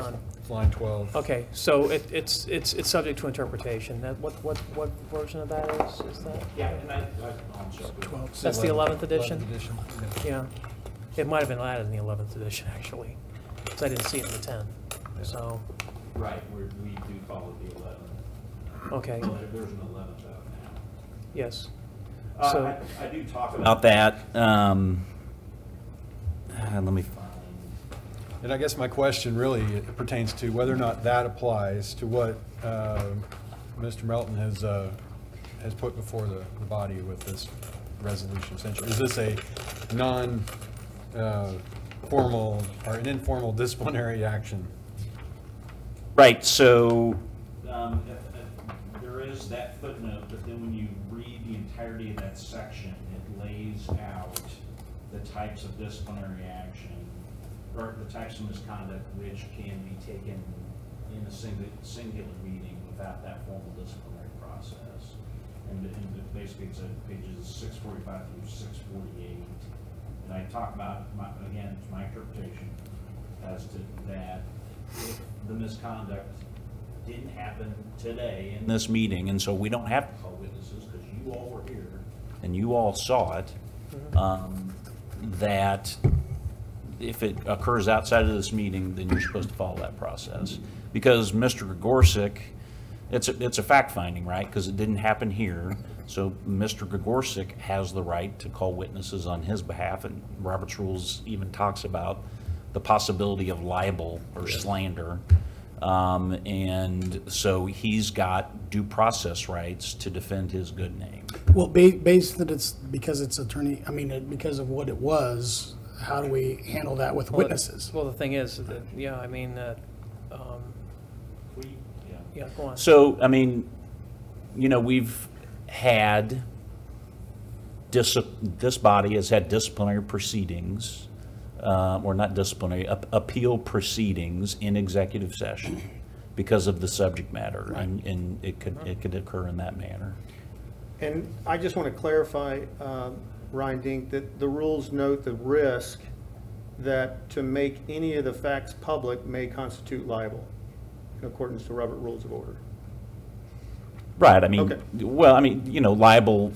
on. It's line 12. Okay, so it's subject to interpretation. That what version of that is that? Yeah, and I'm sorry. 12. That's the 11th edition. 11th edition. Yeah, it might have been added in the 11th edition actually, because I didn't see it in the 10th. So. Right, we do follow the 11th. Okay. There's an 11th out now. Yes. So I do talk about that. Let me find. And I guess my question really pertains to whether or not that applies to what Mr. Melton has put before the body with this resolution. Essentially, is this a formal or an informal disciplinary action? Right. So there is that footnote, but then when you read the entirety of that section, it lays out the types of disciplinary action or the types of misconduct which can be taken in a singular meeting without that formal disciplinary process. And basically it's at pages 645 through 648. And I talk about, again, it's my interpretation as to that if the misconduct didn't happen today in this meeting, and so we don't have to call witnesses because you all were here and you all saw it, that if it occurs outside of this meeting, then you're supposed to follow that process. Because Mr. Gregorczyk, it's a fact finding, right? Because it didn't happen here. So Mr. Gregorczyk has the right to call witnesses on his behalf, and Robert's Rules even talks about the possibility of libel or slander. And so he's got due process rights to defend his good name. Well, based that it's because it's because of what it was, how do we handle that with witnesses? Well, the thing is that, yeah, I mean, yeah, go on. So, I mean, you know, we've had, this body has had disciplinary proceedings, or not disciplinary, appeal proceedings in executive session because of the subject matter, right. and it could occur in that manner. And I just want to clarify, Ryan Dink, that the rules note the risk that to make any of the facts public may constitute libel in accordance to Robert Rules of Order. Right. I mean, okay. Well, I mean, you know, libel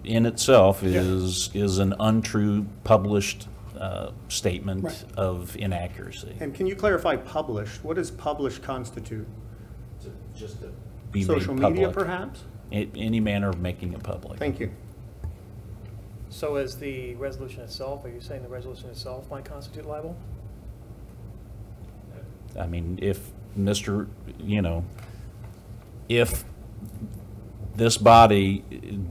in itself is an untrue published statement right. of inaccuracy. And can you clarify published? What does published constitute? Just to be social made media, public. perhaps? Any manner of making it public. Thank you. So as the resolution itself, are you saying the resolution itself might constitute libel? I mean, if if this body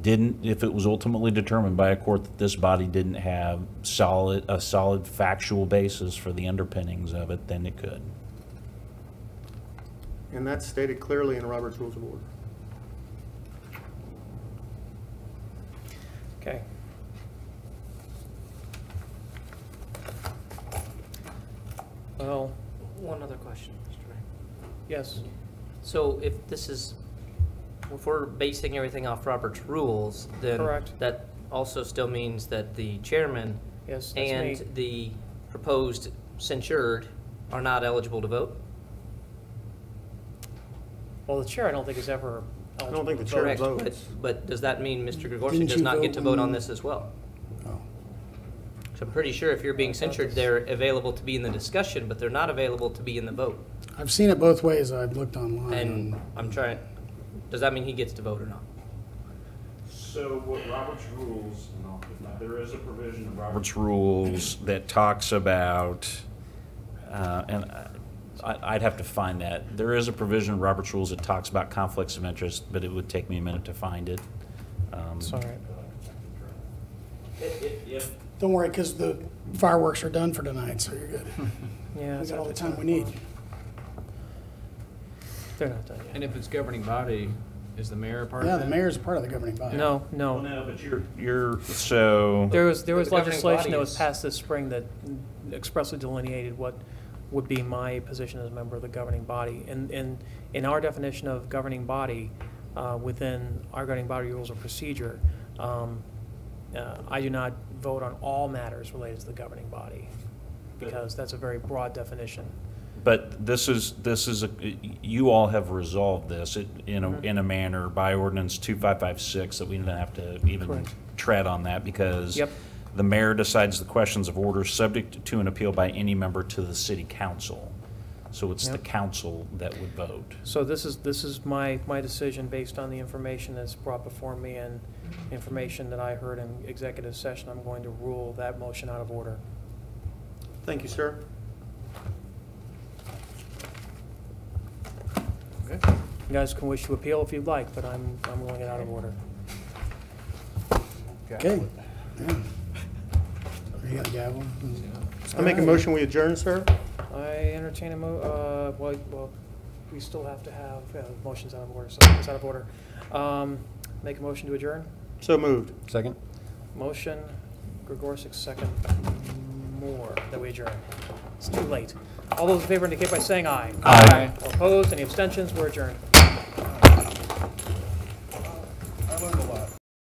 if it was ultimately determined by a court that this body didn't have a solid factual basis for the underpinnings of it, then it could. And that's stated clearly in Robert's Rules of Order. Okay. Well, one other question, Mr. Ray. Yes. So if we're basing everything off Robert's rules, then correct. That also still means that the chairman and the proposed censured are not eligible to vote? Well, the chair I don't think is ever eligible. I don't think the chair votes. But does that mean Mr. Gregorczyk does not get to vote on this as well? No. So I'm pretty sure if you're being censured, they're available to be in the discussion, but they're not available to be in the vote. I've seen it both ways. I've looked online. And I'm trying, does that mean he gets to vote or not? So what Robert's Rules, there is a provision of Robert's Rules that talks about, and I'd have to find that. There is a provision of Robert's Rules that talks about conflicts of interest, but it would take me a minute to find it. It's all right. Don't worry, because the fireworks are done for tonight, so you're good. Yeah, we got all the time we need. They're not done yet. And if it's governing body, is the mayor a part of Yeah, that? the mayor's a part of the governing body. No. Well, no, but you're so. There was the legislation that was passed this spring that expressly delineated what would be my position as a member of the governing body. And in our definition of governing body, within our governing body rules of procedure, I do not vote on all matters related to the governing body, because that's a very broad definition. But this is you all have resolved this in a manner by ordinance 2556 that we don't have to even tread on that, because the mayor decides the questions of order subject to an appeal by any member to the city council. So it's the council that would vote. So this is my decision based on the information that's brought before me and information that I heard in executive session. I'm going to rule that motion out of order. Thank you, sir. Okay. You guys can wish to appeal if you'd like, but I'm ruling it out of order. Okay. Yeah. You got a gavel? I make a motion we adjourn, sir. I entertain a well, we still have to have motions out of order, so it's out of order. Make a motion to adjourn. So moved. Second. Motion, Gregorczyk, second. More that we adjourn. It's too late. All those in favor indicate by saying aye. Aye. All opposed? Any abstentions? We're adjourned.